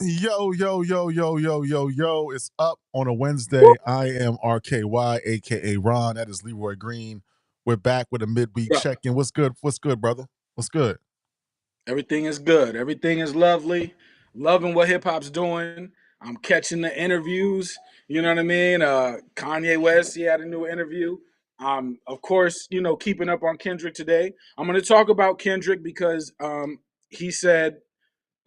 Yo, yo, yo, yo, yo, yo, yo. It's up on a Wednesday. I am RKY, aka Ron. That is Leroy Green. We're back with a midweek Yeah, check-in. What's good? What's good, brother? What's good? everything is good. Everything is lovely. Loving what hip hop's doing. I'm catching the interviews. You know what I mean? Kanye West, he had a new interview. Of course, keeping up on Kendrick today. I'm going to talk about Kendrick because he said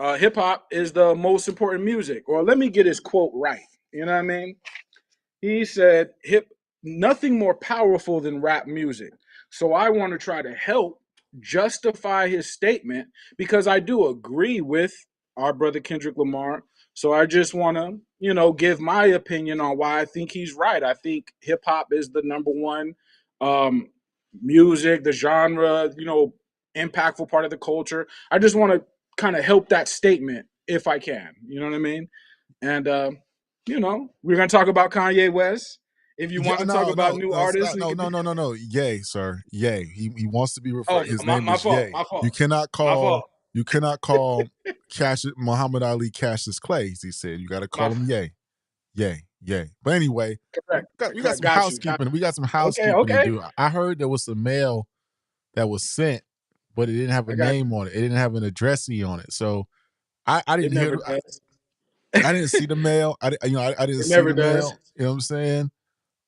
hip hop is the most important music. Or let me get his quote right. You know what I mean? He said, "Hip, nothing more powerful than rap music." So I want to try to help justify his statement because I do agree with our brother Kendrick Lamar. So I just want to, give my opinion on why I think he's right. I think hip hop is the number one um, music, the genre, impactful part of the culture. I just want to kind of help that statement if I can. You know what I mean? And we're gonna talk about Kanye West. If you Yeah, want to talk no, about no, new no, artists, stop. we No, could do. no, no, no, no. Yay, sir. Yay. He wants to be Oh, referred. His my, name my is fault. Yay. My You fault. cannot My call. fault. You cannot call Muhammad Ali Cassius Clay. He said you got to My call him Yay. Yay. Yay. But anyway, correct. we got Correct. some Got you. housekeeping. We got some Okay. housekeeping to Okay. do. I heard there was some mail that was sent, but it didn't have a I got. name on it. It didn't have an addressee on it. So I It didn't hear. never does. I didn't see the mail. I didn't It see never the does. mail. You know what I'm saying?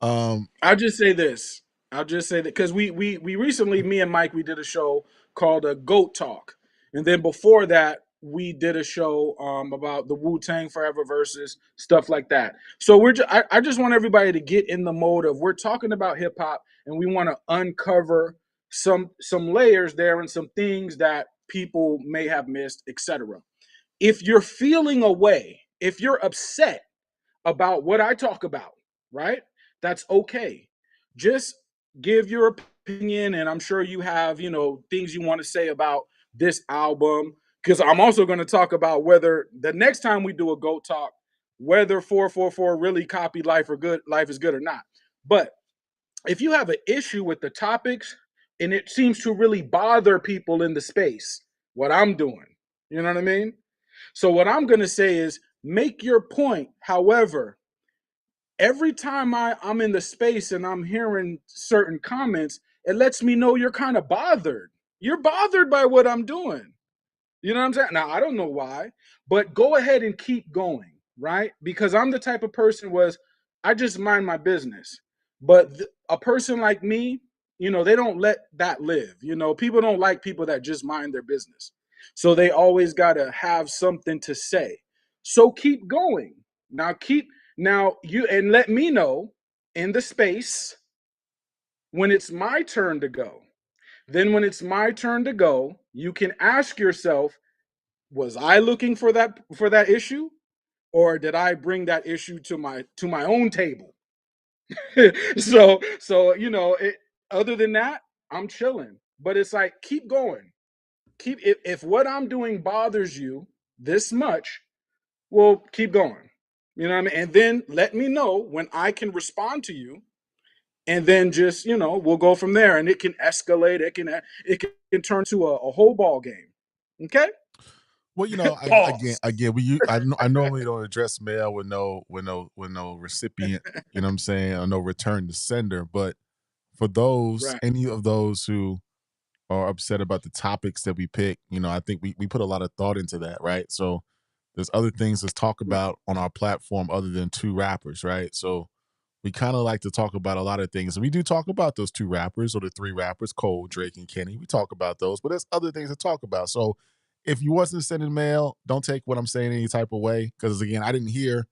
Um, I'll just say this. I'll just say that because we recently, me and Mike, we did a show called a Goat Talk, and then before that, we did a show about the Wu Tang Forever versus stuff like that. So I just want everybody to get in the mode of we're talking about hip hop, and we want to uncover some layers there and some things that people may have missed, etc. If you're feeling away, if you're upset about what I talk about, right? That's okay. Just give your opinion, and I'm sure you have, things you want to say about this album. Because I'm also going to talk about whether the next time we do a GOAT talk, whether 444 really copied Life is Good or not. But if you have an issue with the topics and it seems to really bother people in the space, what I'm doing, you know what I mean? So what I'm going to say is make your point. However, every time I'm in the space and I'm hearing certain comments, it lets me know you're kind of bothered. You're bothered by what I'm doing. You know what I'm saying? Now I don't know why, but go ahead and keep going, right? Because I'm the type of person was I just mind my business. But a person like me, they don't let that live. People don't like people that just mind their business. So they always got to have something to say. So keep going. Now you and let me know in the space when it's my turn to go. Then when it's my turn to go, you can ask yourself, was I looking for that issue, or did I bring that issue to my own table? So other than that, I'm chilling. But it's like keep going. Keep if what I'm doing bothers you this much, well, keep going. You know what I mean? And then let me know when I can respond to you, and then just we'll go from there. And it can escalate. It can turn to a whole ball game. Okay. well, Pause. I normally don't address mail with no recipient. You know what I'm saying? Or no return to sender. But for Right. any of those who are upset about the topics that we pick, I think we put a lot of thought into that, right? So there's other things to talk Right. about on our platform other than two rappers, right? So we kind of like to talk about a lot of things. And we do talk about those two rappers or the three rappers, Cole, Drake, and Kenny. We talk about those, but there's other things to talk about. So if you wasn't sending mail, don't take what I'm saying any type of way. Because again, I didn't hear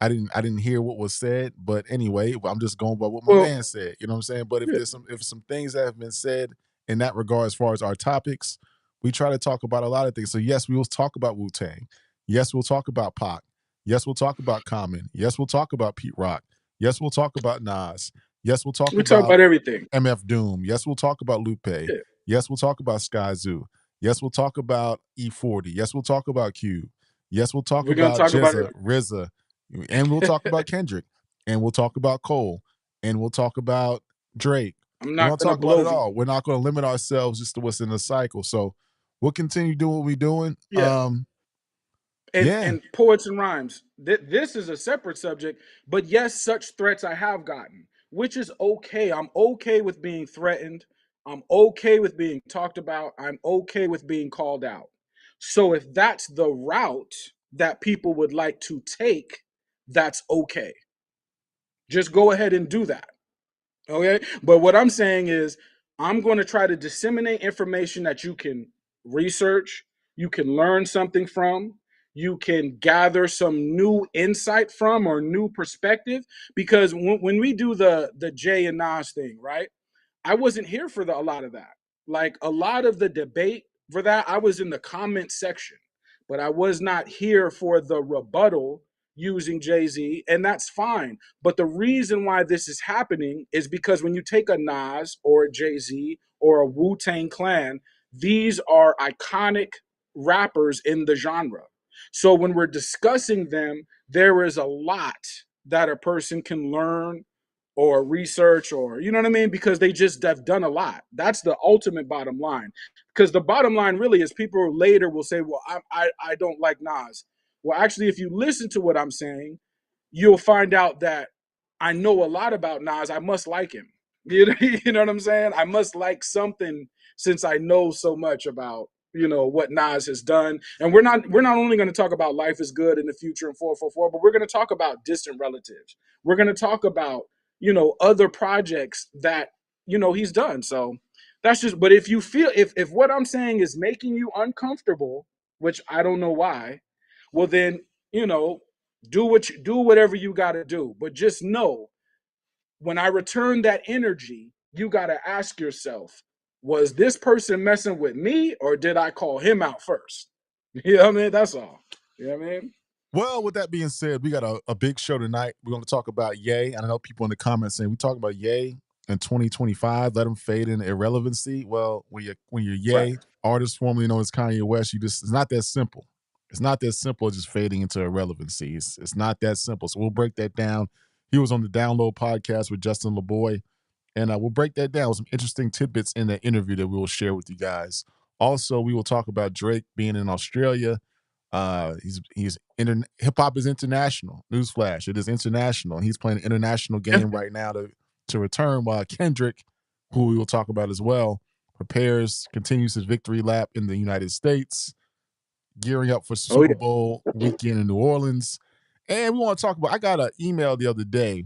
what was said. But anyway, I'm just going by what my Well, man said. You know what I'm saying? But yeah. if some things that have been said in that regard as far as our topics, we try to talk about a lot of things. So yes, we will talk about Wu Tang. Yes, we'll talk about Pac. Yes, we'll talk about Common. Yes, we'll talk about Pete Rock. Yes, we'll talk about Nas. Yes, we'll talk We talk about about everything. MF Doom. Yes, we'll talk about Lupe. Yeah. Yes, we'll talk about Sky Zoo. Yes, we'll talk about E40. Yes, we'll talk about Cube. Yes, we'll talk We're gonna about talk about Jizza, RZA, and we'll talk about Kendrick, and we'll talk about Cole, and we'll talk about Drake. I'm We're not gonna gonna talk about it blow. all. We're not gonna limit ourselves just to what's in the cycle. So we'll continue doing what we're doing. Yeah. Um, Yeah. And poets and rhymes. This is a separate subject, but yes, such threats I have gotten, which is okay. I'm okay with being threatened. I'm okay with being talked about. I'm okay with being called out. So if that's the route that people would like to take, that's okay. Just go ahead and do that. Okay. But what I'm saying is, I'm going to try to disseminate information that you can research, you can learn something from, you can gather some new insight from or new perspective. Because when we do the Jay and Nas thing, right? I wasn't here for a lot of that. Like a lot of the debate for that, I was in the comment section, but I was not here for the rebuttal using Jay Z, and that's fine. But the reason why this is happening is because when you take a Nas or a Jay Z or a Wu Tang Clan, these are iconic rappers in the genre. So when we're discussing them, there is a lot that a person can learn or research, or you know what I mean, because they just have done a lot. That's the ultimate bottom line. Because the bottom line really is, people later will say, well, I don't like Nas. Well, actually, if you listen to what I'm saying, you'll find out that I know a lot about Nas. I must like him. You know what I'm saying? I must like something since I know so much about what Nas has done. And we're not only going to talk about Life is Good in the future and 444, but we're going to talk about Distant Relatives. We're going to talk about other projects that he's done. So that's just. But if you feel, if what I'm saying is making you uncomfortable, which I don't know why, well then you know do whatever you got to do. But just know, when I return that energy, you got to ask yourself, was this person messing with me, or did I call him out first? You know what I mean? That's all. You know what I mean? Well, with that being said, we got a big show tonight. We're going to talk about Ye. I know people in the comments saying we talk about Ye in 2025. Let him fade into irrelevancy. Well, when you're Right. Ye, artist formerly known as Kanye West, it's not that simple. It's not that simple as just fading into irrelevancy. It's not that simple. So we'll break that down. He was on the Download podcast with Justin Laboy, and we'll break that down with some interesting tidbits in that interview that we will share with you guys. Also, we will talk about Drake being in Australia. Hip hop is international. Newsflash: it is international. He's playing an international Yeah. game right now to return. While Kendrick, who we will talk about as well, continues his victory lap in the United States, gearing up for Oh Super yeah. Bowl weekend in New Orleans. And we want to talk about. I got an email the other day.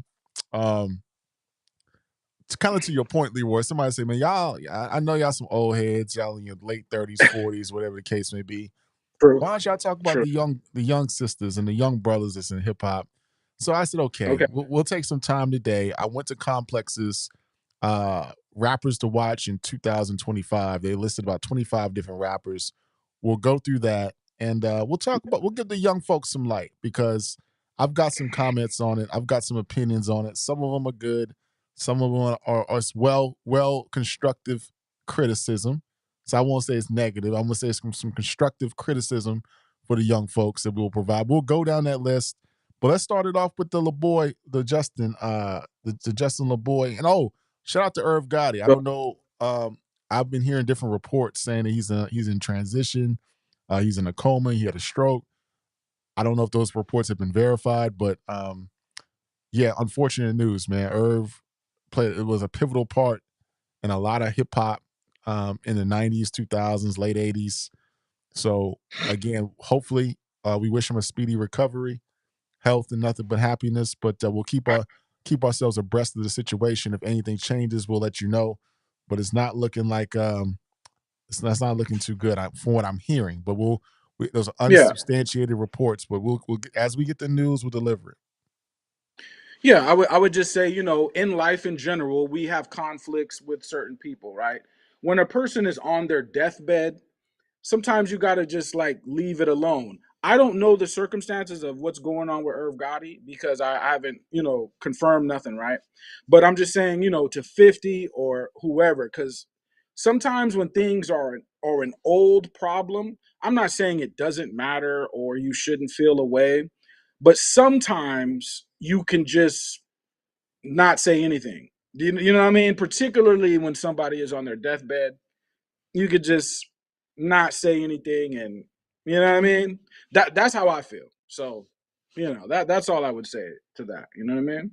Um, to kind of to your point, Leroy. Somebody say, "Man, y'all, I know y'all some old heads. Y'all in your late 30s, 40s, whatever the case may be. True. Why don't y'all talk about True. the young sisters and the young brothers that's in hip hop?" So I said, okay, Okay. we'll take some time today. I went to Complex's rappers to watch in 2025. They listed about 25 different rappers. We'll go through that, and we'll give the young folks some light, because I've got some comments on it. I've got some opinions on it. Some of them are good. Some of them are well constructive criticism. So I won't say it's negative. I'm gonna say it's some constructive criticism for the young folks that we'll provide. We'll go down that list, but let's start it off with the LaBoy, the Justin LaBoy, and shout out to Irv Gotti. I Go. don't know. I've been hearing different reports saying that he's in transition. He's in a coma. He had a stroke. I don't know if those reports have been verified, but yeah, unfortunate news, man. Irv played. It was a pivotal part in a lot of hip hop in the 90s, 2000s, late 80s. So again, hopefully, we wish him a speedy recovery, health, and nothing but happiness. But we'll keep ourselves abreast of the situation. If anything changes, we'll let you know. But it's not looking like it's not looking too good from what I'm hearing. But those are Yeah. unsubstantiated reports. But as we get the news, we'll deliver it. Yeah, I would just say, in life in general, we have conflicts with certain people, right? When a person is on their deathbed, sometimes you got to just like leave it alone. I don't know the circumstances of what's going on with Irv Gotti, because I haven't, confirmed nothing, right? But I'm just saying, to 50 or whoever, because sometimes when things are an old problem, I'm not saying it doesn't matter or you shouldn't feel away, but sometimes you can just not say anything. You know what I mean? Particularly when somebody is on their deathbed, you could just not say anything and You know what I mean? That's how I feel. So, that's all I would say to that. You know what I mean?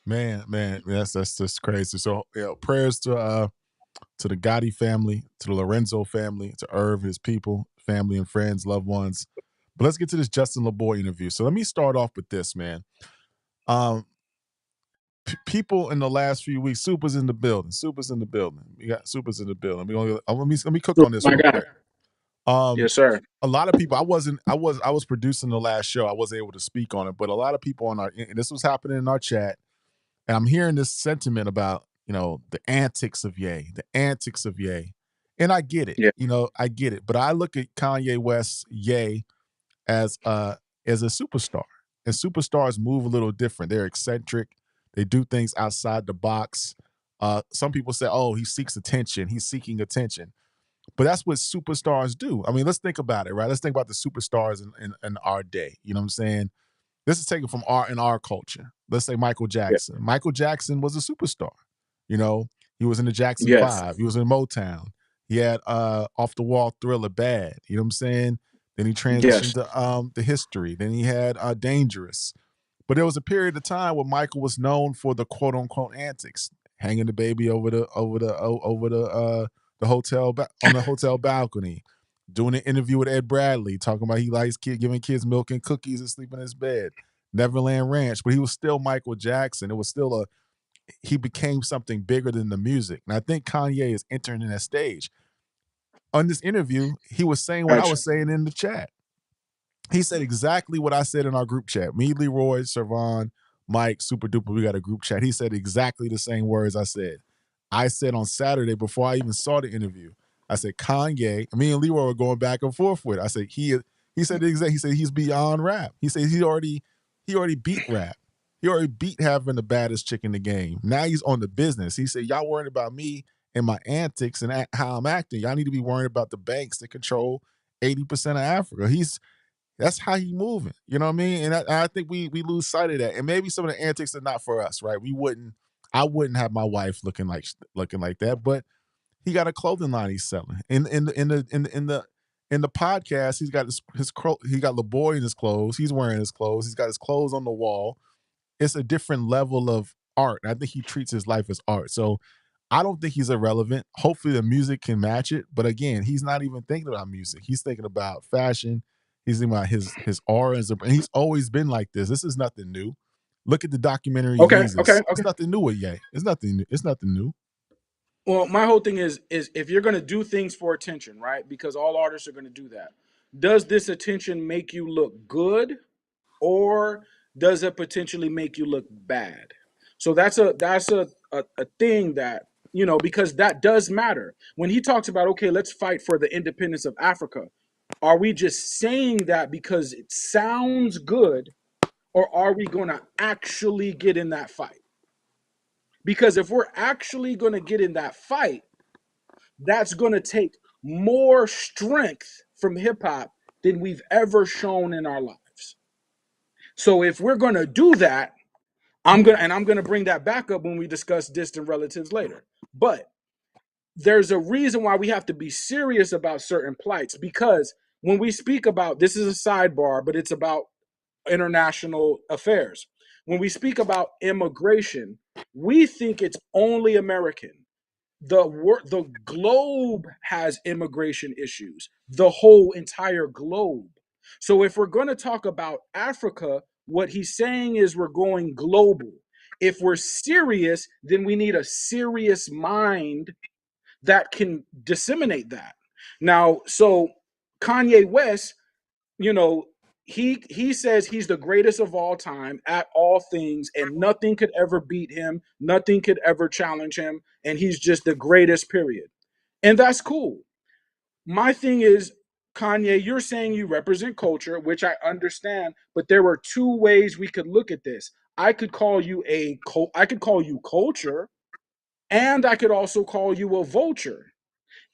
Man, that's just crazy. So, prayers to the Gotti family, to the Lorenzo family, to Irv, his people, family and friends, loved ones. But let's get to this Justin LaBoy interview. So let me start off with this, man. Um, People in the last few weeks, Super's in the building. Super's in the building. We got Super's in the building. Let me cook on this My real God. quick. Um, Yes, sir. a lot of people. I was producing the last show. I wasn't able to speak on it, but a lot of people on our and this was happening in our chat, and I'm hearing this sentiment about the antics of Ye, the antics of Ye, and I get it. Yeah. I get it. But I look at Kanye West, Ye, as a superstar, and superstars move a little different. They're eccentric. They do things outside the box. Some people say, "Oh, he seeks attention. He's seeking attention." But that's what superstars do. I mean, let's think about it, right? Let's think about the superstars in our day. You know what I'm saying? This is taken from our culture. Let's say Michael Yeah. Jackson. Michael Jackson was a superstar. You know, he was in the Jackson Yes. Five. He was in Motown. He had Off the Wall Thriller Bad. You know what I'm saying? Then he transitioned Yes. to History. Then he had Dangerous. But there was a period of time where Michael was known for the quote unquote antics, hanging the baby over the hotel on the hotel balcony, doing an interview with Ed Bradley, talking about he likes giving kids milk and cookies and sleeping in his bed. Neverland Ranch, but he was still Michael Jackson. It was still he became something bigger than the music. And I think Kanye is entering in that stage. On this interview, he was saying what I Gotcha. was saying in the chat. He said exactly what I said in our group chat. Me, Leroy, Servan, Mike, Super Duper, we got a group chat. He said exactly the same words I said. I said on Saturday before I even saw the interview, I said Kanye. Me and Leroy were going back and forth with it. I said he said the exact. He said he's beyond rap. He said he already beat rap. He already beat having the baddest chick in the game. Now he's on the business. He said y'all worried about me and my antics and how I'm acting. Y'all need to be worrying about the banks that control 80% of Africa. That's how he moving. You know what I mean? And I think we lose sight of that. And maybe some of the antics are not for us, right? I wouldn't have my wife looking like that. But he got a clothing line he's selling. In the podcast, he's got he got LaBoy in his clothes. He's wearing his clothes. He's got his clothes on the wall. It's a different level of art. I think he treats his life as art. So I don't think he's irrelevant. Hopefully the music can match it. But again, he's not even thinking about music. He's thinking about fashion. He's thinking about his aura and he's always been like this. This is nothing new. Look at the documentary Okay. Yeezus. Okay. It's Okay. nothing new with Ye. It's nothing new. It's nothing new. Well, my whole thing is if you're gonna do things for attention, right? Because all artists are gonna do that. Does this attention make you look good, or does it potentially make you look bad? So that's a thing that because that does matter. When he talks about, okay, let's fight for the independence of Africa, are we just saying that because it sounds good, or are we going to actually get in that fight? Because if we're actually going to get in that fight, that's going to take more strength from hip hop than we've ever shown in our lives. So if we're going to do that, I'm going to bring that back up when we discuss distant relatives later. But there's a reason why we have to be serious about certain plights, because when we speak about, this is a sidebar, but it's about international affairs. When we speak about immigration, we think it's only American. The globe has immigration issues, the whole entire globe. So if we're going to talk about Africa, what he's saying is we're going global. If we're serious, then we need a serious mind that can disseminate that. Now, so Kanye West, you know, he says he's the greatest of all time at all things, and nothing could ever beat him, nothing could ever challenge him, and he's just the greatest, period. And that's cool. My thing is, Kanye, you're saying you represent culture, which I understand, but there were two ways we could look at this. I could call you culture, and I could also call you a vulture.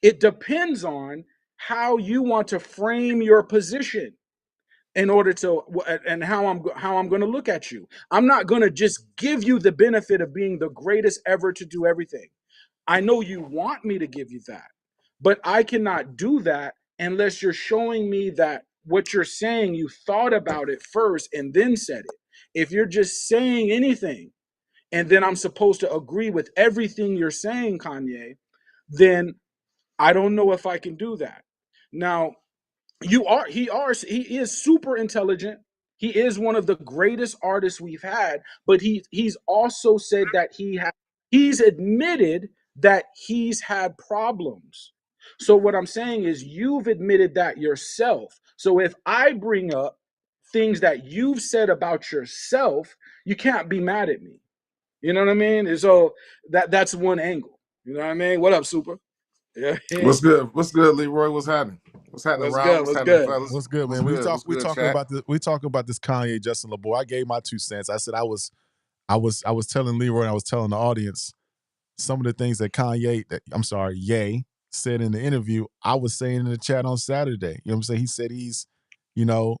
It depends on how you want to frame your position in order to, and how I'm going to look at you. I'm not going to just give you the benefit of being the greatest ever to do everything. I know you want me to give you that, but I cannot do that unless you're showing me that what you're saying, you thought about it first and then said it. If you're just saying anything and then I'm supposed to agree with everything you're saying, Kanye, then I don't know if I can do that. Now, he is super intelligent. He is one of the greatest artists we've had, but he's also said that he's admitted that he's had problems. So what I'm saying is you've admitted that yourself. So if I bring up things that you've said about yourself, you can't be mad at me. You know what I mean? And so that's one angle. You know what I mean? What up, Super? Yeah, yeah. What's good? What's good, Leroy? What's happening? What's happening, What's Raul? good? What's What's happening, good? fellas? What's good, What's man? good? What's We good, talking chat? about this Kanye Justin LeBoy. I gave my 2 cents. I said I was telling Leroy and I was telling the audience some of the things that Ye said in the interview. I was saying in the chat on Saturday. You know what I'm saying? He said you know,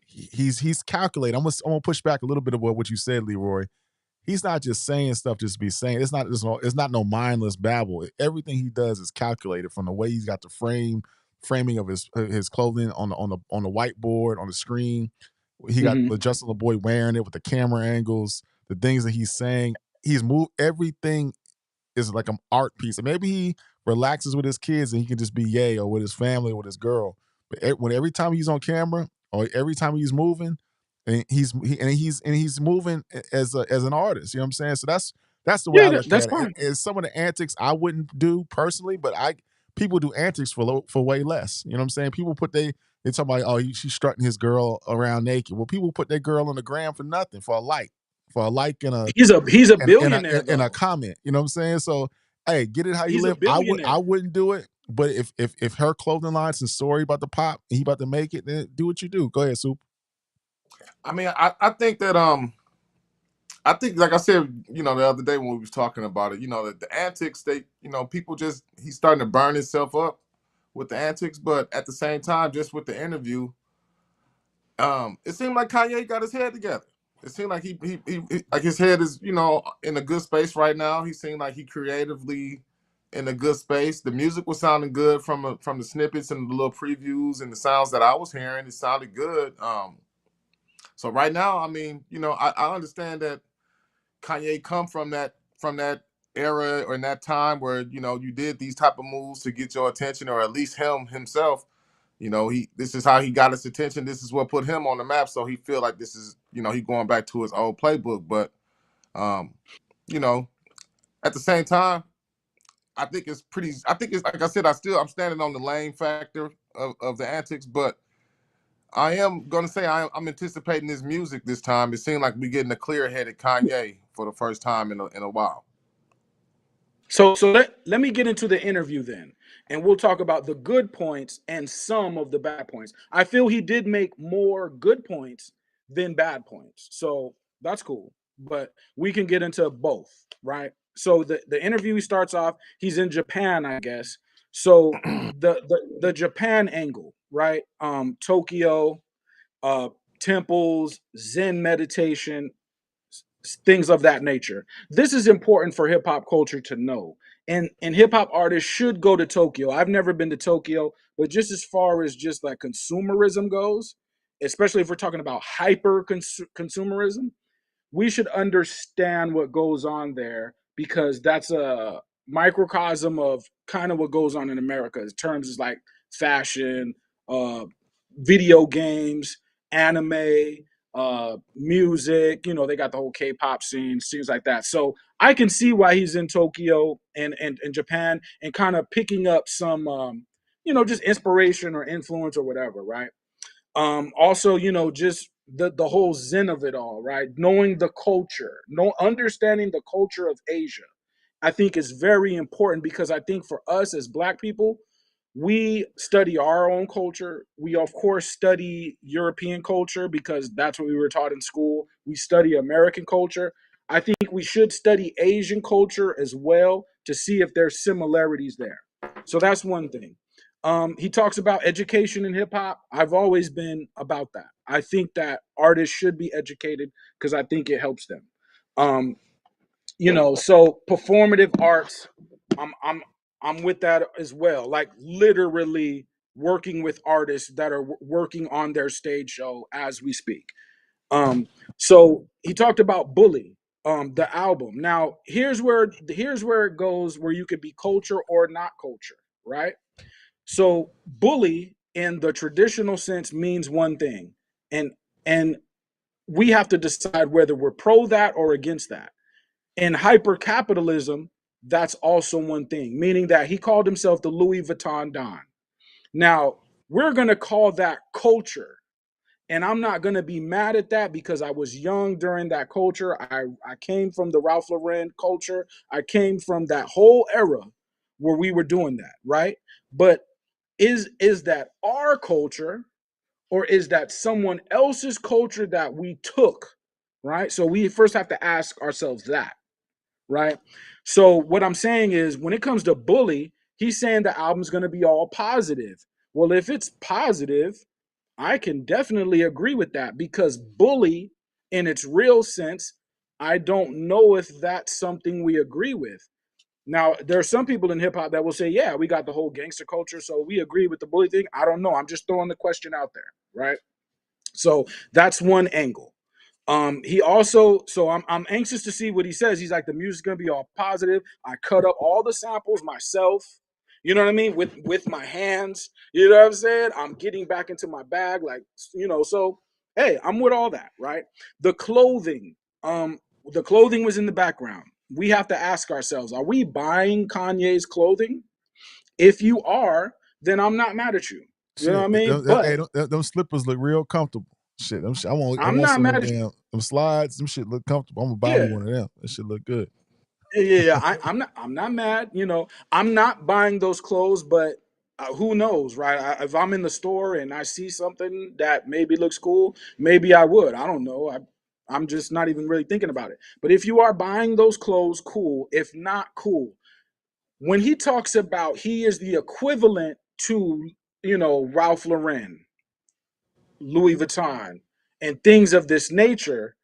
he's calculating. I'm gonna push back a little bit of what you said, Leroy. He's not just saying stuff just to be saying. It's not no mindless babble. Everything he does is calculated from the way he's got the framing of his clothing on the whiteboard on the screen. He got Hmm. Justin LeBoy wearing it with the camera angles, the things that he's saying. He's moved everything is like an art piece. And maybe he relaxes with his kids and he can just be Ye or with his family or with his girl. But when every time he's on camera or every time he's moving, and he's moving as an artist. You know what I'm saying? So that's the way I Yeah, look that's at it. fine. And some of the antics I wouldn't do personally, but people do antics for way less. You know what I'm saying? People they talk about she's strutting his girl around naked. Well, people put their girl on the gram for nothing, for a like and a He's a and billionaire a though. comment. You know what I'm saying? So hey, get it how you He's a live. I billionaire. wouldn't do it. But if her clothing line's and sorry about the pop and he about to make it, then do what you do. Go ahead, Soup. I mean, I think that I think like I said, the other day when we was talking about it, the antics people just he's starting to burn himself up with the antics, but at the same time, just with the interview, it seemed like Kanye got his head together. It seemed like he like his head is in a good space right now. He seemed like he creatively in a good space. The music was sounding good from the snippets and the little previews and the sounds that I was hearing. It sounded good. So right now, I mean, I understand that Kanye come from that era or in that time where you did these type of moves to get your attention, or at least him himself. He this is how he got his attention. This is what put him on the map. So he feel like this is he going back to his old playbook. But um, you know, at the same time, I think it's pretty. I think it's like I said. I'm standing on the lane factor of the antics, but I am gonna say I'm anticipating this music this time. It seemed like we getting a clear-headed Kanye for the first time in a while. So let me get into the interview then, and we'll talk about the good points and some of the bad points. I feel he did make more good points than bad points, so that's cool. But we can get into both, right? So the interview starts off. He's in Japan, I guess. So the Japan angle, right? Tokyo, uh, temples, Zen meditation, things of that nature. This is important for hip hop culture to know. And hip hop artists should go to Tokyo. I've never been to Tokyo, but just as far as just like consumerism goes, especially if we're talking about hyper consumerism, we should understand what goes on there because that's a microcosm of kind of what goes on in America in terms of like fashion, uh, video games, anime, music. You know, they got the whole K-pop scene, things like that. So I can see why he's in Tokyo and Japan and kind of picking up some, just inspiration or influence or whatever, right? Also, just the whole zen of it all, right? Knowing the culture, understanding the culture of Asia, I think is very important because I think for us as Black people, we study our own culture. We of course study European culture because that's what we were taught in school. We study American culture. I think we should study Asian culture as well to see if there's similarities there. So that's one thing. He talks about education in hip hop. I've always been about that. I think that artists should be educated because I think it helps them. Um, so performative arts, I'm I'm I'm with that as well. Like literally working with artists that are working on their stage show as we speak. Um, so he talked about Bully, the album. Now here's where it goes where you could be culture or not culture, right? So bully in the traditional sense means one thing, and and we have to decide whether we're pro that or against that. In hyper capitalism, that's also one thing, meaning that he called himself the Louis Vuitton Don. Now, we're going to call that culture. And I'm not going to be mad at that because I was young during that culture. I came from the Ralph Lauren culture. I came from that whole era where we were doing that, right? But is that our culture or is that someone else's culture that we took, right? So we first have to ask ourselves that, right? So what I'm saying is when it comes to Bully, he's saying the album's going to be all positive. Well, if it's positive, I can definitely agree with that because Bully in its real sense, I don't know if that's something we agree with. Now, there are some people in hip hop that will say, yeah, we got the whole gangster culture, so we agree with the bully thing. I don't know. I'm just throwing the question out there, right? So that's one angle. He also, so I'm anxious to see what he says. He's like, the music's gonna be all positive. I cut up all the samples myself. You know what I mean? With my hands. You know what I'm saying? I'm getting back into my bag, like so hey, I'm with all that, right? The clothing, the clothing was in the background. We have to ask ourselves, are we buying Kanye's clothing? If you are, then I'm not mad at you. You know what I Shit, mean? But hey, them slippers look real comfortable. Shit, I I'm want not some of mad them at you. damn them slides. Them shit look comfortable. I'm gonna buy me Yeah. one of them. That shit look good. Yeah. I'm not mad. I'm not buying those clothes, but who knows, right? If I'm in the store and I see something that maybe looks cool, maybe I would. I don't know. I'm just not even really thinking about it. But if you are buying those clothes, cool. If not, cool. When he talks about he is the equivalent to, Ralph Lauren, Louis Vuitton, and things of this nature,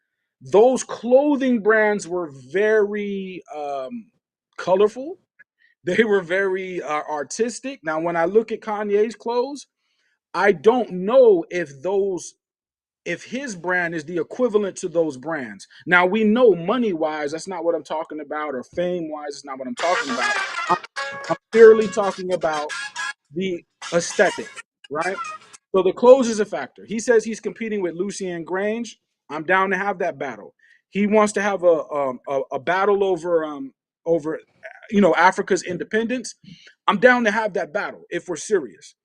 those clothing brands were very colorful. They were very artistic. Now, when I look at Kanye's clothes, I don't know if his brand is the equivalent to those brands. Now we know money wise, that's not what I'm talking about, or fame wise, it's not what I'm talking about. I'm, I'm purely talking about the aesthetic, right? So the clothes is a factor. He says he's competing with Lucien Grange. I'm down to have that battle. He wants to have a battle over Africa's independence. I'm down to have that battle if we're serious.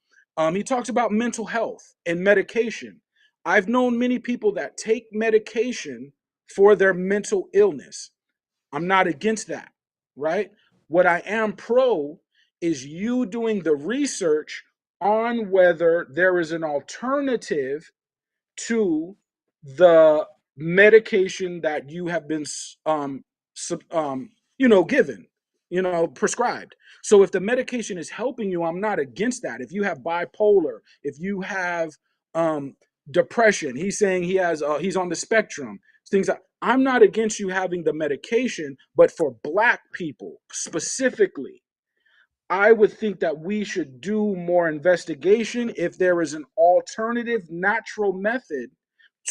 He talks about mental health and medication. I've known many people that take medication for their mental illness. I'm not against that, right? What I am pro is you doing the research on whether there is an alternative to the medication that you have been given, prescribed. So if the medication is helping you, I'm not against that. If you have bipolar, if you have um depression, he's saying he's on the spectrum, things like, I'm not against you having the medication, but for black people specifically, I would think that we should do more investigation if there is an alternative natural method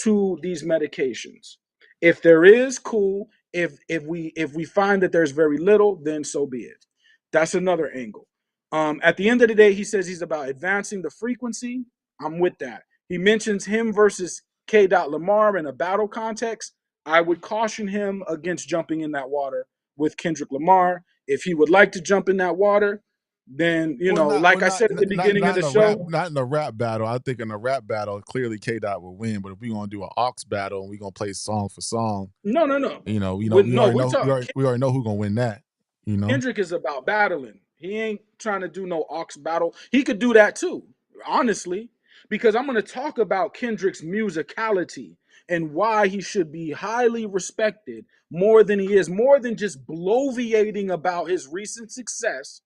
to these medications. If there is, cool. If we find that there's very little, then so be it. That's another angle. At the end of the day, he says he's about advancing the frequency. I'm with that. He mentions him versus K. Lamar in a battle context. I would caution him against jumping in that water with Kendrick Lamar. If he would like to jump in that water, then like I said at the beginning of the show, not in a rap battle. I think in a rap battle, clearly K Dot will win. But if we gonna do an aux battle and we gonna play song for song, no. we No, already we're know talking. we already know who gonna win that. You know, Kendrick is about battling. He ain't trying to do no aux battle. He could do that too, honestly, because I'm going to talk about Kendrick's musicality and why he should be highly respected more than he is, more than just bloviating about his recent success.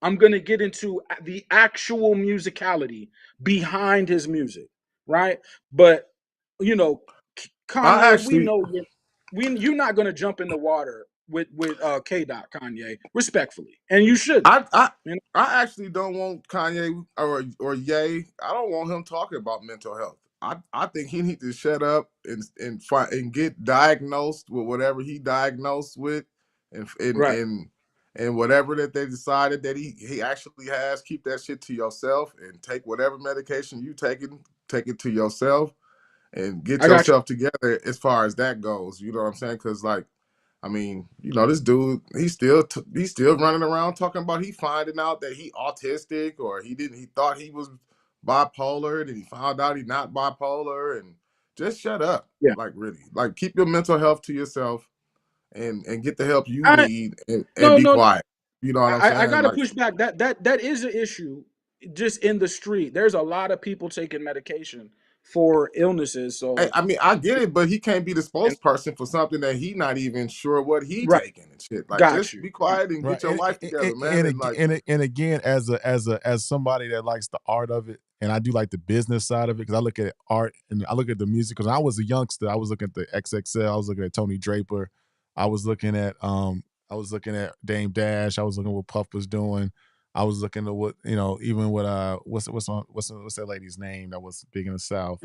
I'm going to get into the actual musicality behind his music, right? But you know, I Kanye, we actually know you're not going to jump in the water with K Dot Kanye, respectfully, and you shouldn't. I I You know? I actually don't want Kanye or Ye. I don't want him talking about mental health. I think he needs to shut up and get diagnosed with whatever he diagnosed with, and and Right. and and whatever that they decided that he actually has. Keep that shit to yourself and take whatever medication you taking. Take it to yourself and get I got you. yourself together as far as that goes. You know what I'm saying? Because like, I mean, this dude, he's still running around talking about he finding out that he autistic or he thought he was bipolar, and he found out he not bipolar, and just shut up. Yeah. Like really, like keep your mental health to yourself and get the help you I need and no be no. quiet. You know what I'm I saying? got to Like, push back. That is an issue. Just in the street, there's a lot of people taking medication for illnesses. So I mean, I get it, but he can't be the and spokesperson for something that he not even sure what he right, taking and shit. Like, got just you. be quiet and Right, get your life together, man. And like, and again, as somebody that likes the art of it, and I do like the business side of it because I look at art and I look at the music. Because I was a youngster, I was looking at the XXL, I was looking at Tony Draper, I was looking at Dame Dash, I was looking at what Puff was doing, I was looking at what even what what's that lady's name that was big in the South.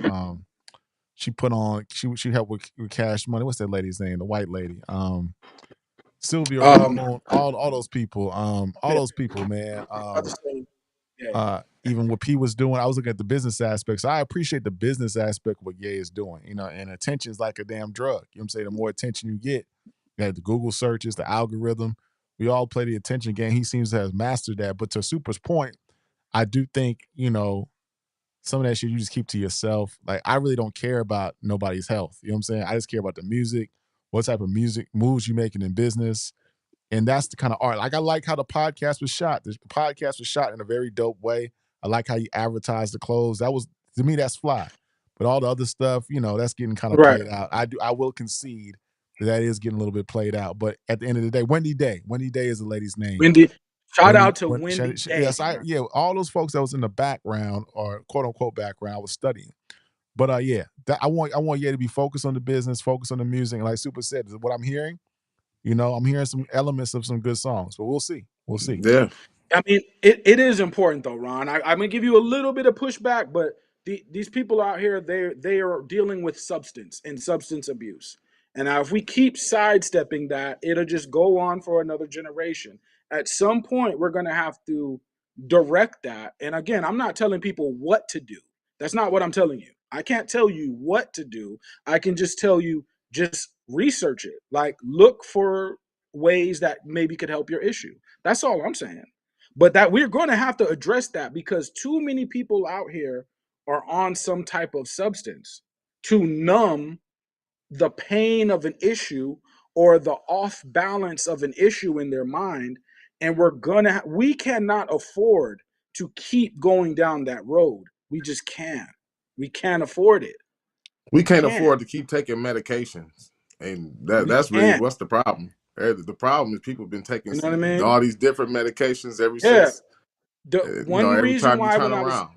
She put on she helped with Cash Money. What's that lady's name? The white lady. Sylvia Um, Rone, all yeah, those people, man. about to say, yeah, Even what P was doing, I was looking at the business aspects. I appreciate the business aspect of what Ye is doing, and attention is like a damn drug. You know what I'm saying? The more attention you get, you have the Google searches, the algorithm. We all play the attention game. He seems to have mastered that. But to Super's point, I do think, some of that shit you just keep to yourself. Like, I really don't care about nobody's health. You know what I'm saying? I just care about the music, what type of music moves you making in business, and that's the kind of art. Like, I like how the podcast was shot. The podcast was shot in a very dope way. I like how you advertised the clothes. That was, to me, that's fly. But all the other stuff, that's getting kind of right. played out. I will concede that is getting a little bit played out. But at the end of the day, Wendy Day is the lady's name. Wendy, shout Wendy, out to Wendy yes, Day, man. all those folks that was in the background or quote unquote background, I was studying. But yeah, I want Ye to be focused on the business, focused on the music. And like Super said, what I'm hearing, I'm hearing some elements of some good songs, but we'll see. We'll see. yeah, I mean, it is important though, Ron. I'm gonna give you a little bit of pushback, but these people out here, they are dealing with substance and substance abuse. And now if we keep sidestepping that, it'll just go on for another generation. At some point, we're gonna have to direct that. And again, I'm not telling people what to do. That's not what I'm telling you. I can't tell you what to do. I can just tell you, just research it. Like, look for ways that maybe could help your issue. That's all I'm saying. But that we're going to have to address that because too many people out here are on some type of substance to numb the pain of an issue or the off balance of an issue in their mind. And we cannot afford to keep going down that road. We just can't. We can't afford it. we We can't can't. afford to keep taking medications, and We that's really can't. what's the problem. The problem is people have been taking You know what I mean? all these different medications ever Yeah. since. The one Every reason time you why turn around.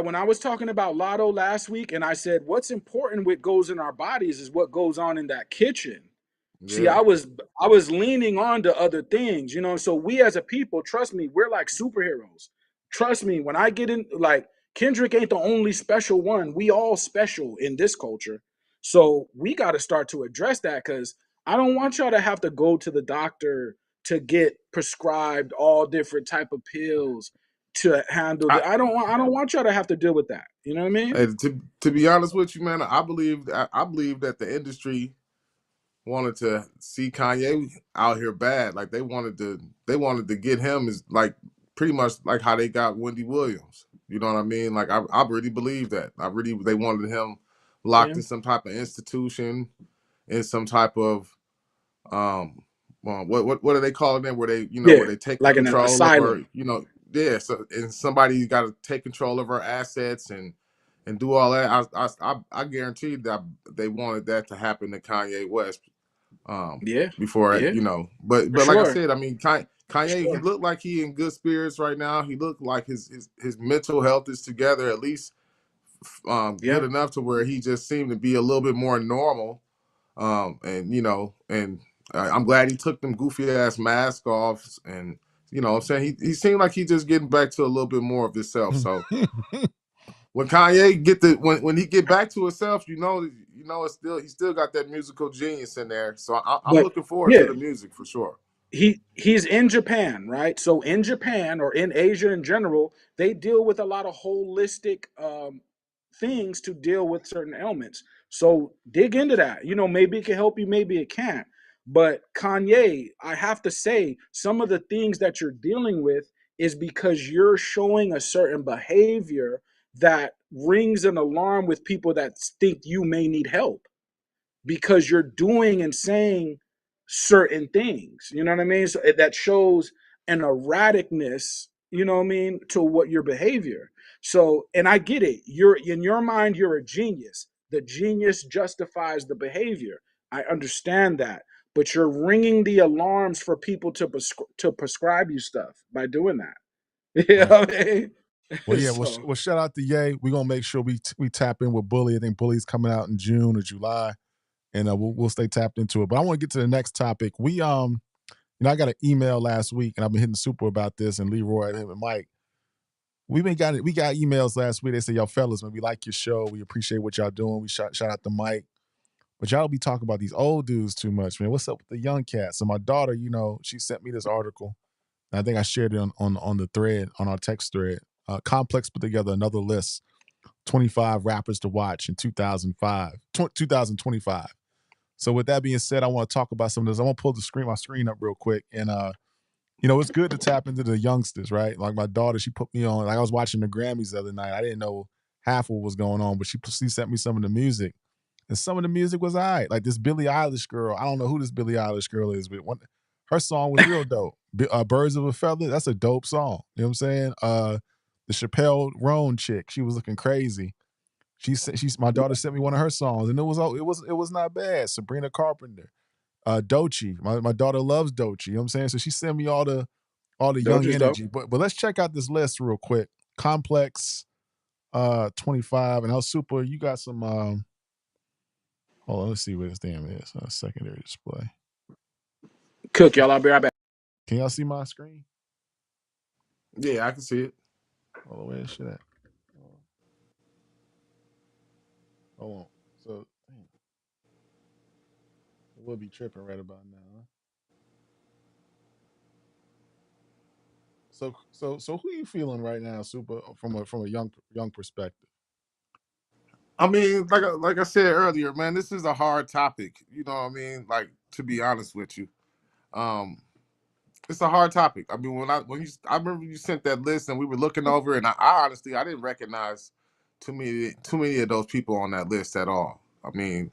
when I was talking about Lotto last week and I said what's important what goes in our bodies is what goes on in that kitchen. See, Yeah, I was leaning on to other things, so we as a people, trust me, we're like superheroes. Trust me, when I get in, like, Kendrick ain't the only special one. We all special in this culture. So we got to start to address that cuz I don't want y'all to have to go to the doctor to get prescribed all different type of pills to handle I, the I don't want y'all to have to deal with that. You know what I mean? to be honest with you, man, I believe that the industry wanted to see Kanye out here bad. Like they wanted to get him as like pretty much like how they got Wendy Williams. You know what I mean? Like I really believe that. They wanted him locked Yeah. in some type of institution, in some type of what do they call it then? Where they Yeah. where they take Like an control of her, asylum. yeah. So and somebody got to take control of her assets and do all that. I guarantee that they wanted that to happen to Kanye West um Yeah. before Yeah. For but like I sure. said, I mean For Kanye, he sure. looked like he in good spirits right now. He looked like his mental health is together, at least good Yeah. enough to where he just seemed to be a little bit more normal. And I'm glad he took them goofy ass masks off, and you know, what I'm saying he seemed like he just getting back to a little bit more of himself. So when Kanye get the when he get back to himself, it's still he still got that musical genius in there. So I'm But looking forward to yeah, the music for sure. he's in Japan, right? So in Japan or in Asia in general, they deal with a lot of holistic things to deal with certain ailments. So dig into that. You know, maybe it can help you, maybe it can't. But Kanye, I have to say, some of the things that you're dealing with is because you're showing a certain behavior that rings an alarm with people that think you may need help because you're doing and saying certain things. You know what I mean? So that shows an erraticness, you know what I mean, to what your behavior. So, and I get it. You're in your mind, you're a genius. The genius justifies the behavior. I understand that. But you're ringing the alarms for people to prescribe you stuff by doing that. You know Right. what I Well, mean? yeah. So Well, shout out to Ye. We're gonna make sure we tap in with Bully. I think Bully's coming out in June or July, and we'll stay tapped into it. But I want to get to the next topic. I got an email last week, and I've been hitting Super about this, and Leroy and him and Mike. We got emails last week. They said, "Y'all fellas, man, we like your show. We appreciate what y'all doing." We shout out to Mike, but y'all be talking about these old dudes too much, man. What's up with the young cats? So my daughter, she sent me this article. And I think I shared it on the thread on our text thread. Complex put together another list: 25 rappers to watch in 2025. So with that being said, I want to talk about some of this. I want to pull my screen up real quick, and it's good to tap into the youngsters, right? Like my daughter, she put me on. Like I was watching the Grammys the other night. I didn't know half of what was going on, but she sent me some of the music, and some of the music was all right. Like this Billie Eilish girl. I don't know who this Billie Eilish girl is, but her song was real dope. Birds of a Feather. That's a dope song. You know what I'm saying? The Chappelle Roan chick. She was looking crazy. My daughter sent me one of her songs, and it was not bad. Sabrina Carpenter, Doechii. My daughter loves Doechii. You know what I'm saying? So she sent me all the young Doja's dope. energy. But let's check out this list real quick. Complex, 25, and El Super. You got some. Hold on, let's see what this damn is. Secondary display. Cook, y'all. I'll be right back. Can y'all see my screen? Yeah, I can see it. Hold on, where is shit at? Hold on. So, damn, it would be tripping right about now. Huh? So who you feeling right now, Super, from a young perspective? I mean, like I said earlier, man, this is a hard topic. You know what I mean? Like, to be honest with you, um, it's a hard topic. I mean, I remember you sent that list and we were looking over, and I honestly I didn't recognize too many of those people on that list at all. I mean,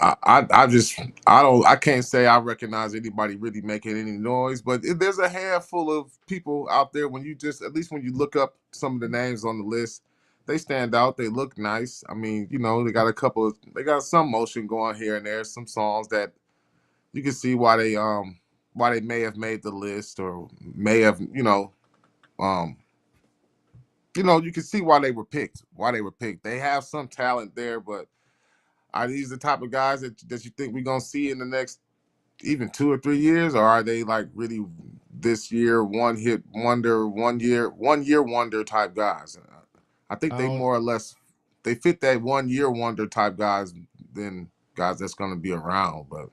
I just I can't say I recognize anybody really making any noise, but there's a handful of people out there when you just at least when you look up some of the names on the list, they stand out. They look nice. I mean, they got some motion going here and there. Some songs that you can see why they may have made the list or may have um you can see why they were picked. They have some talent there, but are these the type of guys that you think we're gonna see in the next even 2 or 3 years, or are they like really this year one hit wonder, 1 year wonder type guys? I think I they don't. more or less they fit that 1 year wonder type guys than guys that's gonna be around. But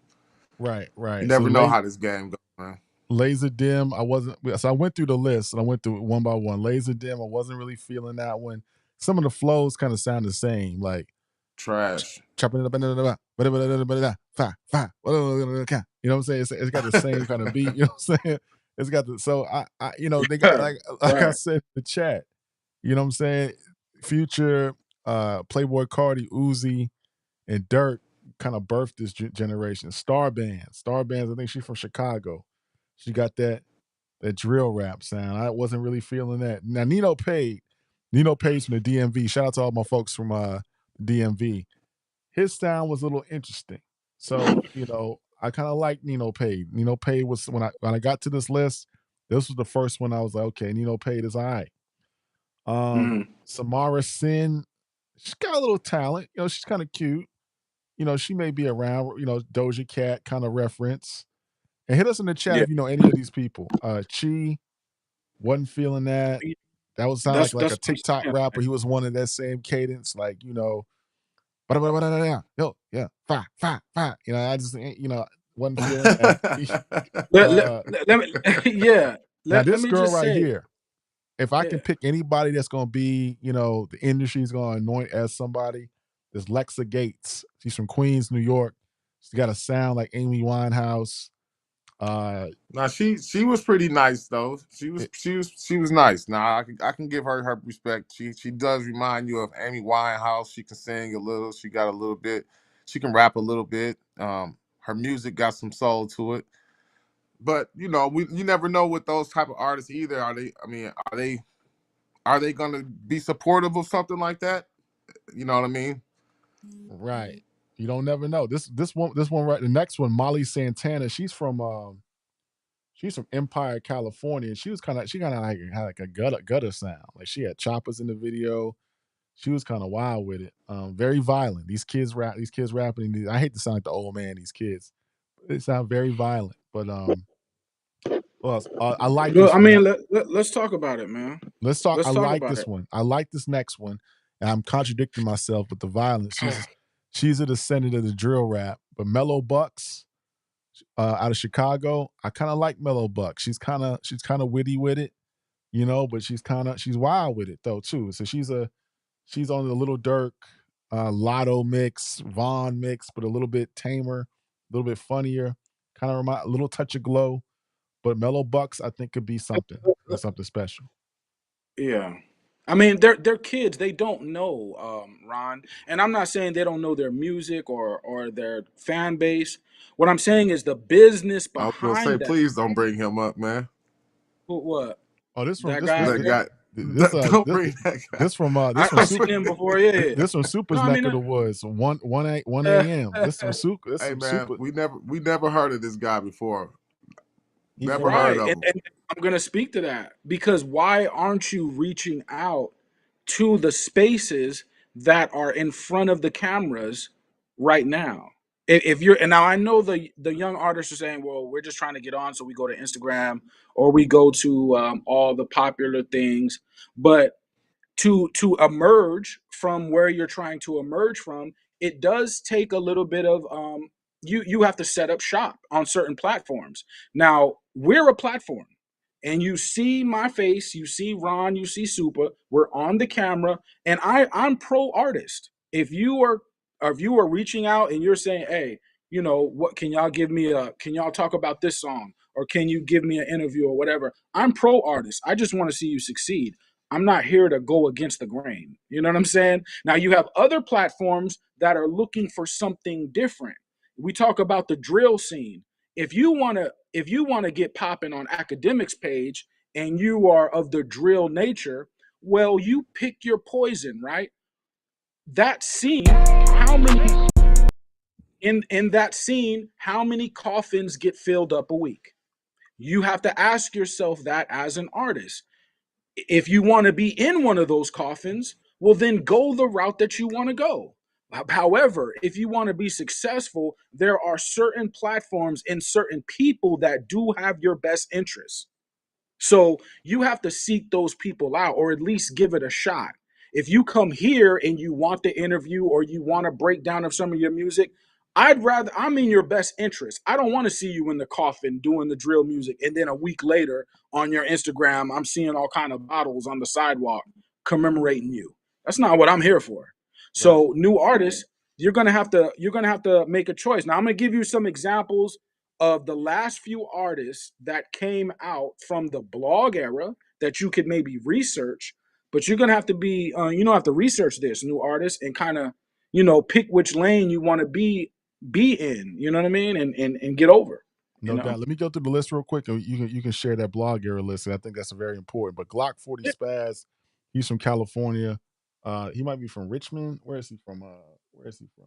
Right, you right. So never know how this game goes, man. Laser Dim, I wasn't. So I went through the list and I went through it one by one. Laser Dim, I wasn't really feeling that one. Some of the flows kind of sound the same, like Trash. chopping it up, fa. You know what I'm saying? It's got the same kind of beat. You know what I'm saying? It's got the so they got like I Right. said in the chat. You know what I'm saying? Future, Playboy Cardi, Uzi, and Dirk kind of birthed this generation. Star bands. I think she's from Chicago. She got that drill rap sound. I wasn't really feeling that. Now Nino Page from the DMV. Shout out to all my folks from DMV. His sound was a little interesting. So, I kind of like Nino Page. Nino Page was when I got to this list, this was the first one I was like, okay, Nino Page is all right. Mhm. Samara Sin, she's got a little talent. She's kind of cute. she may be around, Doja Cat kind of reference. And hit us in the chat Yeah, if you know any of these people. Chi wasn't feeling that. That would sound like a that's what I'm TikTok saying. rapper. He was one of that same cadence, like, yo, yeah, fa, fa, fa. I just, wasn't feeling that. Let, let, uh, let me, yeah. Now Let this me girl just right say, here, if I yeah. can pick anybody that's gonna be, the industry's gonna anoint as somebody, is Lexa Gates. She's from Queens, New York. She's got a sound like Amy Winehouse. Now she was pretty nice though. It- She was nice. Now I can give her respect. She does remind you of Amy Winehouse. She can sing a little. She got a little bit. She can rap a little bit. Her music got some soul to it. But you never know with those type of artists either. Are they? I mean, are they going to be supportive of something like that? You know what I mean? right. You don't never know. This one right. The next one, Molly Santana. She's from Empire, California. And she kind of like had like a gutter sound. Like she had choppers in the video. She was kind of wild with it. Very violent. These kids rapping. I hate to sound like the old man. These kids, they sound very violent. But well, I like Well, this I one. mean, let's talk about it, man. Let's talk. I Let's talk like about this it. one. I like this next one. And I'm contradicting myself with the violence. She's a descendant of the drill rap. But Mellow Bucks, out of Chicago, I kind of like Mellow Bucks. She's kind of witty with it, but she's wild with it though too. So she's on the Little Dirk, Lotto mix, Vaughn mix, but a little bit tamer, a little bit funnier, kind of remind a little touch of glow. But Mellow Bucks, I think, could be something special. Yeah. I mean, they're kids. They don't know, Ron. And I'm not saying they don't know their music or their fan base. What I'm saying is the business I was gonna say, behind that. please don't bring him up, man. What? Oh, this from That this guy this That there? guy. this Don't bring that guy. this from I Su- seen him before. Yeah, yeah. this from No, Super's I neck mean, of the woods. One a.m. This from Super. This Hey from man, Super. we never heard of this guy before. He Never from heard right. of And, him. and I'm gonna speak to that because why aren't you reaching out to the spaces that are in front of the cameras right now? If you're and now I know the young artists are saying, well, we're just trying to get on, so we go to Instagram or we go to all the popular things, but to emerge from where you're trying to emerge from, it does take a little bit of you have to set up shop on certain platforms. Now we're a platform, and you see my face, you see Ron, you see Super. We're on the camera, and I'm pro artist. If you are reaching out and you're saying, hey, what can y'all give me can y'all talk about this song or can you give me an interview or whatever? I'm pro artist. I just want to see you succeed. I'm not here to go against the grain. You know what I'm saying? Now you have other platforms that are looking for something different. We talk about the drill scene. If you want to get popping on academics page and you are of the drill nature, well, you pick your poison, right? That scene, how many in that scene, how many coffins get filled up a week? You have to ask yourself that as an artist. If you want to be in one of those coffins, well, then go the route that you want to go. However, if you want to be successful, there are certain platforms and certain people that do have your best interests. So you have to seek those people out or at least give it a shot. If you come here and you want the interview or you want a breakdown of some of your music, I'm in your best interest. I don't want to see you in the coffin doing the drill music and then a week later on your Instagram, I'm seeing all kind of bottles on the sidewalk commemorating you. That's not what I'm here for. Right. So new artists, you're gonna have to make a choice. Now I'm gonna give you some examples of the last few artists that came out from the blog era that you could maybe research, but you're gonna have to be you don't have to research this new artist and kind of pick which lane you want to be in. You know what I mean? And get over. You No know? doubt. Let me go through the list real quick. And you can share that blog era list. And I think that's very important. But Glock 40 Yeah. Spaz, he's from California. He might be from Richmond. Where is he from? Where is he from?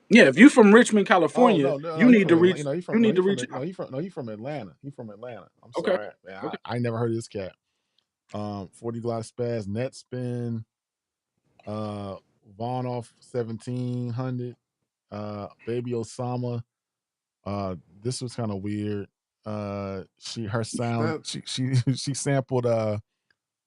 Yeah, if you're from Richmond, Oh California, no, no, no, you he need from to Atlanta. reach. You need to reach out. He from Atlanta. He from Atlanta. I'm Okay. sorry, man. Okay. I never heard of this cat. 40 Glock Spaz, Net Spin, Vaughn off 1700. Baby Osama. This was kind of weird. She her sound That she sampled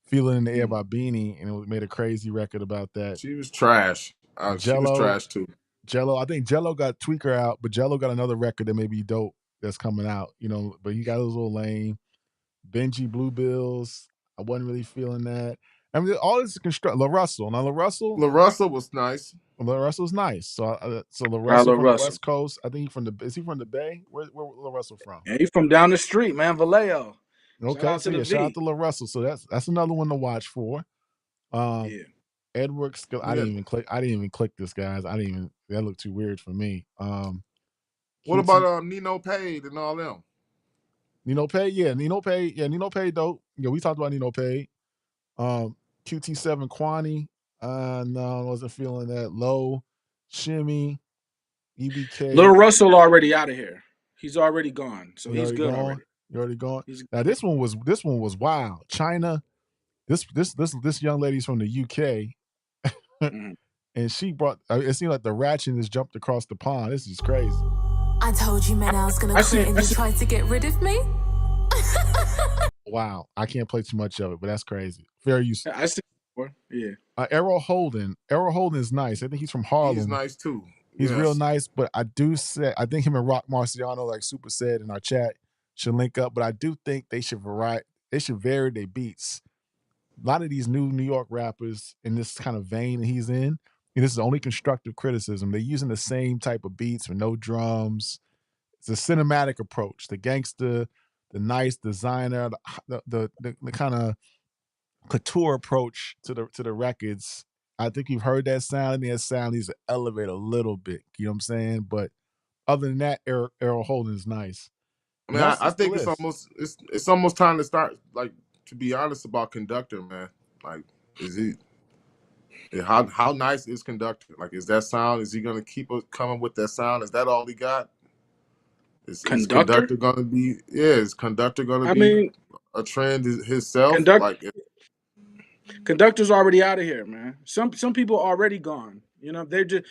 "Feeling in the Air" mm, by Beanie, and made a crazy record about that. she was trash. She was Jello, trash too. Jello. I think Jello got Tweaker out, but Jello got another record that may be dope that's coming out. But he got his little lane. Benji Bluebills. I wasn't really feeling that. I mean, all this is construct. La Russell. Now, La Russell was nice. La Russell's nice. So La Russell Tyler from the Russell. West Coast. I think is he from the Bay? Where La Russell from? And he's from down the street, man. Vallejo. Shout Okay, out so to the yeah, shout out V. to La Russell. So that's another one to watch for. Um, Yeah. Edward, I Yeah. didn't even click. I didn't even click this, guys. I didn't even. That looked too weird for me. What about QT, Nino Pade and all them? Nino Pay, yeah, Nino Pay, yeah, Nino Pay, dope. Yeah, we talked about Nino Pay. QT7 Kwani, no, I wasn't feeling that. Low, Shimmy, Little EBK. Russell already out of here. He's already gone. So You he's already good gone. already. You already gone. He's Now this one was wild. China. This young lady's from the UK, mhm. and she brought. It seemed like the ratchet just jumped across the pond. This is crazy. I told you men I was gonna I quit see and I you see tried to get rid of me? Wow, I can't play too much of it, but that's crazy. Very useful. I see before. Yeah. Errol Holden. Errol Holden is nice. I think he's from He's Harlem. nice too. He's real Yes. nice, but I think him and Rock Marciano, like Super said in our chat, should link up. But I do think they should vary their beats. A lot of these New York rappers in this kind of vein that he's in, and this is the only constructive criticism. They're using the same type of beats with no drums. It's a cinematic approach. The gangster, the nice designer, the kind of couture approach to the records. I think you've heard that sound, and that sound needs to elevate a little bit. You know what I'm saying? But other than that, Errol Holden is nice. I And mean, that's I just the think list. it's almost time to start. Like, to be honest about Conductor, man. Like, is he how nice is Conductor? Like, is that sound? Is he gonna keep coming with that sound? Is that all he got? Is Conductor? Conductor gonna be? Yeah, is Conductor gonna I be mean, a trend himself? conduct Like, conductor's already out of here, man. Some people already gone.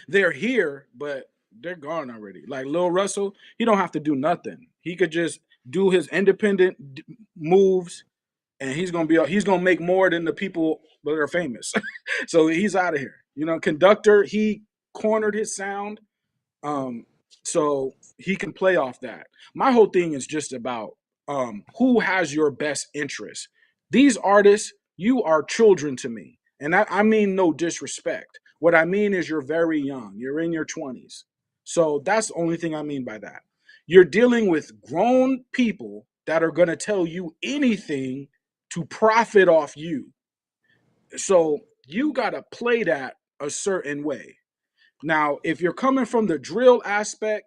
They're here, but they're gone already. Like Lil Russell, he don't have to do nothing. He could just do his independent moves, and he's gonna make more than the people that are famous. So he's out of here. Conductor, he cornered his sound. Um, so he can play off that. My whole thing is just about who has your best interest. These artists, you are children to me. And I mean no disrespect. What I mean is you're very young. You're in your 20s. So that's the only thing I mean by that. You're dealing with grown people that are going to tell you anything to profit off you. So you got to play that a certain way. Now, if you're coming from the drill aspect,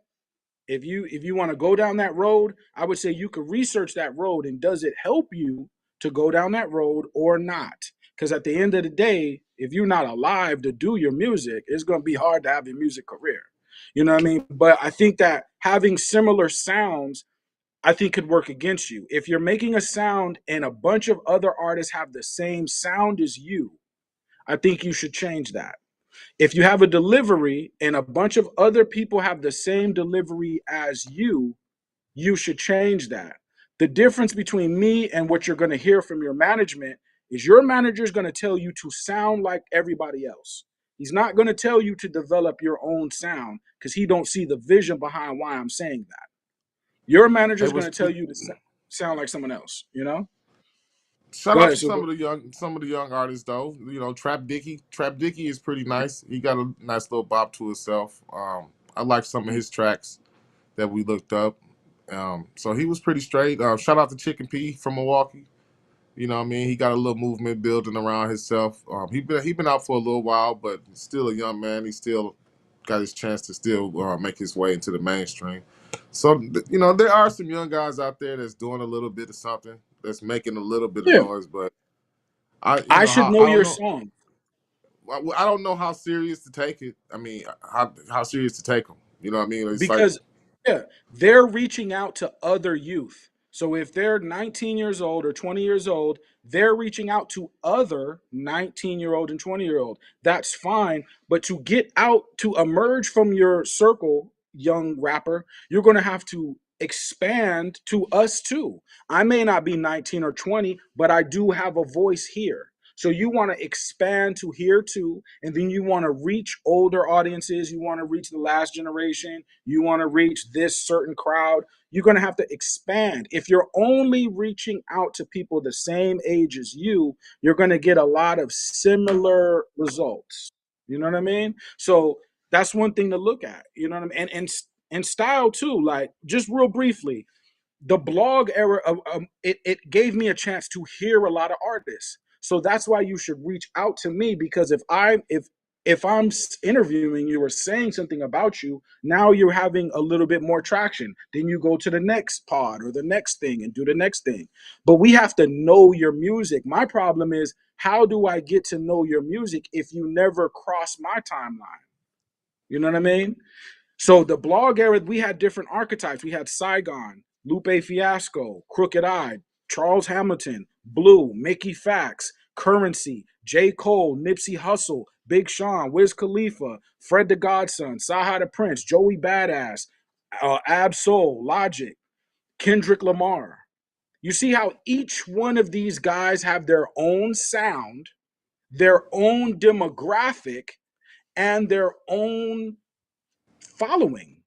if you want to go down that road, I would say you could research that road and does it help you to go down that road or not? Because at the end of the day, if you're not alive to do your music, it's going to be hard to have a music career. You know what I mean? But I think that having similar sounds, I think could work against you. If you're making a sound and a bunch of other artists have the same sound as you, I think you should change that. If you have a delivery and a bunch of other people have the same delivery as you should change that. The difference between me and what you're going to hear from your management is your manager is going to tell you to sound like everybody else. He's not going to tell you to develop your own sound because he don't see the vision behind why I'm saying that. Your manager hey, is going was to tell you to sound like someone else. shout Go out ahead, to some Super. of the young artists though. Trap Dicky. Trap Dicky is pretty nice. He got a nice little bop to himself. I like some of his tracks that we looked up. So he was pretty straight. Shout out to Chicken P from Milwaukee. You know what I mean? He got a little movement building around himself. He been out for a little while, but still a young man. He still got his chance to still make his way into the mainstream. So there are some young guys out there that's doing a little bit of something, that's making a little bit of Yeah, noise. But I you I know should how know I don't your know. song I don't know how serious to take it. I mean, how serious to take them? You know what I mean? It's like, because yeah, they're reaching out to other youth. So if they're 19 years old or 20 years old, they're reaching out to other 19-year-old and 20-year-old. That's fine. But to get out, to emerge from your circle, young rapper, you're going to have to expand to us too. I may not be 19 or 20, but I do have a voice here. So you want to expand to here too, and then you want to reach older audiences. You want to reach the last generation. You want to reach this certain crowd. You're going to have to expand. If you're only reaching out to people the same age as you're going to get a lot of similar results. You know what I mean? So that's one thing to look at. You know what I mean? And style too. Like just real briefly, the blog era it gave me a chance to hear a lot of artists. So that's why you should reach out to me, because if I'm interviewing you or saying something about you, now you're having a little bit more traction. Then you go to the next pod or the next thing and do the next thing. But we have to know your music. My problem is, how do I get to know your music if you never cross my timeline? You know what I mean? So the blog era, we had different archetypes. We had Saigon, Lupe Fiasco, Crooked Eye, Charles Hamilton, Blue, Mickey Fax, Currency, J. Cole, Nipsey Hussle, Big Sean, Wiz Khalifa, Fred the Godson, Saha the Prince, Joey Badass, Ab Soul, Logic, Kendrick Lamar. You see how each one of these guys have their own sound, their own demographic, and their own following.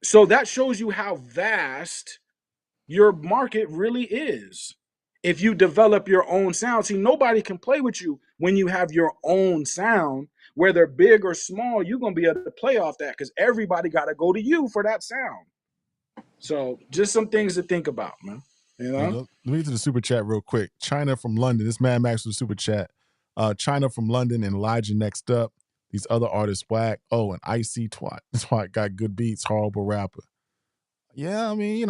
So that shows you how vast your market really is. If you develop your own sound, see, nobody can play with you when you have your own sound, whether big or small. You're going to be able to play off that because everybody got to go to you for that sound. So just some things to think about, man. You know? Let me get to the super chat real quick. China from London. This Mad Max was super chat. China from London and Elijah next up. These other artists whack. Oh, and Icy Twat. Twat got good beats. Horrible rapper. Yeah, I mean,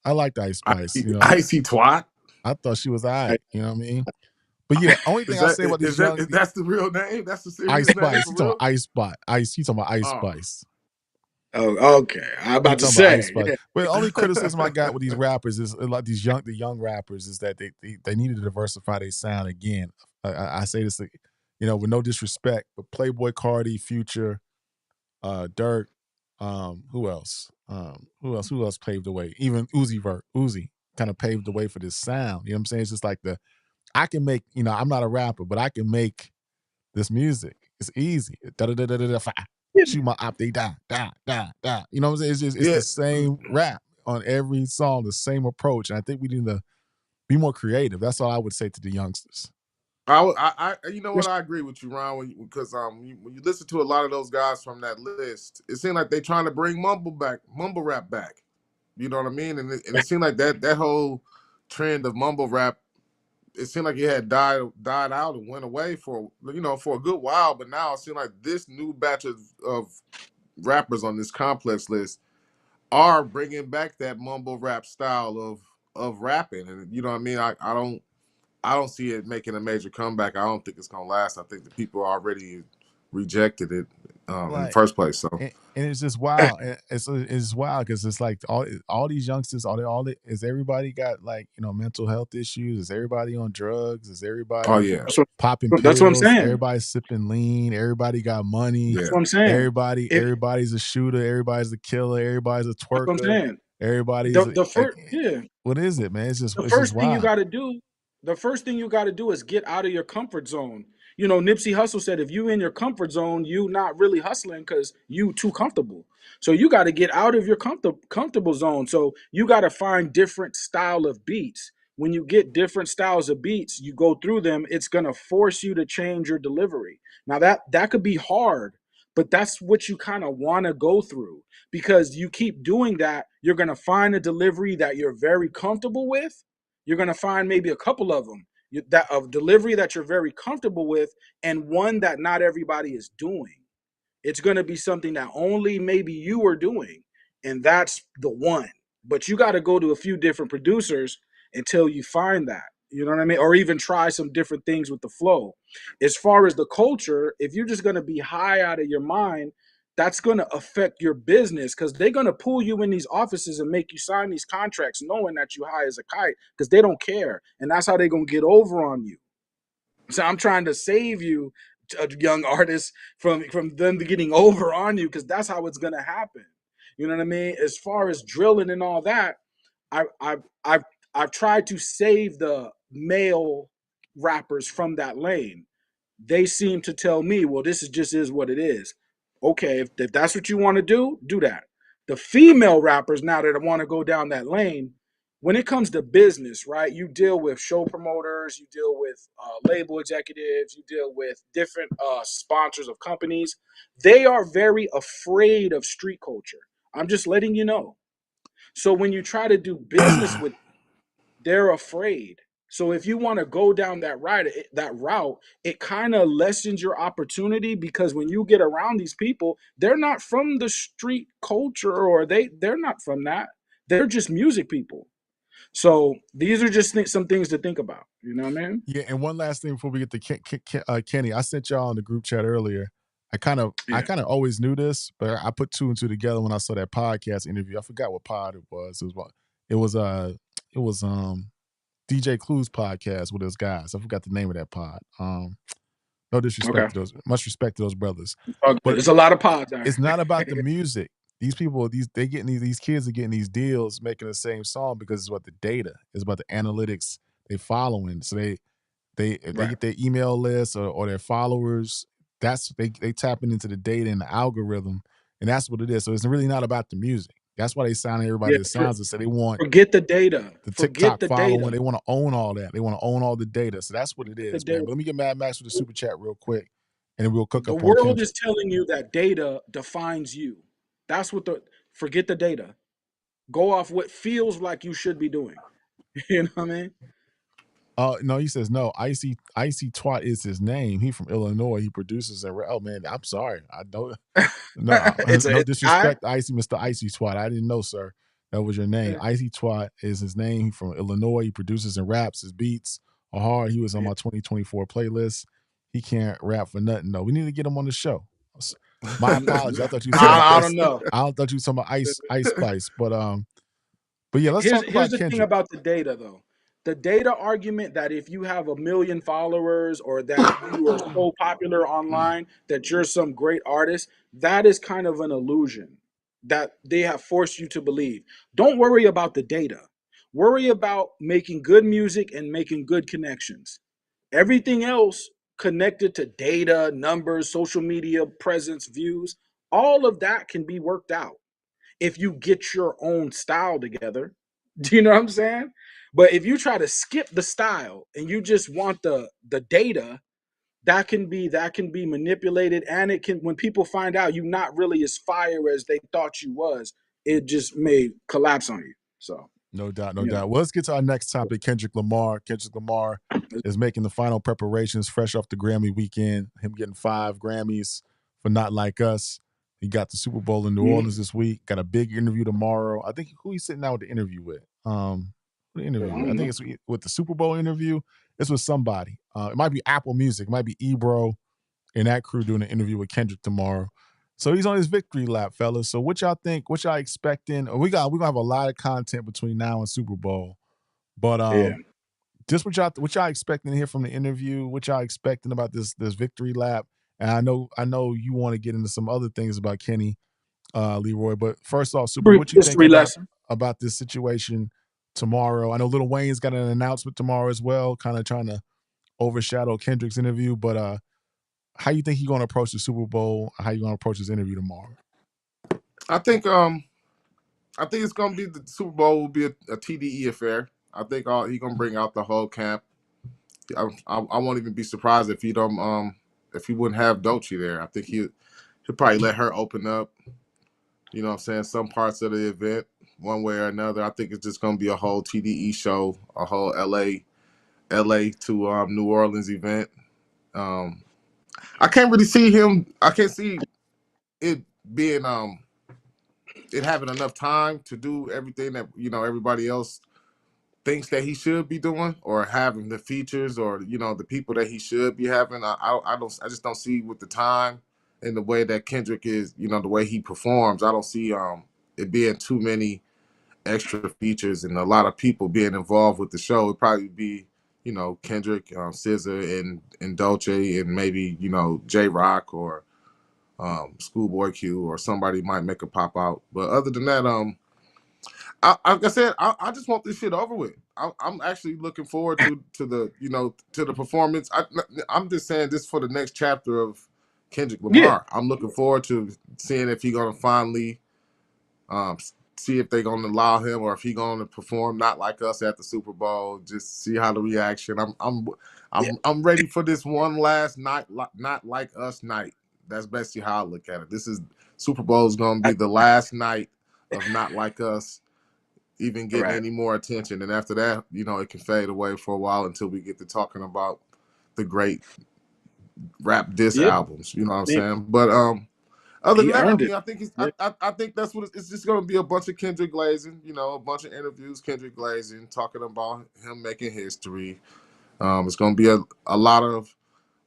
I liked Ice Spice. Icy twat. I thought she was all right. You know what I mean? But yeah, only thing I say about these young, that's the real name? That's the serious Ice name? Spice. For You talking real? about Ice Spot? You talking about Ice Spice? Oh, okay. I'm about to talking about Ice say. Spice. Yeah. But the only criticism I got with these rappers is like the young rappers is that they needed to diversify their sound again. I say this, with no disrespect, but Playboy Cardi, Future, Dirk, who else? Who else paved the way? Even Uzi kind of paved the way for this sound. You know what I'm saying? It's just like I can make, I'm not a rapper, but I can make this music. It's easy. Da da da da da. Shoot my op, they die. You know what I'm saying? It's the same rap on every song, the same approach. And I think we need to be more creative. That's all I would say to the youngsters. You know what? I agree with you, Ron, because when you listen to a lot of those guys from that list, it seemed like they're trying to bring mumble rap back. You know what I mean? And it seemed like that whole trend of mumble rap, it seemed like it had died out and went away for a good while. But now it seems like this new batch of rappers on this complex list are bringing back that mumble rap style of rapping, and you know what I mean. I don't see it making a major comeback. I don't think it's gonna last. I think the people already rejected it in the first place. So and it's just wild. It's wild because it's like all these youngsters, is everybody got like mental health issues? Is everybody on drugs? Is everybody popping pills? That's what I'm saying. Everybody's sipping lean. Everybody got money. That's what I'm saying. Everybody's a shooter. Everybody's a killer. Everybody's a twerker. That's what I'm saying. Everybody's What is it, man? It's just the first thing wild. the first thing you got to do is get out of your comfort zone. Nipsey Hussle said, if you in your comfort zone, you not really hustling because you too comfortable. So you got to get out of your comfortable zone. So you got to find different style of beats. When you get different styles of beats, you go through them, it's going to force you to change your delivery. Now that could be hard, but that's what you kind of want to go through, because you keep doing that, you're going to find a delivery that you're very comfortable with. You're going to find maybe a couple of them that of delivery that you're very comfortable with, and one that not everybody is doing. It's going to be something that only maybe you are doing, and that's the one. But you got to go to a few different producers until you find that. You know what I mean? Or even try some different things with the flow. As far as the culture, if you're just going to be high out of your mind, that's going to affect your business because they're going to pull you in these offices and make you sign these contracts knowing that you high as a kite because they don't care. And that's how they're going to get over on you. So I'm trying to save you, a young artist, from them getting over on you because that's how it's going to happen. You know what I mean? As far as drilling and all that, I, I've, I've, I've tried to save the male rappers from that lane. They seem to tell me, well, this is just is what it is. Okay, if that's what you want to do that. The female rappers now that want to go down that lane, when it comes to business, right? You deal with show promoters, you deal with label executives, you deal with different sponsors of companies. They are very afraid of street culture. I'm just letting you know. So when you try to do business with, they're afraid. So if you want to go down that route, it kind of lessens your opportunity because when you get around these people, they're not from the street culture or they're not from that. They're just music people. So these are just some things to think about. You know what I mean? Yeah, and one last thing before we get to Kenny, I sent y'all in the group chat earlier. I Yeah. kind of always knew this, but I put two and two together when I saw that podcast interview. I forgot what pod it was. It was it was DJ Clue's podcast with those guys. I forgot the name of that pod. No Okay. disrespect to those, much respect to those brothers, Okay. but There's a lot of pods out it's not about the here. music. These people, they getting these kids are getting these deals, making the same song because it's about the data. It's about the analytics they following. So they if they Right. get their email list or their followers, that's they tapping into the data and the algorithm, and that's what it is. So it's really not about the music. That's why they sign everybody Yeah. that sounds and say they want Forget the data. the Forget TikTok the following. data. They want to own all that. They want to own all the data. So that's what it The is, man. data. But let me get Mad Max with the super chat real quick, and then we'll cook The up on world Kendrick. is telling you that data defines you. That's what the forget the data. Go off what feels like you should be doing. You know what I mean? No, he says no. Icy Twat is his name. He from Illinois. He produces and oh man, I'm sorry. I don't no no It's a guy. disrespect, Icy Mr. Icy Twat. I didn't know, sir. That was your name. Yeah. Icy Twat is his name. He from Illinois. He produces and raps. His beats are hard. He was on Yeah. my 2024 playlist. He can't rap for nothing though. We need to get him on the show. My apologies. I thought you were talking about I this. don't know. I thought you were talking about Ice Spice. But yeah, let's here's talk here's about the thing Kendrick. about the data though. The data argument that if you have a million followers or that you are so popular online that you're some great artist, that is kind of an illusion that they have forced you to believe. Don't worry about the data. Worry about making good music and making good connections. Everything else connected to data, numbers, social media presence, views, all of that can be worked out if you get your own style together. Do you know what I'm saying? But if you try to skip the style and you just want the data, that can be manipulated, and it can, when people find out you're not really as fire as they thought you was, it just may collapse on you. So, No doubt, no you doubt. Well, let's get to our next topic, Kendrick Lamar. Kendrick Lamar know. is making the final preparations fresh off the Grammy weekend. Him getting 5 Grammys for Not Like Us. He got the Super Bowl in New Mhm. Orleans this week. Got a big interview tomorrow. I think who he's sitting down with the interview with? Who the I interview with? I don't think know. it's with the Super Bowl interview. It's with somebody. It might be Apple Music. It might be Ebro and that crew doing an interview with Kendrick tomorrow. So he's on his victory lap, fellas. So what y'all think? What y'all expecting? We're gonna have a lot of content between now and Super Bowl. But Yeah. just what y'all expecting to hear from the interview, what y'all expecting about this victory lap. And I know you want to get into some other things about Kenny Leroy, but first off, Super, Brief what you think history lesson. about this situation tomorrow? I know Lil Wayne's got an announcement tomorrow as well, kind of trying to overshadow Kendrick's interview, but how you think he's going to approach the Super Bowl? How you going to approach his interview tomorrow? I think it's gonna be the Super Bowl will be a TDE affair. I think he gonna bring out the whole camp. I won't even be surprised if he don't if he wouldn't have Dolce there. I think he'll probably let her open up. You know what I'm saying? Some parts of the event, one way or another. I think it's just gonna be a whole TDE show, a whole LA to New Orleans event. Um, I can't really see him. I can't see it being it having enough time to do everything that everybody else thinks that he should be doing, or having the features, or the people that he should be having. I just don't see with the time in the way that Kendrick is, the way he performs, I don't see it being too many extra features and a lot of people being involved with the show. It'd probably be, Kendrick, SZA, and Dolce, and maybe J Rock or Schoolboy Q, or somebody might make a pop out. But other than that, like I said, I just want this shit over with. I'm actually looking forward to the to the performance. I'm just saying this for the next chapter of Kendrick Yeah, Lamar. I'm looking forward to seeing if he's gonna finally um, see if they're gonna allow him, or if he's gonna perform Not Like Us at the Super Bowl. Just see how the reaction. yeah, I'm ready for this one last night, Not Like Us night. That's basically how I look at it. This is Super Bowl is gonna be I, the last night of Not Like Us even getting right. any more attention. And after that, it can fade away for a while until we get to talking about the great rap diss Yeah, albums. You know what I'm man, saying? But other than he that, I earned it. mean, I think Yeah. I think that's what it's just going to be, a bunch of Kendrick glazing. A bunch of interviews, Kendrick glazing, talking about him making history. It's going to be a lot of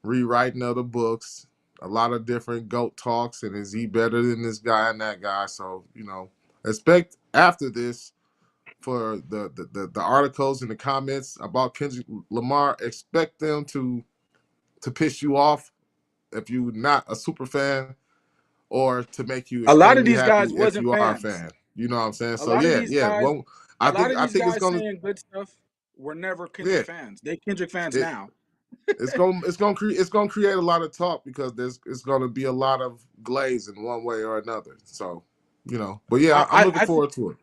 rewriting of the books, a lot of different GOAT talks, and is he better than this guy and that guy? So expect after this for the articles and the comments about Kendrick Lamar. Expect them to piss you off if you're not a super fan, or to make you A lot of extremely these happy guys if wasn't you are a fans. fan. You know what I'm saying? A So lot of yeah, these yeah. guys, Well, a I lot think of I these think it's guys gonna saying good stuff were never yeah Kendrick fans. They Kendrick fans it now. it's gonna create a lot of talk, because it's gonna be a lot of glaze in one way or another. So but yeah, I'm I, looking I think forward to it.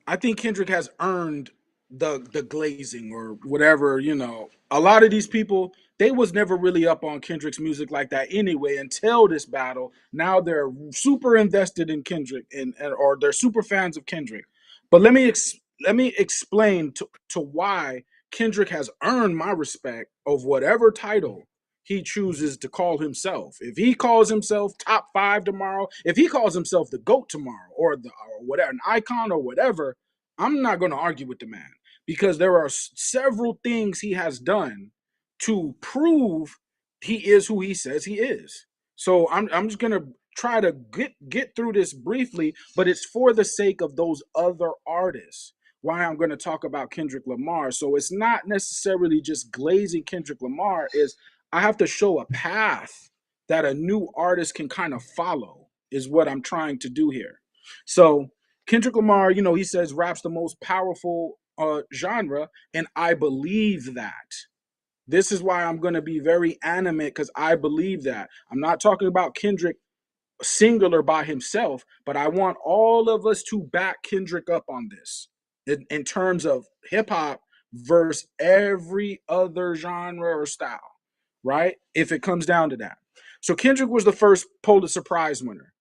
I think Kendrick has earned the glazing or whatever, A lot of these people, they was never really up on Kendrick's music like that anyway until this battle. Now they're super invested in Kendrick and or they're super fans of Kendrick. But let me explain to why Kendrick has earned my respect of whatever title he chooses to call himself. If he calls himself top 5 tomorrow, if he calls himself the GOAT tomorrow, or whatever, an icon or whatever, I'm not going to argue with the man, because there are several things he has done to prove he is who he says he is. So I'm just going to try to get through this briefly, but it's for the sake of those other artists why I'm going to talk about Kendrick Lamar. So it's not necessarily just glazing Kendrick Lamar, is I have to show a path that a new artist can kind of follow, is what I'm trying to do here. So Kendrick Lamar, he says rap's the most powerful genre, and I believe that. This is why I'm going to be very animate, because I believe that. I'm not talking about Kendrick singular by himself, but I want all of us to back Kendrick up on this in terms of hip hop versus every other genre or style, right? If it comes down to that. So Kendrick was the first Pulitzer Prize winner.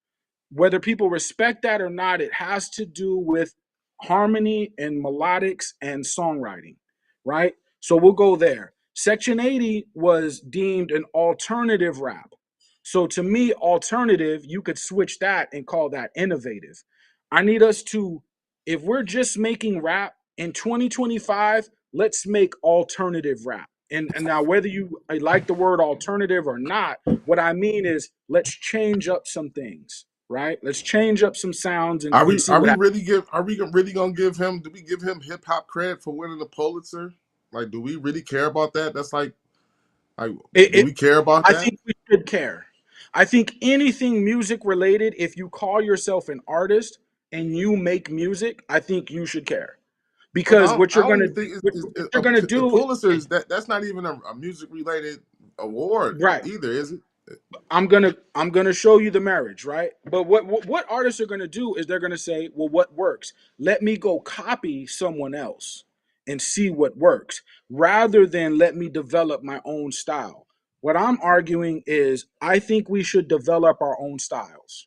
Whether people respect that or not, it has to do with harmony and melodics and songwriting, right? So we'll go there. Section 80 was deemed an alternative rap. So to me, alternative, you could switch that and call that innovative. I need us to, if we're just making rap in 2025, let's make alternative rap. And now, whether you like the word alternative or not, what I mean is let's change up some things, right? Let's change up some sounds and see Are what we happens. really gonna give him? Do we give him hip hop credit for winning the Pulitzer? Like, do we really care about that? That's like, It, do it, we care about I that? think we should care. I think anything music related, if you call yourself an artist and you make music, I think you should care, But because what I you're don't gonna even think what, what you're gonna the do, Pulitzer is that's not even a music related award right? either, is it? I'm gonna show you the marriage, right? But what artists are gonna do is they're gonna say, well, what works? Let me go copy someone else and see what works, rather than let me develop my own style. What I'm arguing is I think we should develop our own styles.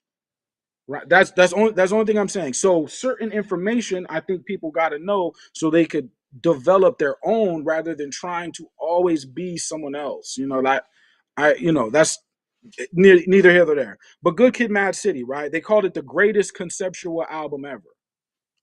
Right. That's the only thing I'm saying. So certain information I think people gotta know so they could develop their own rather than trying to always be someone else. Like that's neither here nor there. But Good Kid, Mad City, right? They called it the greatest conceptual album ever.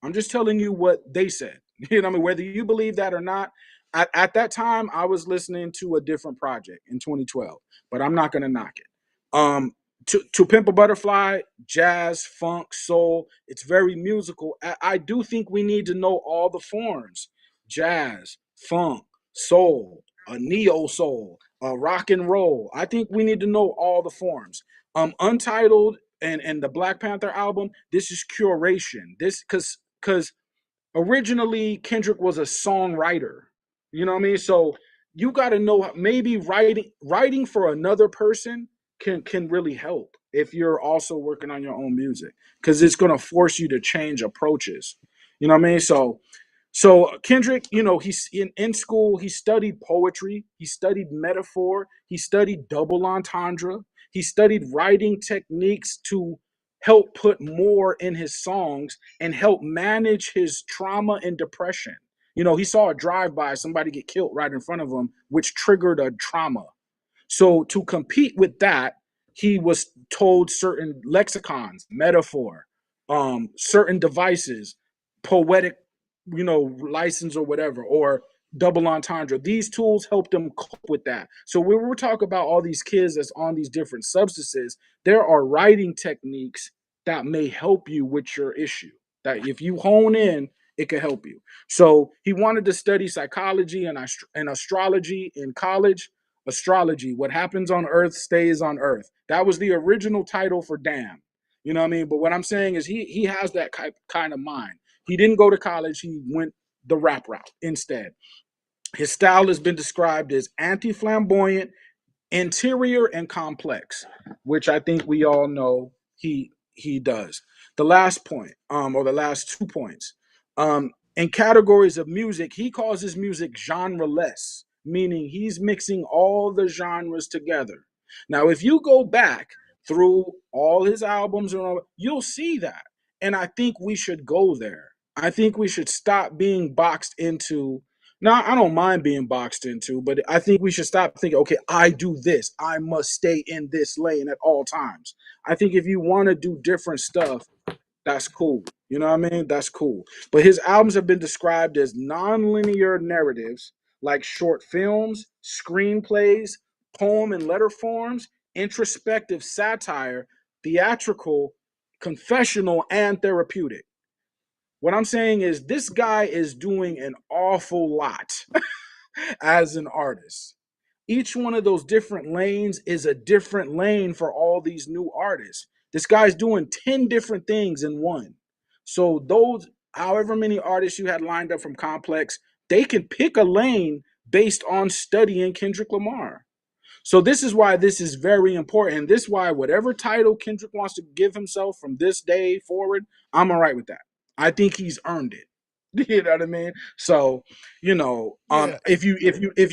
I'm just telling you what they said. You know what I mean? Whether you believe that or not, at that time, I was listening to a different project in 2012, but I'm not going to knock it. Um, to Pimp a Butterfly, jazz, funk, soul. It's very musical. I do think we need to know all the forms: jazz, funk, soul, a neo soul, a rock and roll. I think we need to know all the forms. Untitled and the Black Panther album. This is curation. This because originally Kendrick was a songwriter. You know what I mean? So you got to know maybe writing for another person can really help if you're also working on your own music because it's going to force you to change approaches. You know what I mean? So Kendrick, he's in school, he studied poetry, he studied metaphor, he studied double entendre, he studied writing techniques to help put more in his songs and help manage his trauma and depression. He saw a drive by, somebody get killed right in front of him, which triggered a trauma. So to compete with that, he was told certain lexicons, metaphor, certain devices, poetic, license or whatever, or double entendre. These tools helped them cope with that. So when we're talking about all these kids that's on these different substances, there are writing techniques that may help you with your issue. That if you hone in, it can help you. So he wanted to study psychology and astrology in college. Astrology, what happens on Earth stays on Earth. That was the original title for Damn. You know what I mean? But what I'm saying is he has that kind of mind. He didn't go to college. He went the rap route instead. His style has been described as anti-flamboyant, interior, and complex, which I think we all know he does. The last point, or the last 2 points, in categories of music, he calls his music genre-less, meaning he's mixing all the genres together. Now, if you go back through all his albums and all, you'll see that, and I think we should go there. I think we should stop being boxed into. Now, I don't mind being boxed into, but I think we should stop thinking, okay, I do this. I must stay in this lane at all times. I think if you want to do different stuff, that's cool. You know what I mean? That's cool. But his albums have been described as non-linear narratives like short films, screenplays, poem and letter forms, introspective satire, theatrical, confessional, and therapeutic. What I'm saying is this guy is doing an awful lot as an artist. Each one of those different lanes is a different lane for all these new artists. This guy's doing 10 different things in one. So those however many artists you had lined up from Complex, they can pick a lane based on studying Kendrick Lamar. So this is why this is very important. This is why whatever title Kendrick wants to give himself from this day forward, I'm all right with that. I think he's earned it. You know what I mean? So, Yeah. if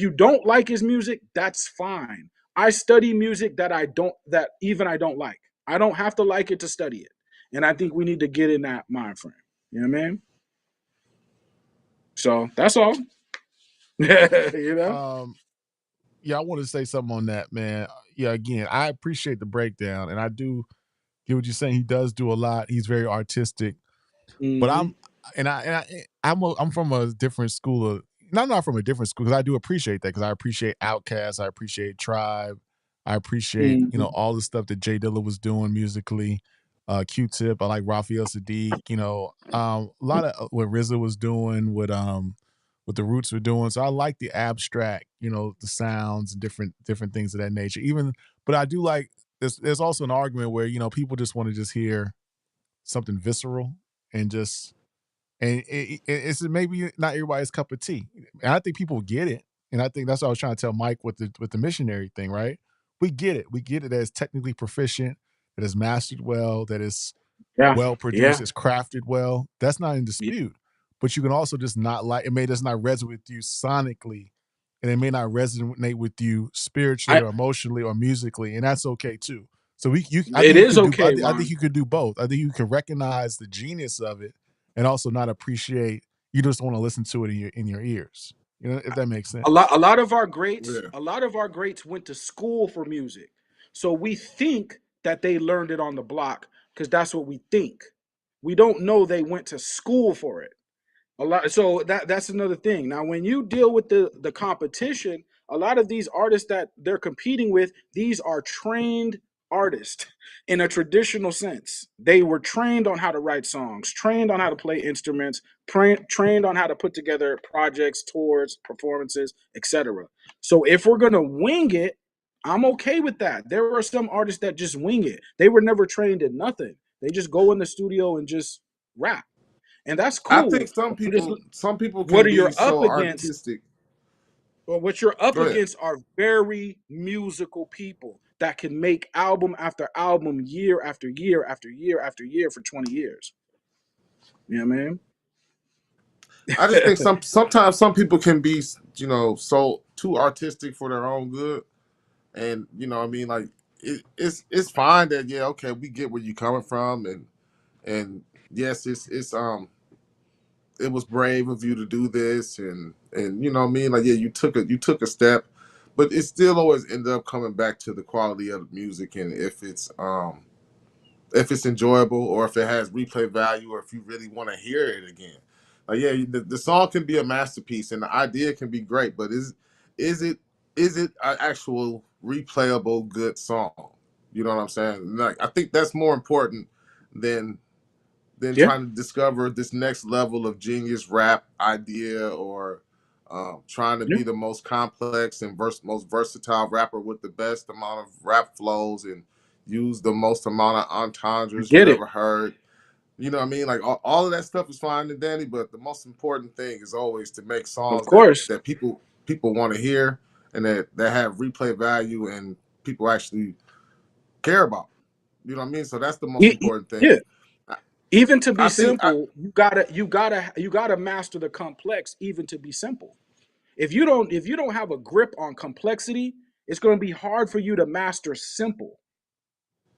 you don't like his music, that's fine. I study music that even I don't like. I don't have to like it to study it. And I think we need to get in that mind frame. You know what I mean? So that's all. you know? Um, yeah, I want to say something on that, man. Yeah, again, I appreciate the breakdown, and I do get what you're saying. He does do a lot. He's very artistic, but Mm-hmm. I'm from a different school of. No, I'm not from a different school because I do appreciate that because I appreciate Outkast, I appreciate Tribe, I appreciate Mm-hmm. all the stuff that Jay Dilla was doing musically. Q-Tip, I like Raphael Sadiq. A lot of what RZA was doing, what the Roots were doing. So I like the abstract, the sounds and different things of that nature. But I do like. There's also an argument where people just want to just hear something visceral and just it's maybe not everybody's cup of tea. And I think people get it. And I think that's what I was trying to tell Mike with the missionary thing, right? We get it. We get it that it's technically proficient, that it's mastered well, that it's Yeah. well produced, Yeah. it's crafted well. That's not in Yeah. dispute. But you can also just not like it may just not resonate with you sonically, and it may not resonate with you spiritually I or emotionally or musically, and that's okay too. So I it think you is could do. okay, I think Ron. you could do both. I think you can recognize the genius of it, and also not appreciate. You just want to listen to it in your ears. If that makes A lot sense. a lot of our greats, Yeah. a lot of our greats went to school for music. So we think that they learned it on the block because that's what we think. We don't know they went to school for it. A lot so that's another thing. Now when you deal with the competition, a lot of these artists that they're competing with, these are trained artists in a traditional sense. They were trained on how to write songs, trained on how to play instruments, trained on how to put together projects, tours, performances, etc. So if we're gonna wing it, I'm okay with that. There are some artists that just wing it. They were never trained in nothing. They just go in the studio and just rap, and that's I think cool. some people What can are be you up so against? artistic. Well, what you're up Go ahead. against are very musical people that can make album after album, year after year after year after year for 20 years. You know what I just I think mean? sometimes some people can be, so too artistic for their own good, and what I mean, like it's fine that yeah, okay, we get where you're coming from, and yes, it was brave of you to do this, and you know what I mean, like yeah, you took a step, but it still always ended up coming back to the quality of the music, and if it's enjoyable or if it has replay value or if you really want to hear it again. Like yeah, the song can be a masterpiece and the idea can be great, but is it is it an actual replayable good song? You know what I'm saying? Like I think that's more important than Yeah, trying to discover this next level of genius rap idea or trying to yeah, be the most complex and most versatile rapper with the best amount of rap flows and use the most amount of I entendres you've get it. ever heard. You know what I mean? Like all of that stuff is fine and dandy, but the most important thing is always to make Of songs that course. people want to hear and that have replay value and people actually care about. You know what I mean? So that's the most important thing. Yeah. Even to be I think I, simple, you gotta master the complex even to be simple. If you don't have a grip on complexity, it's gonna be hard for you to master simple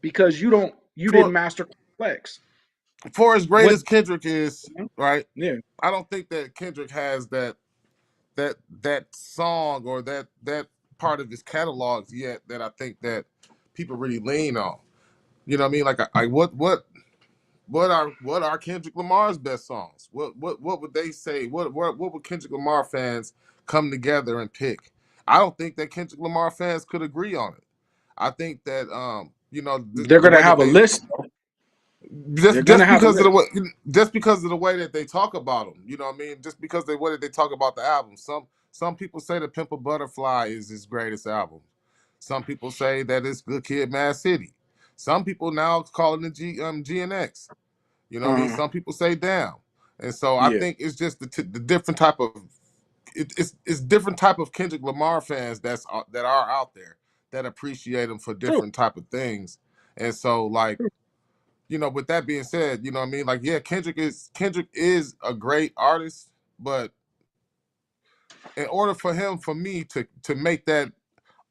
because you didn't for master complex. for as great What as Kendrick is, right? Yeah. I don't think that Kendrick has that song or that part of his catalogs yet that I think that people really lean on. You know what I mean? Like, what are Kendrick Lamar's best songs? What would they say? What would Kendrick Lamar fans come together and pick? I don't think that Kendrick Lamar fans could agree on it. I think that They're the gonna way that have a they list. They're just gonna have a because of the list. way that they talk about them, you know what I mean? Just because the way that they talk about the album. Some people say that Pimp a Butterfly is his greatest album. Some people say that it's Good Kid, Mad City. Some people now call it the GNX. You know what I mean? Uh-huh. Some people say Damn. And so I Yeah. think it's just the different type of it's different type of Kendrick Lamar fans that are out there that appreciate him for True. different type of things. And so like True. with that being said, you know what I mean? Like, yeah, Kendrick is a great artist, but in order for me to make that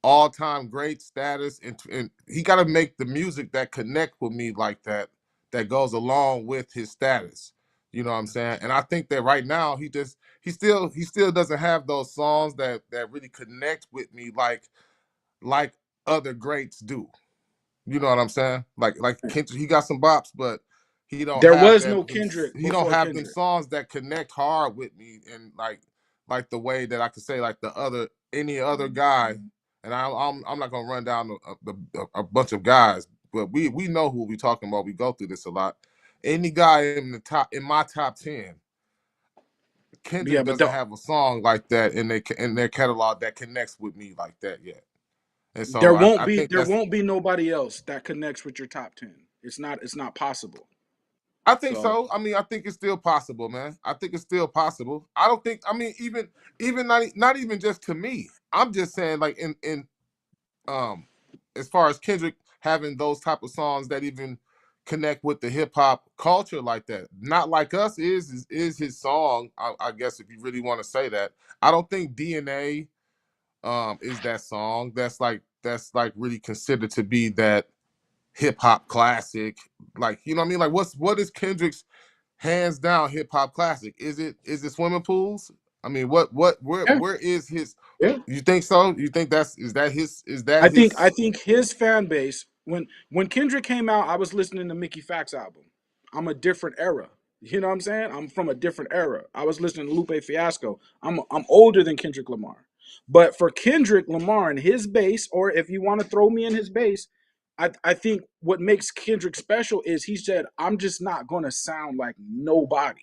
all time great status, and he got to make the music that connect with me like that goes along with his status. You know what I'm saying? And I think that right now he still doesn't have those songs that really connect with me like other greats do. You know what I'm saying? Like Kendrick, he got some bops, but he don't There have was them. no Kendrick He don't before have them Kendrick. songs that connect hard with me, and like the way that I could say like any other guy. And I'm not gonna run down a bunch of guys, but we know who we talking about. We go through this a lot. Any guy in my top 10, Yeah, Kendrick but doesn't have a song like that in their catalog that connects with me like that yet. And there so I, won't I be think there that's won't be nobody else that connects with your top 10. It's not possible. I think So so. I mean, I think it's still possible, man. I think it's still possible. I don't think. I mean, even not even just to me. I'm just saying, like in um, as far as Kendrick having those type of songs that even connect with the hip hop culture like that. Not like us is his song. I guess if you really want to say that, I don't think DNA is that song. That's like really considered to be that hip hop classic. Like you know what I mean? Like what is Kendrick's hands down hip hop classic? Is it swimming pools? I mean, yeah, where is his? yeah. You think so? You think is that I his? think his fan base when Kendrick came out, I was listening to Mickey Fax album. I'm a different era. You know what I'm saying? I'm from a different era. I was listening to Lupe Fiasco. I'm older than Kendrick Lamar. But for Kendrick Lamar and his base, or if you want to throw me in his base, I think what makes Kendrick special is he said, I'm just not gonna sound like nobody.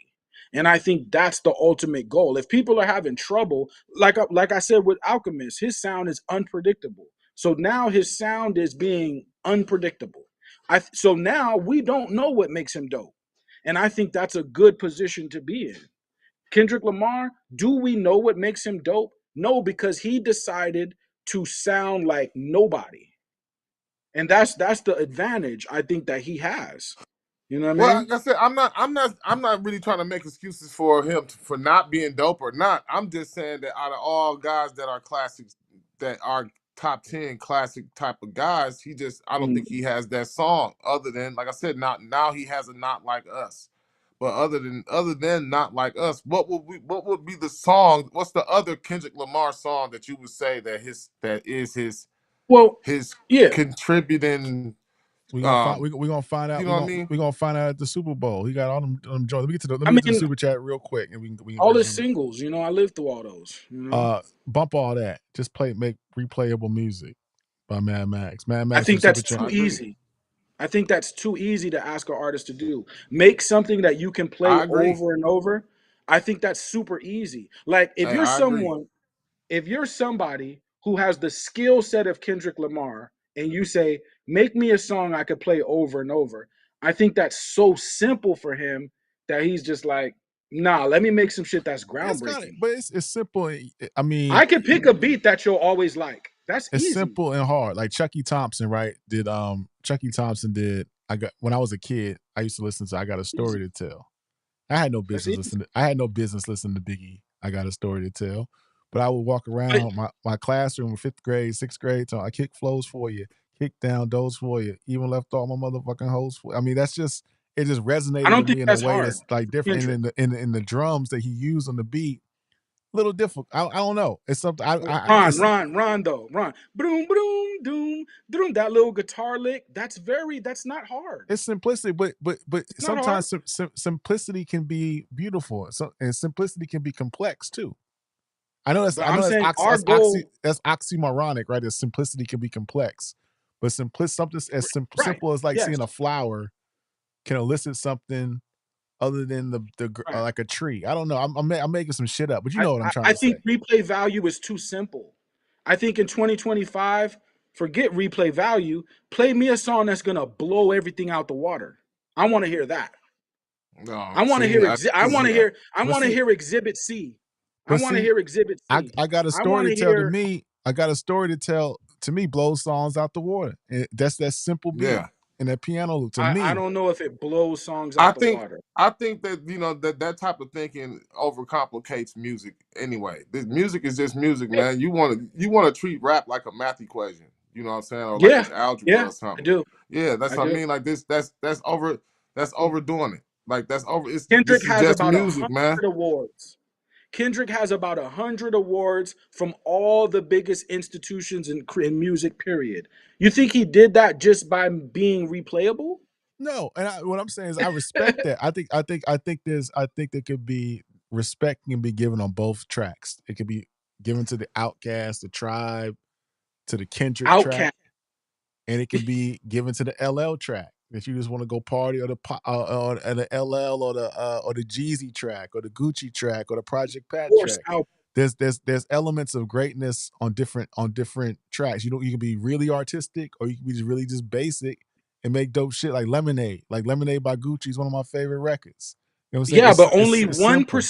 And I think that's the ultimate goal. If people are having trouble, like I said with Alchemist, his sound is unpredictable. So now his sound is being unpredictable. So now we don't know what makes him dope. And I think that's a good position to be in. Kendrick Lamar, do we know what makes him dope? No, because he decided to sound like nobody. And that's the advantage I think that he has. You know what I Well, mean? like I said, I'm not really trying to make excuses for him for not being dope or not. I'm just saying that out of all guys that are classics, that are top 10 classic type of guys, I don't think Mm. he has that song. Other than, like I said, not now he has a Not Like Us. But other than Not Like Us, what would be the song? What's the other Kendrick Lamar song that you would say that is Well, his yeah. contributing? We gonna find. We gonna find You out. know what I mean? We gonna find out at the Super Bowl. He got all them joints. Let I me get to the mean, super chat real quick, and we can all his resume. singles, I lived through all those, Bump all that. Just make replayable music by Mad Max. Mad I Max from think Super that's Chat. too I agree. easy. I think that's too easy to ask an artist to do. Make something that you can play I agree. over and over. I think that's super easy. Like Hey, I agree. if you're somebody who has the skill set of Kendrick Lamar and you say, make me a song I could play over and over, I think that's so simple for him that he's just like, nah, let me make some shit that's It's kind of, groundbreaking. but it's simple. I mean, I could pick a beat that you'll always like. That's it's easy. simple and hard. Like Chucky Thompson, right? Chucky Thompson did. I got when I was a kid. I used to listen to. I got a story Easy. to tell. I had no That's business easy. listening. I had no business listening to Biggie. I got a story to tell. But I would walk But around my classroom in 5th grade, 6th grade, so I kick flows for you, kick down those for you, even left all my motherfucking hoes for you. I mean, that's just it just I resonated don't with think me in a that's way hard. that's like different. And Kendrick. in the drums that he used on the beat, little difficult. I don't know. It's something Ron, though. Ron. Boom, boom, doom, doom. That little guitar lick, that's not hard. it's simplicity, but It's not hard. sometimes simplicity can be beautiful. So and simplicity can be complex too. But I I'm know saying our goal, that's oxymoronic, right? That simplicity can be complex, but something as right. simple as like Yes. seeing a flower can elicit something other than Right. like a tree. I don't know. I'm making some shit up, but you I, know what I'm I, trying I to say. think replay value is too simple. I think in 2025, forget replay value. Play me a song that's gonna blow everything out the water. I want to hear that. No, I want to see, hear I I can want see to that. hear I But want to see, hear Exhibit C. I but want to see, hear Exhibit C. I got a I story want to to tell. To hear me, I got a story to tell. To me, blows songs out the water. That's that simple beat Yeah, and that piano loop. To I me, don't know if it blows songs I out the think water. I think that that type of thinking overcomplicates music. Anyway, this music is just music, Yeah, man. You want to treat rap like a math equation. You know what I'm saying, or like yeah, it's algebra yeah, or I something. do. Yeah, that's I what I do. mean. Like this, that's overdoing it. Like that's over. Kendrick This is has just about a music, man. hundred awards. Kendrick has about 100 awards from all the biggest institutions in music. Period. You think he did that just by being replayable? no. And what I'm saying is, I respect that. I think there could be respect can be given on both tracks. It could be given to the Outcast, the Tribe, to the Kendrick track, Outcast. and it could be given to the LL track. If you just want to go party, or the LL, or the Jeezy track, or the Gucci track, or the Project Pat Force track. out. There's elements of greatness on different tracks. You can be really artistic, or you can be really just basic and make dope shit like Lemonade. Like Lemonade by Gucci is one of my favorite records. You know what I'm saying? Yeah, but It's simple.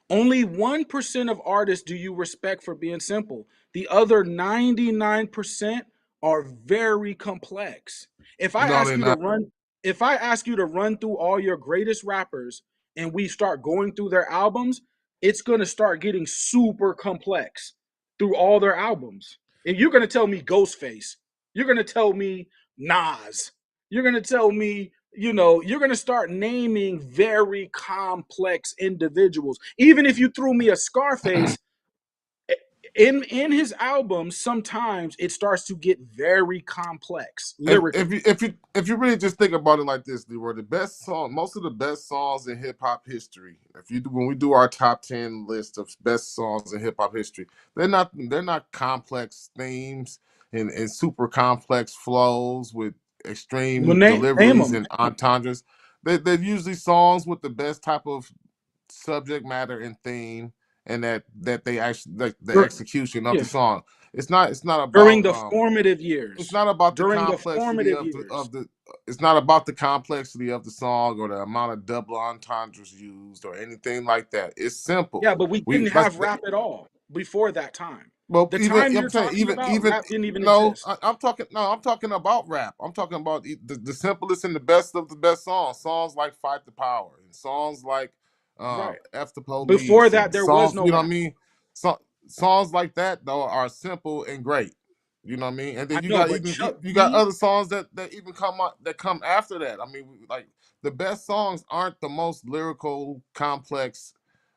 only 1% of artists do you respect for being simple. The other 99% are very complex. If I No, ask they're you to not. run if I ask you to run through all your greatest rappers and we start going through their albums, it's going to start getting super complex through all their albums. And you're going to tell me Ghostface. You're going to tell me Nas. You're going to tell me you're going to start naming very complex individuals. Even if you threw me a Scarface, in his albums, sometimes it starts to get very complex If lyrically. you really just think about it like this, Leroy, the best song, most of the best songs in hip hop history. If you do when we do our top 10 list of best songs in hip hop history, they're not complex themes. and super complex flows with Well, extreme name deliveries them. and entendres. They're usually songs with the best type of subject matter and theme, and that they actually the execution of Yeah, the song. It's not during about the formative it's years. not about the During the complexity formative of the years. it's not about the complexity of the song or the amount of double entendres used or anything like that. It's simple. Yeah, but we We didn't have rap at all before that time. Well, The even time I'm you're saying talking even about, even rap didn't even no, exist. I'm talking about rap. I'm talking about the simplest and the best of the best songs. Songs like "Fight the Power" and songs like Right. "F the Before Police" that, and there was songs. no You know what I rap. mean? So, songs like that though are simple and great. You know what I mean? And I then you know, got but even Chuck you got D, other songs that even come after that. I mean, like the best songs aren't the most lyrical, complex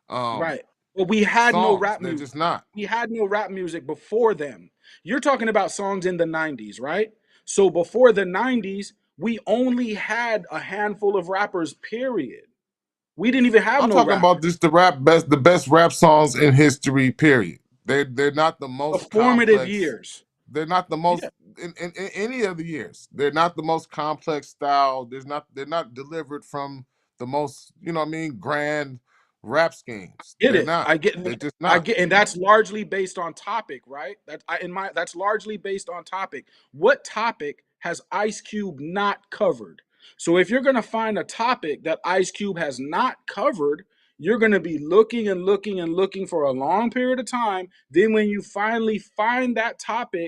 um right. But we had no songs. rap They're music. just not. We had no rap music before them. You're talking about songs in the 90s, right? So before the 90s, we only had a handful of rappers, period. We didn't even have I'm no talking about rappers. just the best rap songs in history. Period. They're not the The most formative complex. years. They're not the Yeah, most in any of the years. They're not the most complex style. They're not delivered from the most what I mean grand rap schemes. get They're it. not. I get They're just I not. get and that's largely based on topic, right? That's largely based on topic. What topic has Ice Cube not covered? So if you're going to find a topic that Ice Cube has not covered, you're going to be looking and looking and looking for a long period of time. Then when you finally find that topic,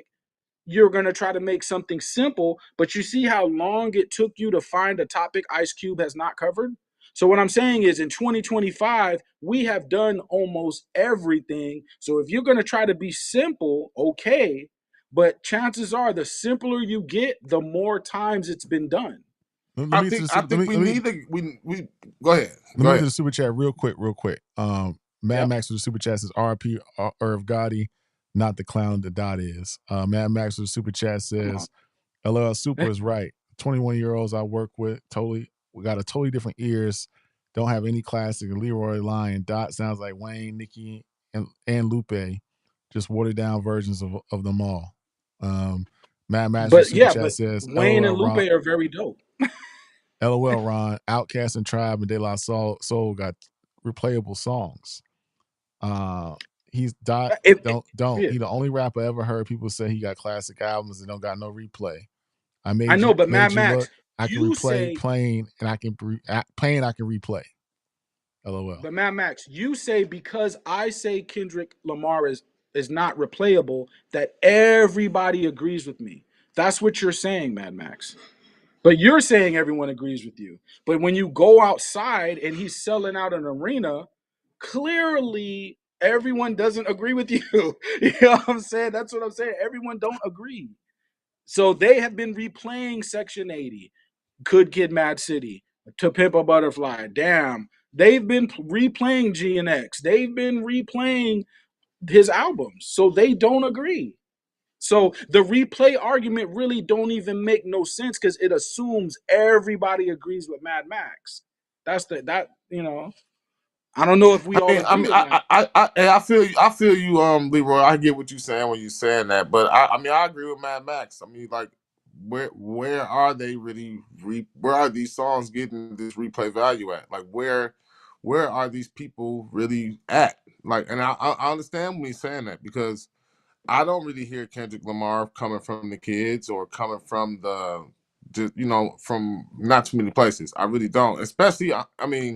you're going to try to make something simple, but you see how long it took you to find a topic Ice Cube has not covered? So, what I'm saying is in 2025, we have done almost everything. So, if you're going to try to be simple, okay, but chances are the simpler you get, the more times it's been done. Let me to the I let think me we let me need to we go ahead. let Go me to ahead. the super chat real quick, real quick. Mad Yep. Max with the super chat says RP Irv Gotti, not the clown the dot is. Mad Max with the super chat Come on. says LL Super is right. 21-year-olds I work with we got a totally different ears. Don't have any classic. Leroy Lion Dot sounds like Wayne, Nicki, and Lupe, just watered down versions of them all. Um, Mad Max with the But super yeah, chat but says Wayne and Lupe are very dope. LOL Ron, Outkast and Tribe and De La Soul got replayable songs. Uh, he's dot don't Yeah, he the only rapper I ever heard people say he got classic albums and don't got no replay. I I know, but Mad made you Max, look. I can you replay say plain and I can plain I can replay. LOL. But Mad Max, you say because I say Kendrick Lamar is not replayable, that everybody agrees with me. That's what you're saying, Mad Max. But you're saying everyone agrees with you. But when you go outside and he's selling out an arena, clearly everyone doesn't agree with you. You know what I'm saying? That's what I'm saying. Everyone don't agree. So they have been replaying Section 80, Good Kid, Mad City, To Pimp a Butterfly. Damn, they've been replaying GNX. They've been replaying his albums, so they don't agree. So the replay argument really don't even make no sense because it assumes everybody agrees with Mad Max. That's that I don't know if we all I agree mean, with Mad. I feel you, Leroy. I get what you're saying when you're saying that, but I mean, I agree with Mad Max. I mean, like, where are they really? Where are these songs getting this replay value at? Like, where are these people really at? Like, and I understand when he's saying that because I don't really hear Kendrick Lamar coming from the kids or coming from the, just from not too many places. I really don't. Especially, I mean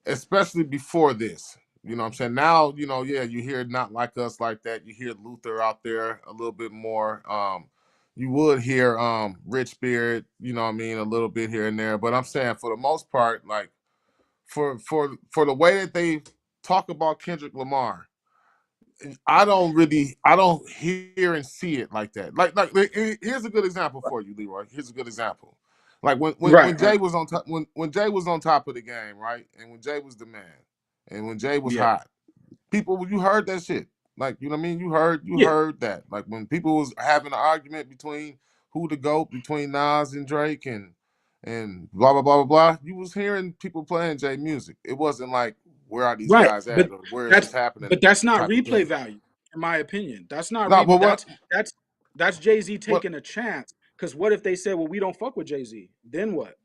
especially before this. You know what I'm saying? Now, yeah, you hear Not Like Us like that. You hear Luther out there a little bit more. You would hear Rich Spirit, you know what I mean, a little bit here and there. But I'm saying for the most part, like for the way that they talk about Kendrick Lamar, I don't hear and see it like that. Here's a good example for you, Leroy. Here's a good example. Like when Right, Jay right. was on top when Jay was on top of the game, right? And when Jay was the man, and when Jay was Yeah. hot, people you heard that shit. Like, you know what I mean? You Yeah. heard that. Like when people was having an argument between who the GOAT between Nas and Drake and blah blah blah blah blah. You was hearing people playing Jay music. It wasn't like where are these Right. guys at or where is That's this happening but that's not type of replay thing. value, in my opinion. That's not No, re but what that's That's Jay-Z What? taking a chance. Because what if they said, well, we don't fuck with Jay-Z? Then what?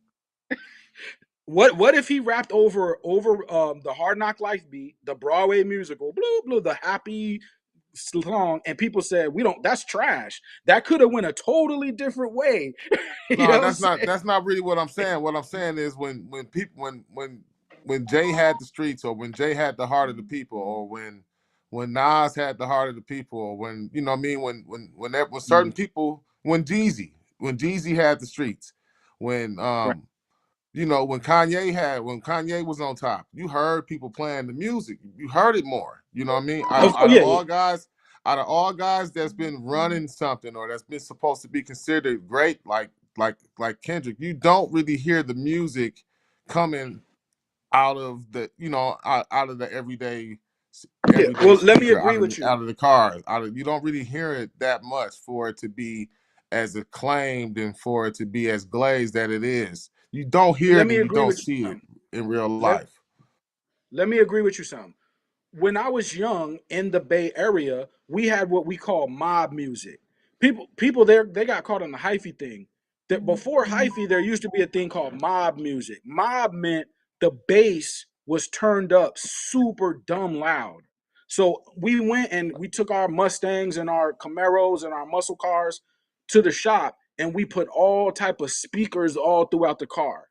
What if he rapped over the Hard Knock Life beat, the Broadway musical, blue blue, the happy song, and people said we don't. That's trash. That could have went a totally different way. You No, know what I'm saying? that's not really what I'm saying. What I'm saying is when people when Jay had the streets, or when Jay had the heart of the people, or when Nas had the heart of the people, or when you know what I mean, when certain Mhm. people, when Jeezy had the streets, when Right. you know, when Kanye was on top, you heard people playing the music. You heard it more. You know what I mean? Out of Yeah, yeah. all guys, that's been running something, or that's been supposed to be considered great, like Kendrick, you don't really hear the music coming out of the, you know, out of the Yeah. everyday Well, let me speaker, agree with you. out of the cars. You don't really hear it that much for it to be as acclaimed and for it to be as glazed that it is. You don't hear Let it me and you agree don't with you see it some. in real Let life. Let me agree with you some. When I was young in the Bay Area, we had what we call mob music. People there they got caught on the hyphy thing. That before hyphy, there used to be a thing called mob music. Mob meant the bass was turned up super dumb loud. So we went and we took our Mustangs and our Camaros and our muscle cars to the shop and we put all type of speakers all throughout the car.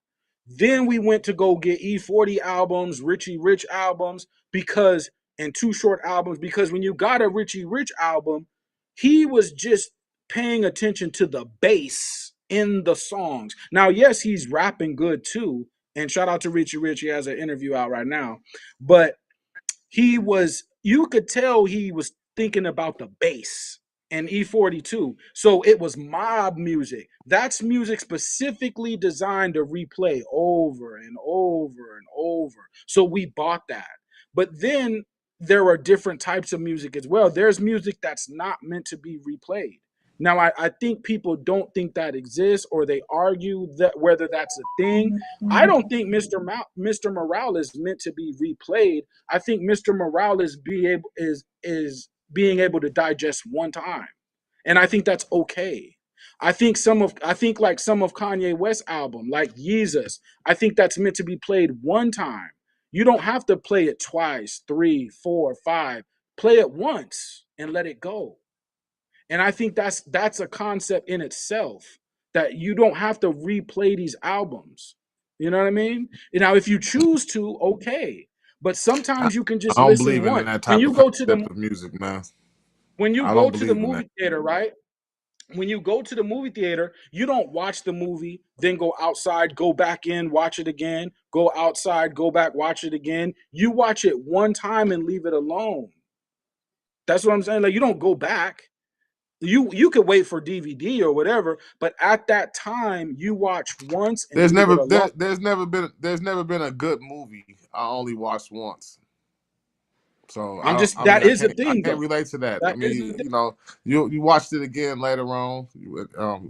Then we went to go get E40 albums, Richie Rich albums, because and Two Short albums, because when you got a Richie Rich album, he was just paying attention to the bass in the songs. Now, yes, he's rapping good too. And shout out to Richie Rich. He has an interview out right now. But you could tell he was thinking about the bass and E42. So it was mob music. That's music specifically designed to replay over and over and over. So we bought that. But then there are different types of music as well. There's music that's not meant to be replayed. Now, I think people don't think that exists, or they argue that whether that's a thing. I don't think Mr. Morale is meant to be replayed. I think Mr. Morale is being able to digest one time, and I think that's okay. I think like some of Kanye West album, like Yeezus, I think that's meant to be played one time. You don't have to play it twice, three, four, five. Play it once and let it go. And I think that's a concept in itself, that you don't have to replay these albums. You know what I mean? Now, if you choose to, okay. But I, sometimes you can just I don't listen believe in once. that type of concept of music, man. When you I go don't to the believe in that. movie theater, right? When you go to the movie theater, you don't watch the movie, then go outside, go back in, watch it again, go outside, go back, watch it again. You watch it one time and leave it alone. That's what I'm saying. Like, you don't go back. You could wait for DVD or whatever, but at that time you watch once and leave it alone. There's never been a good movie I only watched once. So I'm just I mean, that is a I thing can't though. relate to that. I That is the mean, thing. you know, you watched it again later on,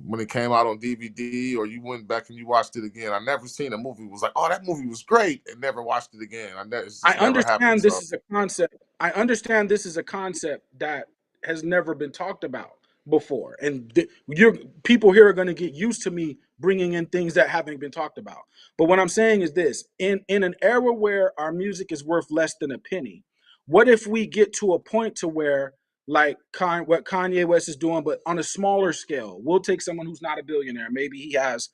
when it came out on DVD, or you went back and you watched it again. I never seen a movie was like, oh, that movie was great, and never watched it again. It's I just never happened. understand this So is a concept. I understand this is a concept that has never been talked about before, and your people here are going to get used to me bringing in things that haven't been talked about. But what I'm saying is this: in an era where our music is worth less than a penny, what if we get to a point to where like what Kanye West is doing, but on a smaller scale? We'll take someone who's not a billionaire. Maybe he has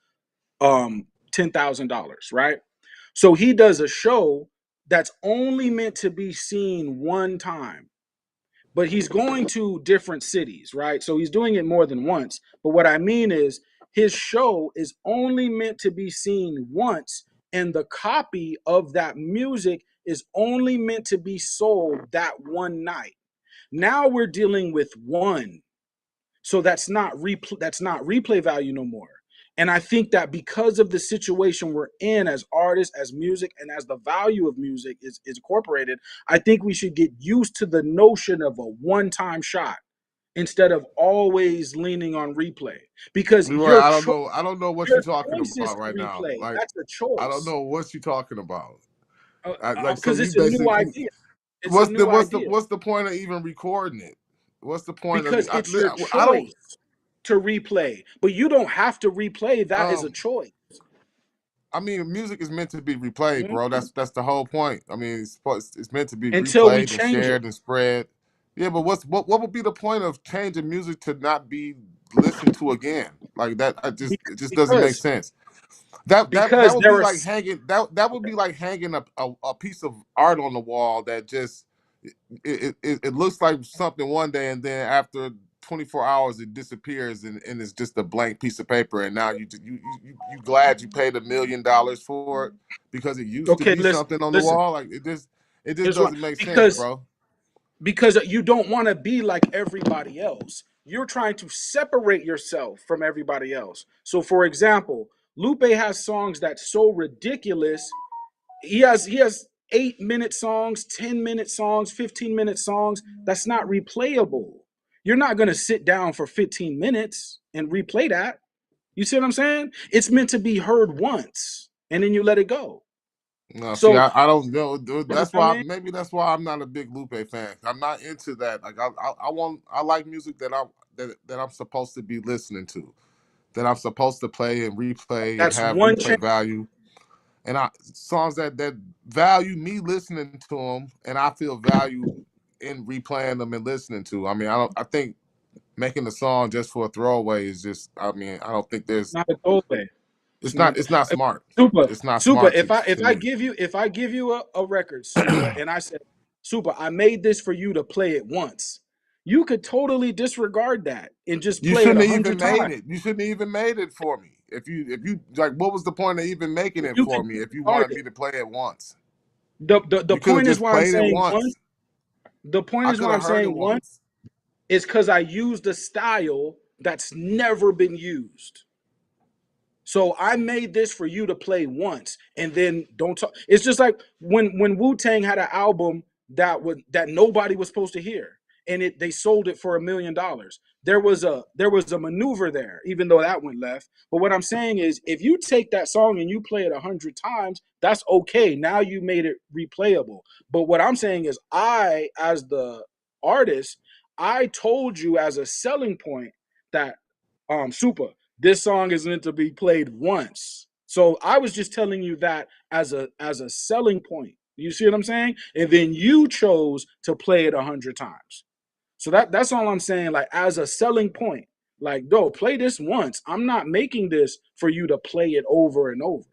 $10,000, right? So he does a show that's only meant to be seen one time, but he's going to different cities, right? So he's doing it more than once. But what I mean is his show is only meant to be seen once, and the copy of that music is only meant to be sold that one night. Now we're dealing with one, so that's not replay value no more. And I think that because of the situation we're in as artists, as music, and as the value of music is incorporated, I think we should get used to the notion of a one-time shot instead of always leaning on replay. Because Leroy, I don't know what your you're talking choice is about to right now. replay. Like, That's a I don't choice. know what you're talking about. Like, so Because you it's a new basically, idea. It's a new idea. what's the point of even recording it? What's the point of Because I, it's your I don't choice. to replay, but you don't have to replay. That is a Um, choice. I mean, music is meant to be replayed, Mhm. bro. That's the whole point. I mean, it's meant to be Until we replayed and change it. shared and spread. Yeah, but what would be the point of changing music to not be listened to again? Like that, it just doesn't make Because sense. That because would there be are like hanging that would be like hanging a piece of art on the wall that just it looks like something one day, and then after 24 hours it disappears, and it's just a blank piece of paper, and now you glad you paid $1 million for it because it used to okay. be something on the Listen. wall. Like it just Here's what doesn't make sense, because bro. you don't want to be like everybody else. You're trying to separate yourself from everybody else. So, for example, Lupe has songs that's so ridiculous. He has 8-minute songs, 10-minute songs, 15-minute songs. That's not replayable. You're not gonna sit down for 15 minutes and replay that. You see what I'm saying? It's meant to be heard once, and then you let it go. No, see, So, I don't know. you know That's what I why mean? maybe that's why I'm not a big Lupe fan. I'm not into that. Like I like music that I'm supposed to be listening to, that I'm supposed to play and replay and That's have one change. replay value. And songs that value me listening to them, and I feel value in replaying them and listening to. I mean, I think making a song just for a throwaway is just. I mean, I don't think It's there's. not a throwaway. It's not It's not smart. super. It's not Super. smart If I to if I me. give you a record, Super, and I said, Super, I made this for you to play it once, you could totally disregard that and just You play it shouldn't a have even hundred made times. it. You shouldn't have even made it for me. If you like, what was the point of even making it You for could me if you disregard wanted it. me to play it once? The You could have point is just why I'm played it saying one. once. The point I is could why I'm have heard it saying one once. is because I used a style that's never been used. So I made this for you to play once and then don't talk. It's just like when Wu-Tang had an album that nobody was supposed to hear, and they sold it for $1 million. There was a maneuver there, even though that went left. But what I'm saying is, if you take that song and you play it 100 times, that's okay. Now you made it replayable. But what I'm saying is, I, as the artist, I told you as a selling point that Super, this song is meant to be played once. So I was just telling you that as a selling point. You see what I'm saying? And then you chose to play it 100 times. So that's all I'm saying. Like, as a selling point, like, no, play this once. I'm not making this for you to play it over and over.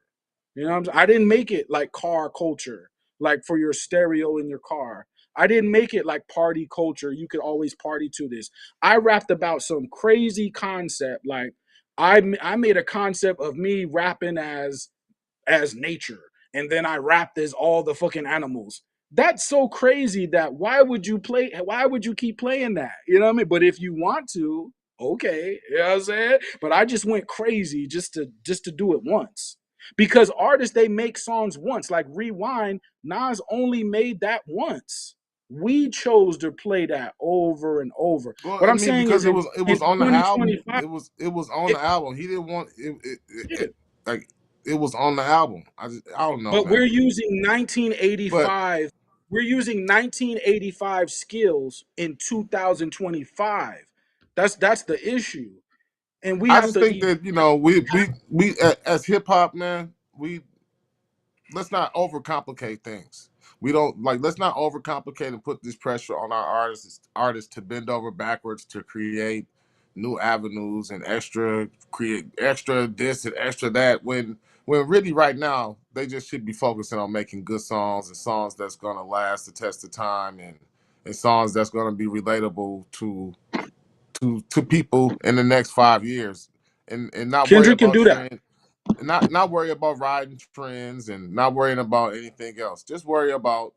You know what I'm saying? I didn't make it like car culture, like for your stereo in your car. I didn't make it like party culture. You could always party to this. I rapped about some crazy concept. Like, I made a concept of me rapping as nature, and then I rapped as all the fucking animals. That's so crazy that why would you keep playing that? You know what I mean? But if you want to, okay, you know what I'm saying? But I just went crazy just to do it once. Because artists, they make songs once. Like Rewind, Nas only made that once. We chose to play that over and over. Well, What I I'm mean, saying is, because in it in was on the album. 2025, It was on it, the album. He didn't want yeah. like it was on the album. I don't know, But man. we're using But 1985. We're using 1985 skills in 2025. That's the issue, and we I have just to. think that we as hip hop, man, we let's not overcomplicate things. We don't like let's not overcomplicate and put this pressure on our artists to bend over backwards to create new avenues and create extra this and extra that when really right now they just should be focusing on making good songs and songs that's gonna last the test of time and songs that's gonna be relatable to people in the next 5 years and not worry Kendrick can about do that. trend and not worry about riding trends and not worrying about anything else. Just worry about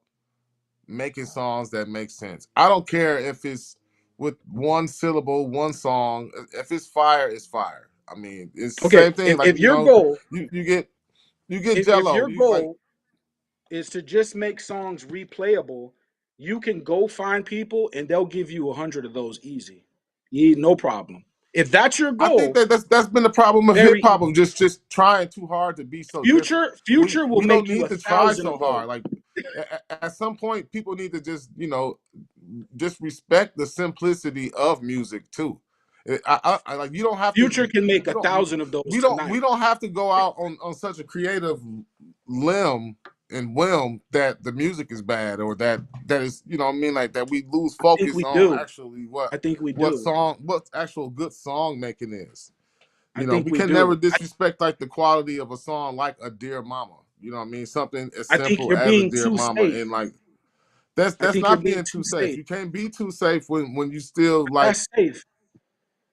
making songs that make sense. I don't care if it's with one syllable, one song. If it's fire, it's fire. I mean, it's the Okay, same thing. if, Like if your goal, you get if Jello. your You like goal is to just make songs replayable, you can go find people and they'll give you 100 of those easy. No problem. If that's your I think goal, that's been the problem of hip very hop easy. of just trying too hard to be so different. Future will We don't make you need a to try thousand so of those. hard. Like at some point, people need to just just respect the simplicity of music too. Like you don't have to. Future can make We don't. 1,000 of those We tonight. don't have to go out on such a creative limb and whim that the music is bad or that is, you know what I mean, like that we lose I think focus we on do. actually I think we do. what actual good song making is. I You know, think we we can never do. disrespect like the quality of a song like a Dear Mama. You know what I mean? Something as I think simple you're as a being Dear too Mama, safe. and like I that's think you're not being being too too safe. safe. You can't be too safe when you still like That's safe.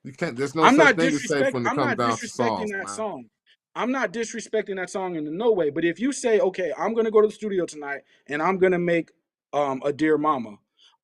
you can't. There's no I'm such not thing as safe disrespect. when it I'm comes not down to disrespecting songs, that man. song. I'm not disrespecting that song in no way. But if you say, okay, I'm gonna go to the studio tonight and I'm gonna make a Dear Mama,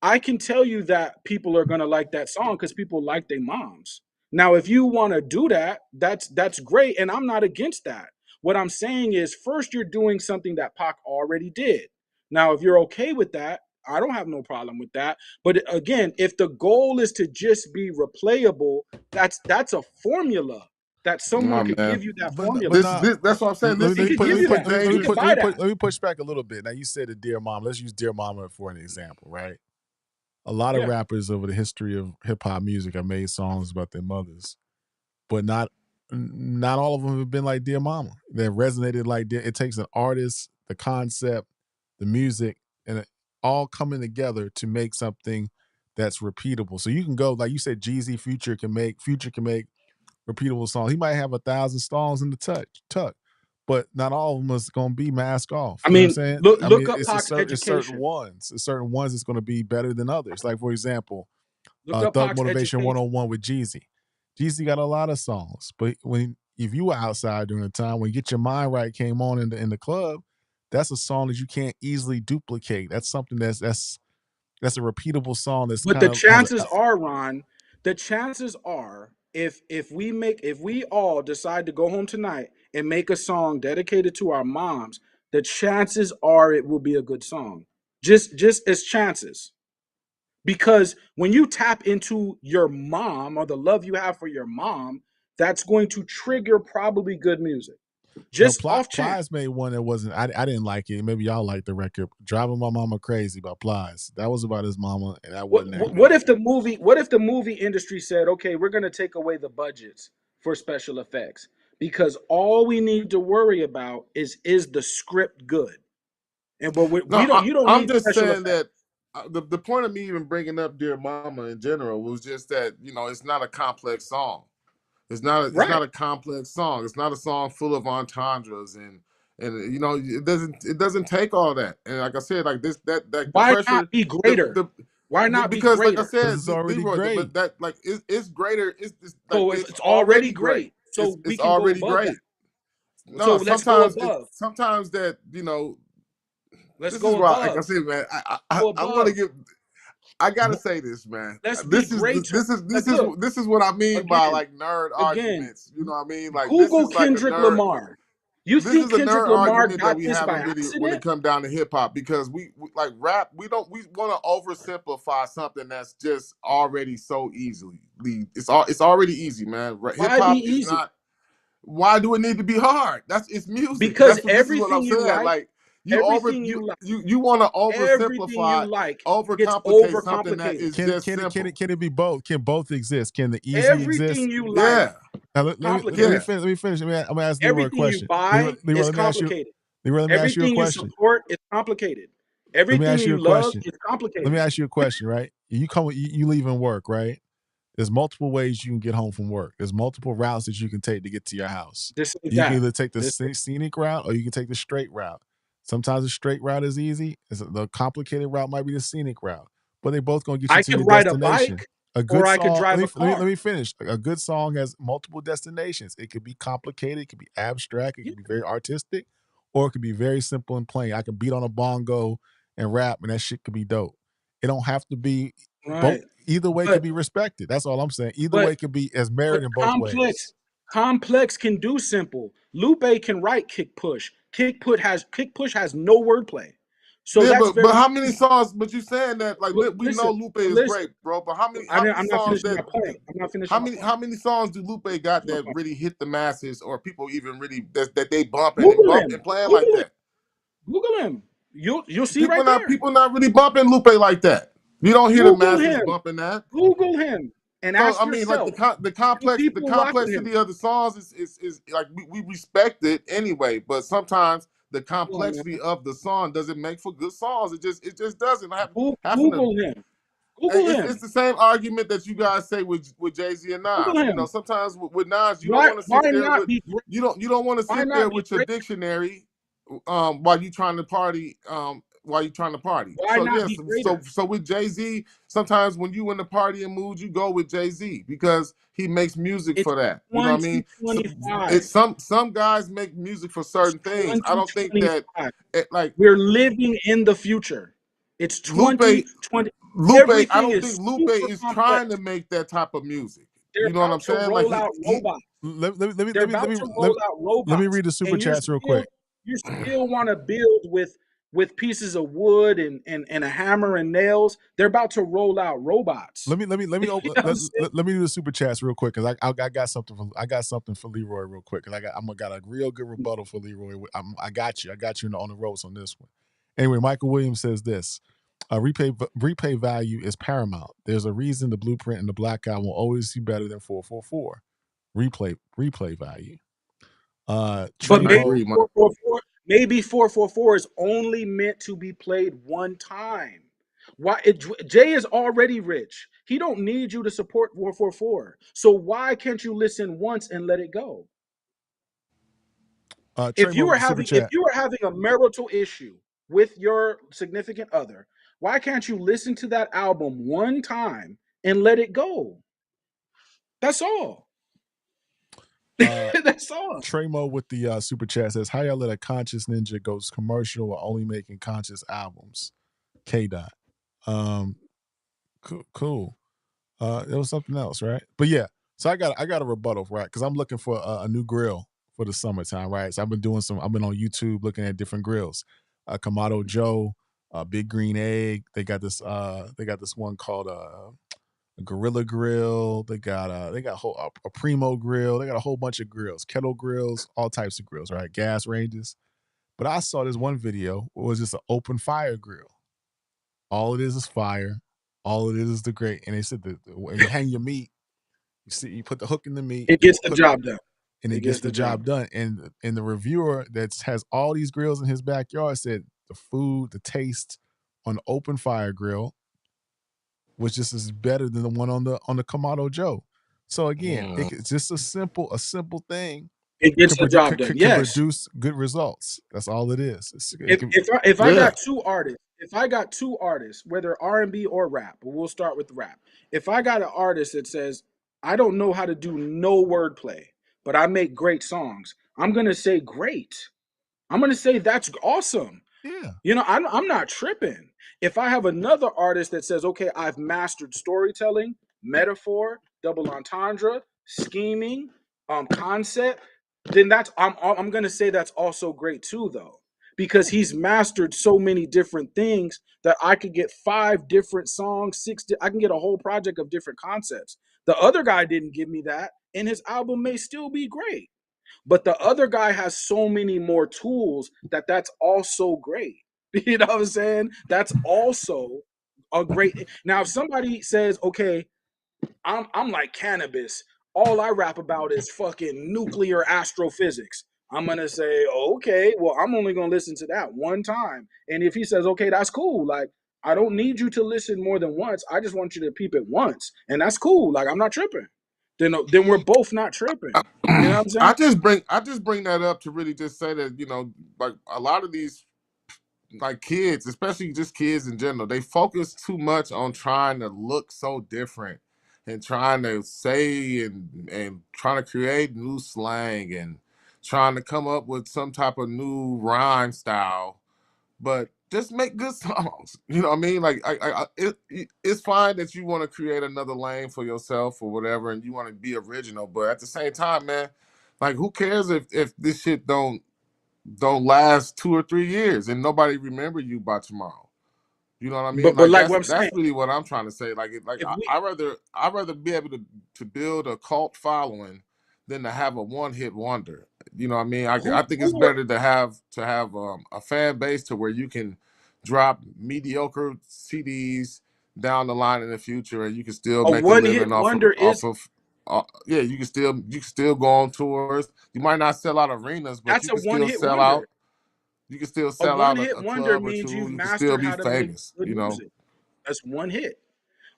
I can tell you that people are gonna like that song because people like their moms. Now, if you want to do that, that's great, and I'm not against that. What I'm saying is, first, you're doing something that Pac already did. Now, if you're okay with that, I don't have no problem with that. But again, if the goal is to just be replayable, that's a formula that someone Nah, could man. give you that but formula. not. That's what I'm saying. Let This me, He is could put, give let me you this is put that. let He me could dangerous. put buy let me that. put let me push back a little bit. Now you said the Dear Mama. Let's use Dear Mama for an example, right? A lot of Yeah. rappers over the history of hip hop music have made songs about their mothers, but not all of them have been like Dear Mama. They resonated like it takes an artist, the concept, the music, and it all coming together to make something that's repeatable. So you can go like you said, Jeezy, Future can make repeatable songs. He might have 1,000 songs in the tuck, but not all of them is going to be mask off. I You know what I'm mean, saying? I look mean, up Pac's it's certain education. ones. It's certain ones that's going to be better than others. Like for example, Look up Thug Pac's Motivation education. 101 with Jeezy. Jeezy got a lot of songs, but if you were outside during the time when Get Your Mind Right came on in the club, that's a song that you can't easily duplicate. That's something that's a repeatable song that's But kind the of has a chances are, Ron, the chances are, if we all decide to go home tonight and make a song dedicated to our moms, the chances are it will be a good song. Just as chances. Because when you tap into your mom or the love you have for your mom, that's going to trigger probably good music. no. Just off chance. Plies made one that wasn't. I didn't like it. Maybe y'all like the record "Driving My Mama Crazy" by Plies. That was about his mama, and that What wasn't that what good. if the movie what if the movie industry said, okay, we're gonna take away the budgets for special effects because all we need to worry about is the script good, and but we No, don't you don't I'm need just special saying effects. that the point of me even bringing up Dear Mama in general was just that, you know, it's not a complex song. It's Right? not a complex song. It's not a song full of entendres and you know it doesn't take all that. And like I said, like this that the Why not pressure be greater? the Why not be because like I greater? Because said, it's already Leroy, great. but that like it's greater. It's like So if it's it's already already great. great, so we It's can go already above that. great. So No, let's go sometimes above. sometimes that, you know, Let's this is go why, like I above. said, man, Go I want to above. give. I gotta say this, man. Let's be greater. Like, look, This is what I mean by again, like nerd again. arguments. You know what I mean? Like this Google is like a Kendrick nerd. Lamar. You This think is a Kendrick nerd Lamar argument that got we this by haven't really when it accident? comes down to hip hop because we like rap. We want to oversimplify something that's just already so easily. It's already easy, man. Hip Why be hop is easy? not. Why do it need to be hard? It's music. Because That's what this is what I'm saying. Like everything you like, you want to everything you oversimplify, like gets overcomplicate something that overcomplicated. is just simple. Can it be both? Can both exist? Can the easy exist? Everything you like, Yeah, Now, let me complicated. yeah. finish. Let me finish. I'm gonna ask Leroy a Everything you question. buy is complicated. Leroy, let me ask you a Everything you question. support is complicated. Let me Everything ask you you a love question. is Let me complicated. ask you a question, right? You leaving work, right? There's multiple ways you can get home from work. There's multiple routes that you can take to get to your house. This is You can that. either take the This scenic route or you can take the straight route. Sometimes the straight route is easy. The complicated route might be the scenic route, but they both gonna get you I to could your ride a destination. bike A or good I could song. drive a Let car. me finish. A good song has multiple destinations. It could be complicated. It could be abstract. It Yeah, could be very artistic, or it could be very simple and plain. I can beat on a bongo and rap, and that shit could be dope. It don't have to be both. right. Either way But can be respected. That's all I'm saying. Either but way can be as but merit in both ways. complex can do simple. Lupe can write kick push. Kick push has no wordplay. So Yeah, that's but very how many easy. songs? But you saying that like we know Listen, Lupe but is listen. great, bro. But how many I'm not songs finishing my point. I'm not finishing my point. how many songs do Lupe got My that point. really hit the masses or people even really that they bumping and Google bump him. and playing like Google him. that? Google him. You'll see right there. People not really bumping Lupe like that. You don't hear the Google masses him. bumping that. Google him. and So ask I mean, like yourself, the do people watching him? complexity of the songs is like we respect it anyway, but sometimes the Come on, complexity man. of the song doesn't make for good songs. It just doesn't have having to. Google him. Google It's him. the same argument that you guys say with Jay-Z and Google Nas. You know, him. sometimes with Nas, you don't Why? want to Why sit there not with be great? you don't want to Why sit there not be with your great? dictionary while you trying to party while you trying to party. Why So not yes, be greater? so with Jay-Z, sometimes when you in the partying mood, you go with Jay-Z because he makes music It's for that. You know what I mean? So 2025. it's some guys make music for It's certain things. I don't think that 2025. like We're living in the future. It's Lupe 2020. Lupe, I Everything don't is think Lupe super is trying to complex. make that type of music. They're You know what about I'm to saying? Like roll out he robots. Let me They're let me about let to me roll out let me robots, read the super and chats real quick. you still want to build with pieces of wood and a hammer and nails. They're about to roll out robots. Let me You open, know what I'm saying? let me do the super chats real quick because I got something for Leroy real quick because I got a real good rebuttal for Leroy. I got you on the ropes on this one. Anyway, Michael Williams says this: repay value is paramount. There's a reason the blueprint and the black guy will always be better than 444. Replay value. But I Tremo. agree, man. maybe 444 is only meant to be played one time. Jay is already rich. He don't need you to support 444. So why can't you listen once and let it go? Tremo with the super If chat. you were having a marital issue with your significant other, why can't you listen to that album one time and let it go? That's all. Uh, That's all. Tremo with the super chat says, "How y'all let a conscious ninja goes commercial while only making conscious albums?" K dot. Um, cool. It was something else, right? But yeah, so I got a rebuttal, right? Because I'm looking for a new grill for the summertime, right? So I've been on YouTube looking at different grills. Kamado Joe, Big Green Egg. They got this one called a Gorilla Grill. They got a Primo Grill. They got a whole bunch of grills, kettle grills, all types of grills, right? Gas ranges. But I saw this one video. It was just an open fire grill. All it is fire. All it is the grate. And they said that when you hang your meat, you put the hook in the meat, It you gets the put it, job done. and it It gets gets the the job job done. done. And the reviewer that has all these grills in his backyard said the food, the taste on the open fire grill was just as better than the one on the Kamado Joe. So again, it's just a simple thing It gets the job done. can Yes. produce good results. That's all it is. If I Yeah. got two artists, whether R&B or rap, but we'll start with rap. If I got an artist that says I don't know how to do no wordplay, but I make great songs, I'm gonna say great. I'm gonna say that's awesome. Yeah. I'm not tripping. If I have another artist that says, okay, I've mastered storytelling, metaphor, double entendre, scheming, concept, then I'm gonna say that's also great too, though, because Yeah. he's mastered so many different things that I could get five different songs, I can get a whole project of different concepts. The other guy didn't give me that, and his album may still be great. But the other guy has so many more tools that's also great. You know what I'm saying? That's also a great. Now, if somebody says, "Okay, I'm like cannabis. All I rap about is fucking nuclear astrophysics," I'm gonna say, "Okay, well, I'm only gonna listen to that one time." And if he says, "Okay, that's cool," like I don't need you to listen more than once. I just want you to peep it once, and that's cool. Like I'm not tripping. Then we're both not tripping. You know what I'm saying? I just bring that up to really just say that like a lot of these like kids, especially just kids in general, they focus too much on trying to look so different and trying to say and trying to create new slang and trying to come up with some type of new rhyme style, but just make good songs. You know what I mean? Like it's fine that you want to create another lane for yourself or whatever, and you want to be original, but at the same time, man, like who cares if this shit don't last 2 or 3 years and nobody remember you by tomorrow. You know what I mean? But Like like that's what I'm saying, that's really what I'm trying to say. Like if we I rather be able to build a cult following than to have a one hit wonder. You know what I mean? I think it's who are better to have a fan base to where you can drop mediocre CDs down the line in the future, and you can still A make a one-hit living wonder off is of yeah, you can still go on tours. You might not sell out arenas, but that's you a can still one-hit sell wonder. out. You can still A sell out one-hit a wonder club or means two. you've You can still mastered be how to make famous, good music. That's one hit.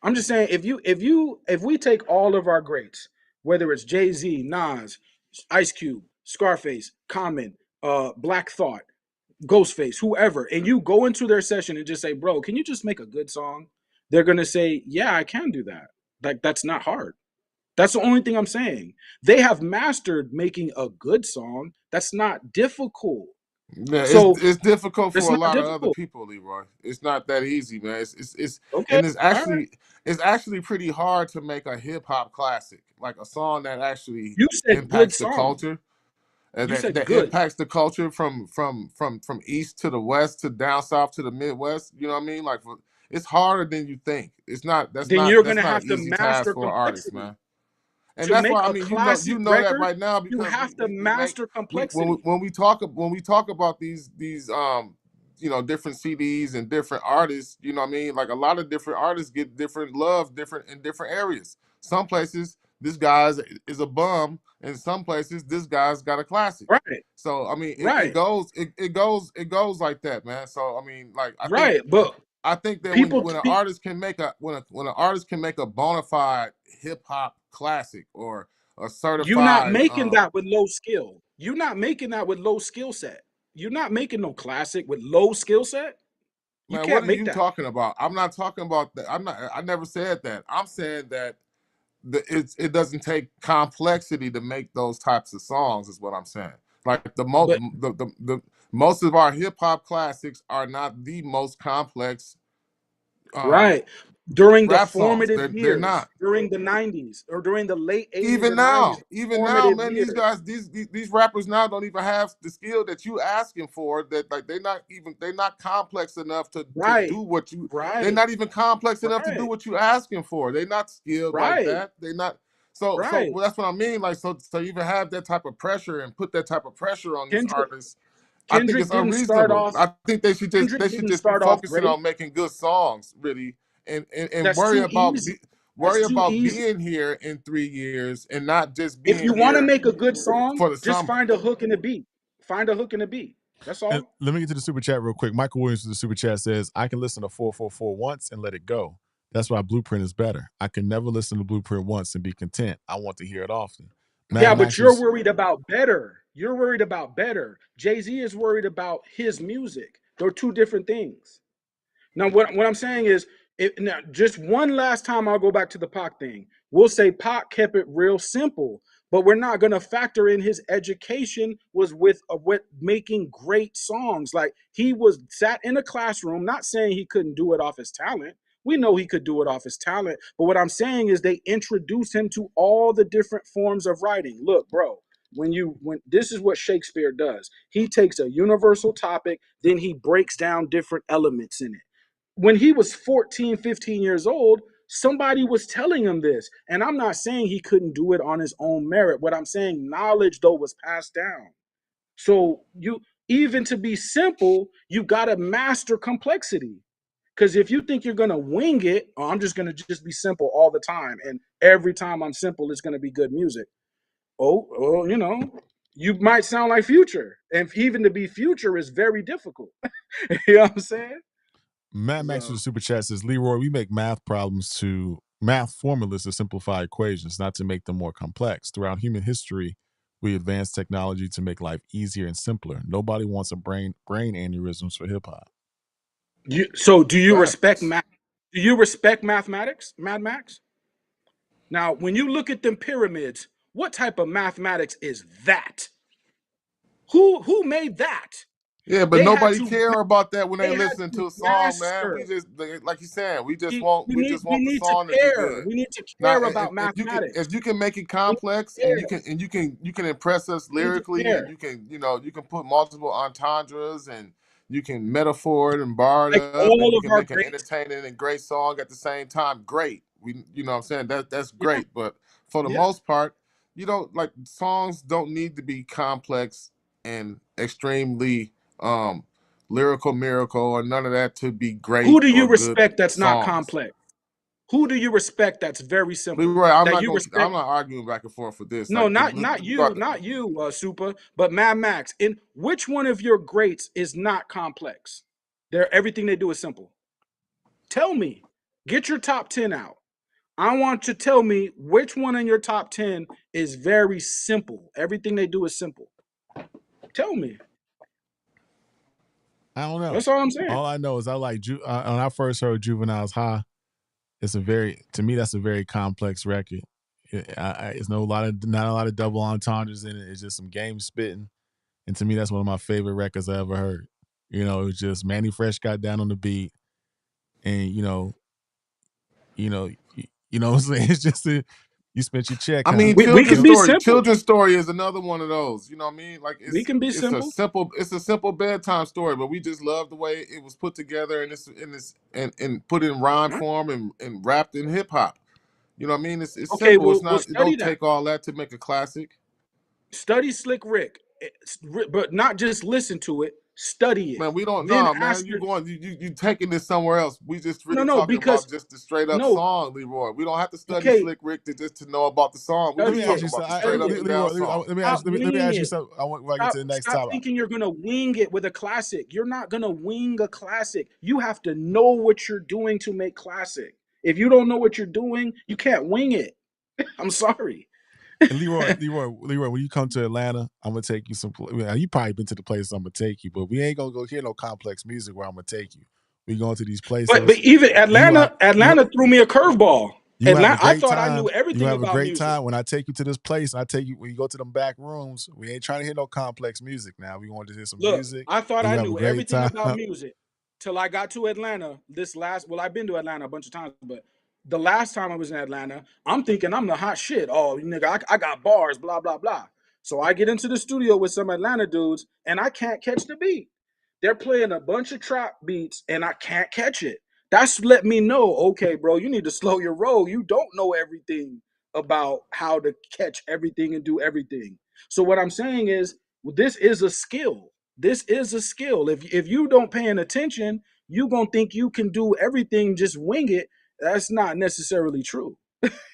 I'm just saying, if we take all of our greats, whether it's Jay-Z, Nas, Ice Cube, Scarface, Common, Black Thought, Ghostface, whoever, and you go into their session and just say, bro, can you just make a good song? They're gonna say, yeah, I can do that. Like, that's not hard. That's the only thing I'm saying. They have mastered making a good song. That's not difficult. Yeah, So it's difficult it's for a not lot of other difficult. people, Leroy. It's not that easy, man. It's Okay. and All right. it's actually pretty hard to make a hip hop classic, like a song that actually You said good impacts the song. culture, and You said that good. impacts the culture from east to the west to down south to the Midwest. You know what I mean? Like it's harder than you think. It's not. That's Then not. you're That's gonna not an have to easy task master for an artist, complexity. man. And To that's make why I a mean, classic you know that record, right now you because have to we make master we complexity. when we talk about these different CDs and different artists, you know what I mean? Like a lot of different artists get different love different in different areas. Some places this guy's is a bum, and some places this guy's got a classic. Right. So I mean, Right. it goes like that, man. So I mean, like Right. But I think that people when an pe- artist can make a when an artist can make a bona fide hip hop classic or a you're not certified making that with low skill. You're not making that with low skill set. You're not making no classic with low skill set. You man, what can't are make you that. talking about? I'm not talking about that. I never said that. I'm saying that it doesn't take complexity to make those types of songs is what I'm saying. Like But the most of our hip hop classics are not the most complex um right. During the rap songs. formative They're years, not. during the 90s or during the late 80s and 90s, Even now, formative man, these years. guys, these rappers now don't even have the skill that you asking for. That like they're not complex enough to Right. do what you. They're Right. not even complex enough to do Right. what you asking for. They're not skilled like Right. that. They're not. So Right. well, that's what I mean. Like so you even have that type of pressure and put that type of pressure on these Kendrick artists. I think Kendrick it's didn't start unreasonable. off I think Kendrick they should didn't just be start off focusing great. on making good songs, really, and That's too easy. That's worry too about easy. being here in 3 years and not just If being you want to here make a good song, for the just summer. find a hook and a beat. Find a hook and a beat. That's And all. let me get to the super chat real quick. Michael Williams with the super chat says, I can listen to 444 once and let it go. That's why Blueprint is better. I can never listen to Blueprint once and be content. I want to hear it often. Mad Yeah, but Max you're is worried about better. You're worried about better. Jay-Z is worried about his music. They're two different things. Now, what I'm saying is, now, just one last time, I'll go back to the Pac thing. We'll say Pac kept it real simple, but we're not going to factor in his education was with making great songs. Like he was sat in a classroom. Not saying he couldn't do it off his talent. We know he could do it off his talent, but what I'm saying is they introduced him to all the different forms of writing. Look, bro, when this is what Shakespeare does. He takes a universal topic, then he breaks down different elements in it. When he was 14, 15 years old, somebody was telling him this. And I'm not saying he couldn't do it on his own merit. What I'm saying, knowledge though was passed down. So you even to be simple, you got to master complexity. Because if you think you're gonna wing it, oh, I'm just gonna just be simple all the time, and every time I'm simple, it's gonna be good music. You might sound like Future, and even to be Future is very difficult. You know what I'm saying? Mad Max with So the super chat says, Leroy, we make math formulas to simplify equations, not to make them more complex. Throughout human history, we advanced technology to make life easier and simpler. Nobody wants a brain aneurysms for hip hop. do you respect Facts. math? Do you respect mathematics, Mad Max? Now, when you look at them pyramids, what type of mathematics is that? Who made that? Yeah, but They had nobody to care about that when they they had listen to to a song, man. master. Like you said, We we just want the need to song to be care. good. We need to Now, care about if mathematics. you can make it We need complex to and care. you can impress us We need to lyrically and care. you can put multiple entendres and you can metaphor it and bar it Like up and all you of can our make an greats. entertaining and great song at the same time. Great, we you know what I'm saying that's Yeah, great. But for the yeah. most part, you don't like songs don't need to be complex and extremely lyrical miracle or none of that to be Who great do you or good respect that's not songs. complex? Who do you respect that's very simple? Leroy, I'm That not you gonna. I'm respect? not arguing back and forth for this. No, Like, not you, Super, but Mad Max. In which one of your greats is not complex? Everything they do is simple. Tell me. Get your top 10 out. I want to tell me which one in your top 10 is very simple. Everything they do is simple. Tell me. I don't know. That's all I'm saying. All I know is I like when I first heard Juvenile's High. To me that's a very complex record. It's not a lot of double entendres in it. It's just some game spitting, and to me that's one of my favorite records I ever heard. It was just Manny Fresh got down on the beat, and you know, what I'm saying. It's just you spent your check I kind mean, of. We can be simple. Children's Story is another one of those. You know what I mean? Like We can be simple. it's a simple bedtime story, but we just love the way it was put together and put in rhyme form and wrapped in hip hop. You know what I mean? It's Okay, simple. It's we'll not. It study don't that. take all that to make a classic. Study Slick Rick, but not just listen to it. Study it. Man, we don't Then know, man. ask You your going? You taking this somewhere else? We just really no talking because about just the straight up no. song, Leroy. We don't have to study Okay, Slick Rick to know about the song. We Let just me study ask it. you talking about the straight something, up Study and it. down Leroy. song. Let Stop me ask you winging it. something. I want to get to the next Stop topic. thinking you're gonna wing it with a classic. You're not gonna wing a classic. You have to know what you're doing to make classic. If you don't know what you're doing, you can't wing it. I'm sorry. And Leroy, when you come to Atlanta, I'm gonna take you some. You probably been to the places I'm gonna take you, but we ain't gonna go hear no complex music where I'm gonna take you. We going to these But places. even You have Atlanta threw me a curveball. you have a Atlanta, I great thought I knew time. You everything have a about great music. time when I take you to this place. I take you when you go to them back rooms. We ain't trying to hear no complex music now. We want to hear some Look, music, I thought and I you have a knew great everything time. about music till I got to Atlanta. Well, I've been to Atlanta a bunch of times, but the last time I was in Atlanta, I'm thinking I'm the hot shit. Oh, nigga, I got bars, blah, blah, blah. So I get into the studio with some Atlanta dudes and I can't catch the beat. They're playing a bunch of trap beats and I can't catch it. That's let me know, okay, bro, you need to slow your roll. You don't know everything about how to catch everything and do everything. So what I'm saying is this is a skill. This is a skill. If you don't paying attention, you gonna think you can do everything, just wing it. That's not necessarily true.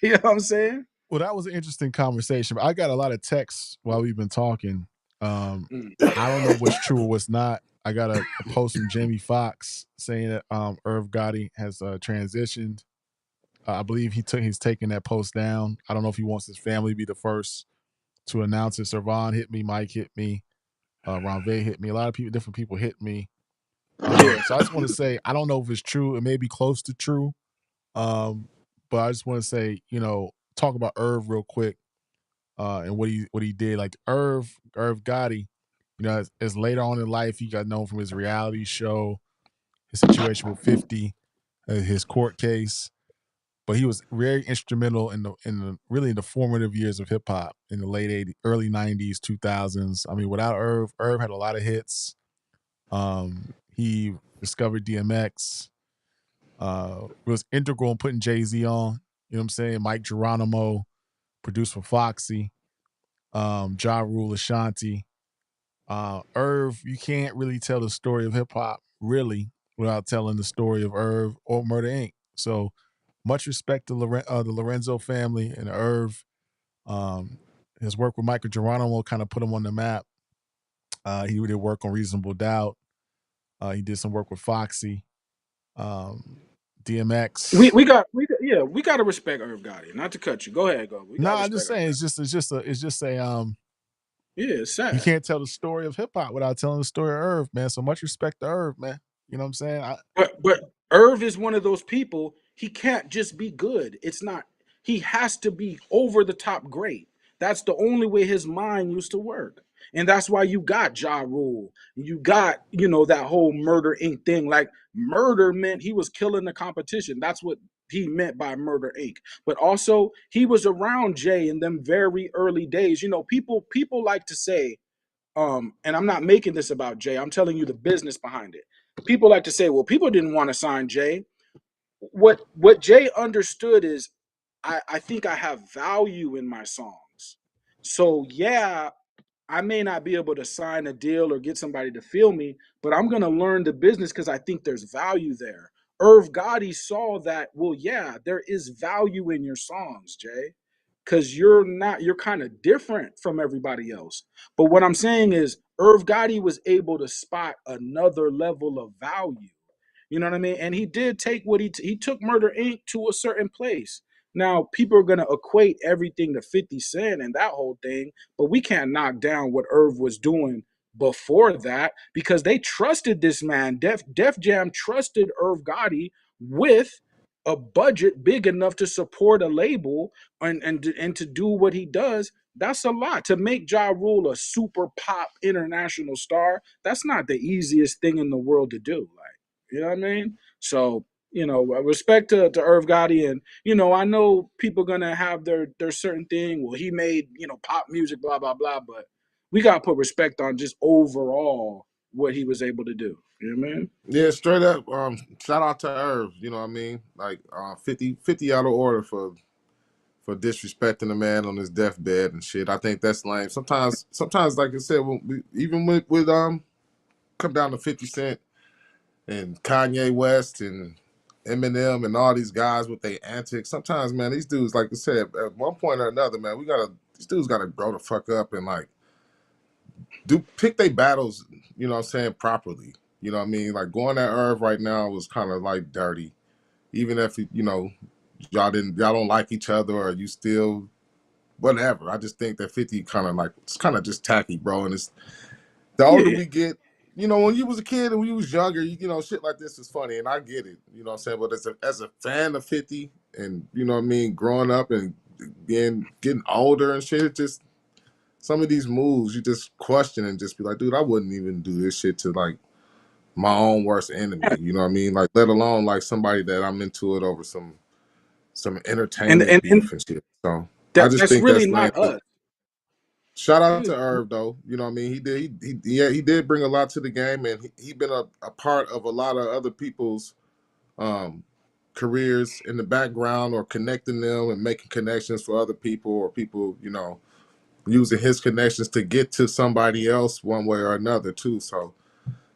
You know what I'm saying? Well, that was an interesting conversation. I got a lot of texts while we've been talking. Mm. I don't know what's true or what's not. I got a post from Jamie Foxx saying that Irv Gotti has transitioned. I believe he's taking that post down. I don't know if he wants his family to be the first to announce it. Servan hit me, Mike hit me, Ronve hit me. A lot of people, different people hit me. Yeah. So I just want to say I don't know if it's true. It may be close to true. But I just want to say, talk about Irv real quick, and what he did. Like Irv Gotti, as later on in life he got known from his reality show, his situation with 50, his court case. But he was very instrumental in the formative years of hip hop in the late '80s, early '90s, 2000s. I mean, without Irv had a lot of hits. He discovered DMX. Was integral in putting Jay-Z on. You know what I'm saying? Mike Geronimo, produced for Foxy, Ja Rule, Ashanti. Irv, you can't really tell the story of hip hop really without telling the story of Irv or Murder Inc. So much respect to the Lorenzo family and Irv. His work with Michael Geronimo kind of put him on the map. He did work on Reasonable Doubt. He did some work with Foxy. DMX. We got to respect Irv Gotti. Not to cut you. Go ahead, go. We got No, to I'm just respect Irv saying Gotti. it's just a Yeah, it's you sad. can't tell the story of hip hop without telling the story of Irv, man. So much respect to Irv, man. You know what I'm saying? But Irv is one of those people. He can't just be good. It's not. He has to be over the top great. That's the only way his mind used to work, and that's why you got Ja Rule. You got that whole Murder Inc. thing. Like murder meant he was killing the competition. That's what he meant by Murder Inc. But also he was around Jay in them very early days. People like to say and I'm not making this about Jay. I'm telling you the business behind it. People like to say, well, people didn't want to sign Jay. What Jay understood is I think I have value in my songs. So yeah, I may not be able to sign a deal or get somebody to feel me, but I'm gonna learn the business because I think there's value there. Irv Gotti saw that, well, yeah, there is value in your songs, Jay, because you're kind of different from everybody else. But what I'm saying is, Irv Gotti was able to spot another level of value. You know what I mean? And he did take what he took Murder Inc. to a certain place. Now, people are gonna equate everything to 50 Cent and that whole thing, but we can't knock down what Irv was doing before that because they trusted this man. Def Jam trusted Irv Gotti with a budget big enough to support a label and to do what he does. That's a lot. To make Ja Rule a super pop international star, that's not the easiest thing in the world to do. Like, you know what I mean? So, respect to Irv Gotti, and I know people gonna have their certain thing. Well, he made pop music, blah blah blah, but we gotta put respect on just overall what he was able to do. You know what I mean? Yeah, straight up. Shout out to Irv. You know what I mean? Like 50 out of order for disrespecting the man on his deathbed and shit. I think that's lame. Sometimes, like I said, when even with come down to 50 Cent and Kanye West and Eminem and all these guys with their antics. Sometimes, man, these dudes, like I said, at one point or another, man, these dudes gotta grow the fuck up and like pick their battles, you know what I'm saying, properly. You know what I mean? Like going at Irv right now was kind of like dirty. Even if y'all don't like each other or you still whatever. I just think that 50 it's kind of just tacky, bro. And it's the older Yeah, we get, when you was a kid and when you was younger, shit like this is funny, and I get it. You know what I'm saying? But as a fan of 50 and you know what I mean, growing up and getting older and shit, it just some of these moves you just question and just be like, dude, I wouldn't even do this shit to like my own worst enemy. You know what I mean? Like let alone like somebody that I'm into it over some and entertainment and, and beef and shit. So I just that's think really that's lame. not us. Shout out Yeah, to Irv though. You know what I mean? He did bring a lot to the game, and he been a part of a lot of other people's um, careers in the background or connecting them and making connections for other people or people, using his connections to get to somebody else one way or another too. So,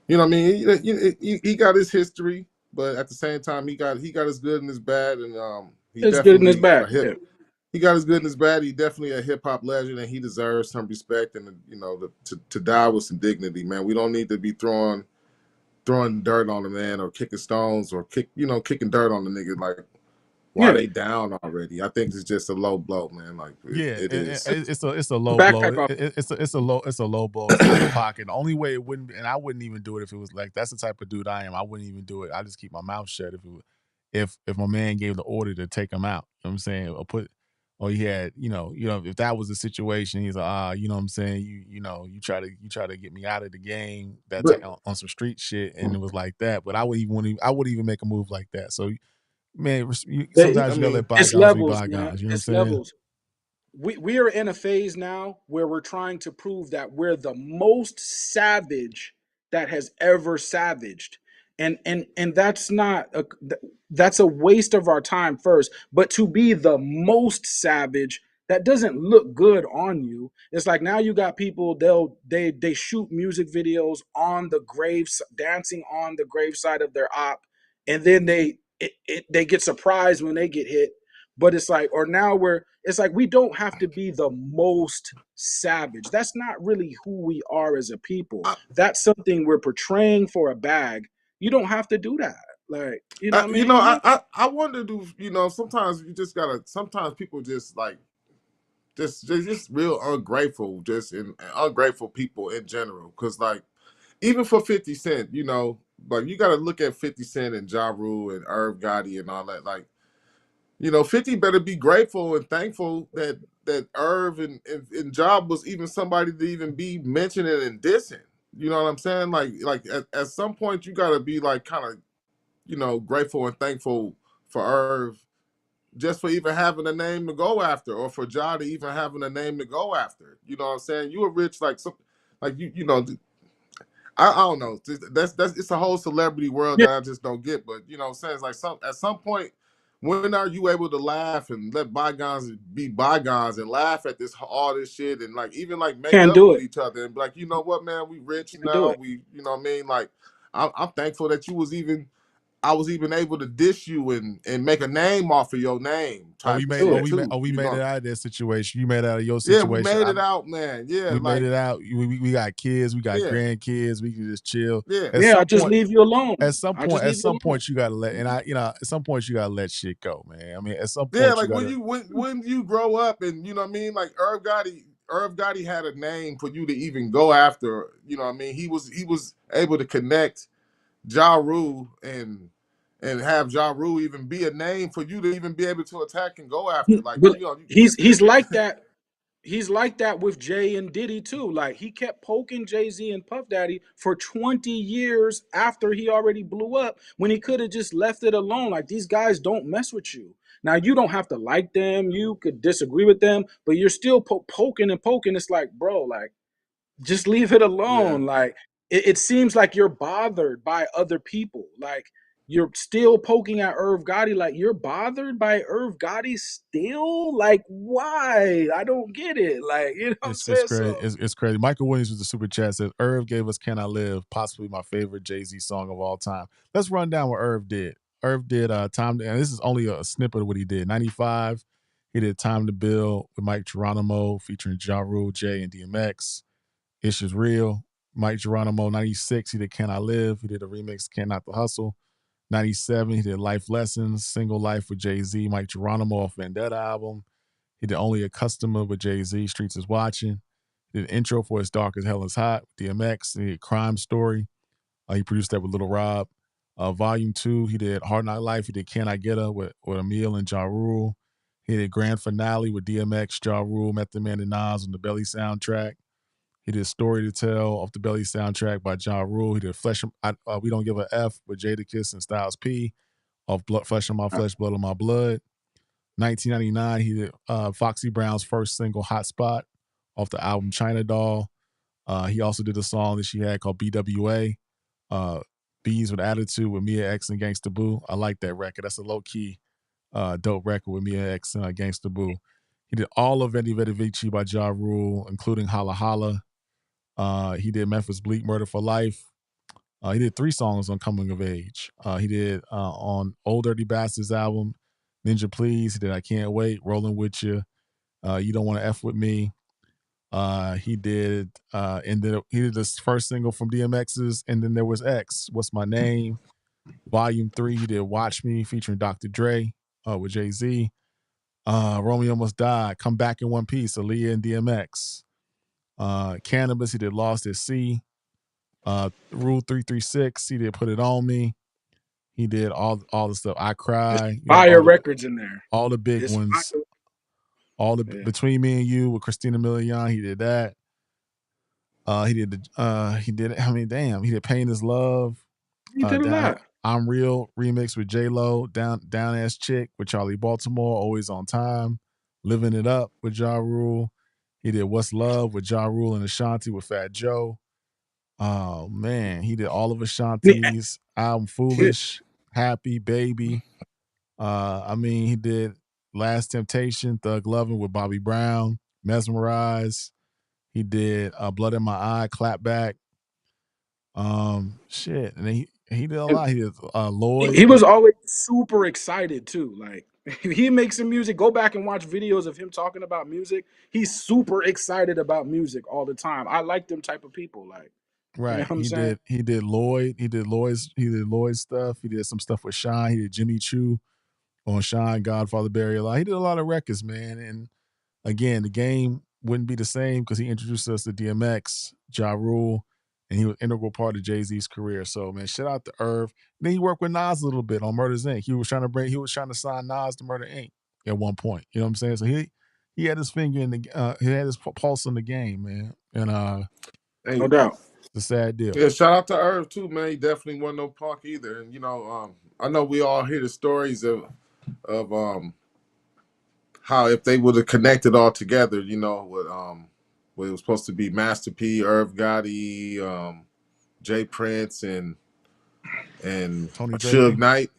you know what I mean? He got his history, but at the same time he got his good and his bad, and he it's good and it's definitely bad. a hip Yeah, he got his good and his bad. He definitely a hip hop legend, and he deserves some respect and to die with some dignity, man. We don't need to be throwing dirt on the man or kicking stones or kicking dirt on the nigga like why yeah. they down already. I think it's just a low blow, man. Like Yeah, it is. it's a low blow. Backpack off. It's a low blow. It's out of pocket. The only way it wouldn't be, and I wouldn't even do it if it was like that's the type of dude I am. I wouldn't even do it. I just keep my mouth shut if it was, if my man gave the order to take him out. You know what I'm saying? Or he had, if that was the situation, he's like, you know what I'm saying? You try to get me out of the game But on some street shit, and it was like that. But I wouldn't even make a move like that. So man, They- I sometimes you gotta mean, let it's bygones be levels, man. bygones. You know what It's I'm saying? levels. We are in a phase now where we're trying to prove that we're the most savage that has ever savaged. And that's not that's a waste of our time first. But to be the most savage, that doesn't look good on you. It's like now you got people, they shoot music videos on the graves, dancing on the graveside of their op, and then they get surprised when they get hit. But it's like, or now it's like we don't have to be the most savage. That's not really who we are as a people. I, That's something we're portraying for a bag. You don't have to do that. Like, you know what I mean? I wonder, do sometimes you just gotta. Sometimes people just like just real ungrateful, just in ungrateful people in general. Because like even for 50 Cent, like you got to look at 50 Cent and Ja Rule and Irv Gotti and all that. Like, 50 better be grateful and thankful that Irv and Ja was even somebody to even be mentioning and dissing. You know what I'm saying? Like at some point you got to be like kind of, grateful and thankful for Irv just for even having a name to go after, or for Ja to even having a name to go after. You know what I'm saying? You a rich like some like I don't know. That's it's a whole celebrity world Yeah, that I just don't get. But what I'm saying, it's like at some point, when are you able to laugh and let bygones be bygones and laugh at all this shit and like even like make can't up do with it. each other and be like, what, man, we rich Can't do now. it. We, what I mean, like I'm thankful that you was even I was even able to dish you and make a name off of your name Oh, type of shit too. we You made it know, out of that situation. You made it out of your yeah, we situation. made it out, man. Yeah, We made like it out. We got kids. We got yeah, grandkids. We can just chill. yeah, At Yeah, I some just point, leave you alone. at some point, you gotta let. And at some point, you gotta let shit go, man. I mean, at some yeah. point, you Like gotta. when you grow up and you know what I mean. Like Irv Gotti had a name for you to even go after. You know what I mean. He was able to connect Ja Rule and have Ja Rule even be a name for you to even be able to attack and go after. Like But you know, he's like that. He's like that with Jay and Diddy too. Like he kept poking Jay-Z and Puff Daddy for 20 years after he already blew up when he could have just left it alone. Like these guys don't mess with you. Now you don't have to like them, you could disagree with them, but you're still poking and poking. It's like, bro, like just leave it yeah. alone. Like it seems like you're bothered by other people. Like you're still poking at Irv Gotti. Like you're bothered by Irv Gotti still. Like why? I don't get it. Like you know what I'm It's saying. So crazy. It's crazy. Michael Williams with the super chat says Irv gave us "Can I Live," possibly my favorite Jay-Z song of all time. Let's run down what Irv did. Irv did "Time," and this is only a snippet of what he did. '95, he did "Time to Build" with Mike Geronimo featuring Ja Rule, Jay, and DMX. "Issues Real," Mike Geronimo. '96, he did "Can I Live." He did a remix, "Can't Not the Hustle." '97, he did "Life Lessons," "Single Life" with Jay-Z, Mike Geronimo off Vendetta album. He did "Only a Customer" with Jay-Z, "Streets is Watching." He did an intro for "As Dark as Hell is Hot" with DMX. He did "Crime Story." He produced that with Little Rob. Volume 2, he did "Hard Knock Life." He did "Can I Get Her" with Emil and Ja Rule. He did "Grand Finale" with DMX, Ja Rule, Method Man, and Nas on the Belly soundtrack. He did "Story to Tell" off the Belly soundtrack by Ja Rule. He did "We Don't Give a F" with Jadakiss and Styles P off Flesh on My Flesh, Blood on My Blood. 1999, he did Foxy Brown's first single, "Hotspot," off the album China Doll. He also did a song that she had called BWA, uh, Bees with Attitude with Mia X and Gangsta Boo. I like that record. That's a low key, dope record with Mia X and Gangsta Boo. He did all of Veni Vidi Vici by Ja Rule, including Holla Holla. He did Memphis Bleak, Murder for Life. He did 3 songs on Coming of Age. He did on Old Dirty Bastards album, Ninja Please. He did I Can't Wait, Rolling With You, You Don't Want to F With Me. He did and then he did this first single from DMX's, and then there was X, What's My Name. Volume 3, he did Watch Me featuring Dr. Dre with Jay-Z. Romeo Almost Died, Come Back in One Piece, Aaliyah and DMX. Cannabis, he did Lost at Sea. Rule 336, he did Put It On Me. He did all the stuff. I it's Cry, fire records in there. all the big It's ones. fire. All the Yeah. Between Me and You with Christina Milian, he did that. He did I mean, damn, he did Pain is Love. He did a Down lot. I'm Real remix with J Lo. Down Ass Chick with Charlie Baltimore. Always on Time. Living It Up with Ja Rule. He did What's Love with Ja Rule and Ashanti with Fat Joe. Oh man, he did all of He- Ashanti's album he- Foolish, Happy, Baby. I mean, he did Last Temptation, Thug Lovin' with Bobby Brown, Mesmerize. He did Blood in My Eye, Clapback. Shit, and then he did a lot. He did Lloyd. he was always super excited too. Like he makes some music. Go back and watch videos of him talking about music. He's super excited about music all the time. I like them type of people. Like you know Right. what I'm saying? He did Lloyd. He did Lloyd's stuff. He did some stuff with Shine. He did Jimmy Choo on Shine, Godfather Burial. He did a lot of records, man. And again, the game wouldn't be the same because he introduced us to DMX, Ja Rule, and he was an integral part of Jay-Z's career. So man, shout out to Irv. Then he worked with Nas a little bit on Murder's Inc. He was trying to sign Nas to Murder Inc. at one point. You know what I'm saying? So he had his finger in the he had his pulse in the game, man. And No Hey, doubt. it's a sad deal. yeah, shout out to Irv too, man. He definitely wasn't no punk either. And you know, I know we all hear the stories of how if they would have connected all together, you know, with what it was supposed to be Master P, Irv Gotti, Jay Prince, and Tony Suge Draper. Knight.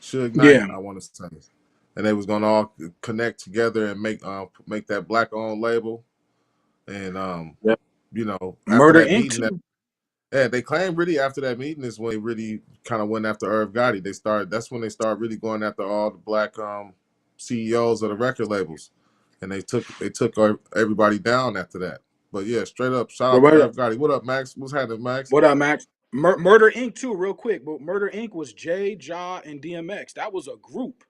Suge Knight, Yeah. I want to say, and they was gonna all connect together and make that black owned label. And Yeah. you know, after Murder that Inc. meeting, too. Yeah, they claim really after that meeting is when they really kind of went after Irv Gotti. They started. That's when they started really going after all the black CEOs of the record labels, and they took everybody down after that. But yeah, straight up, shout Well, out to what up, Irv Gotti. What up, Max? What's happening, Max? Max? Murder Inc. too, real quick. But Murder Inc. was Jay, Ja, and DMX. That was a group.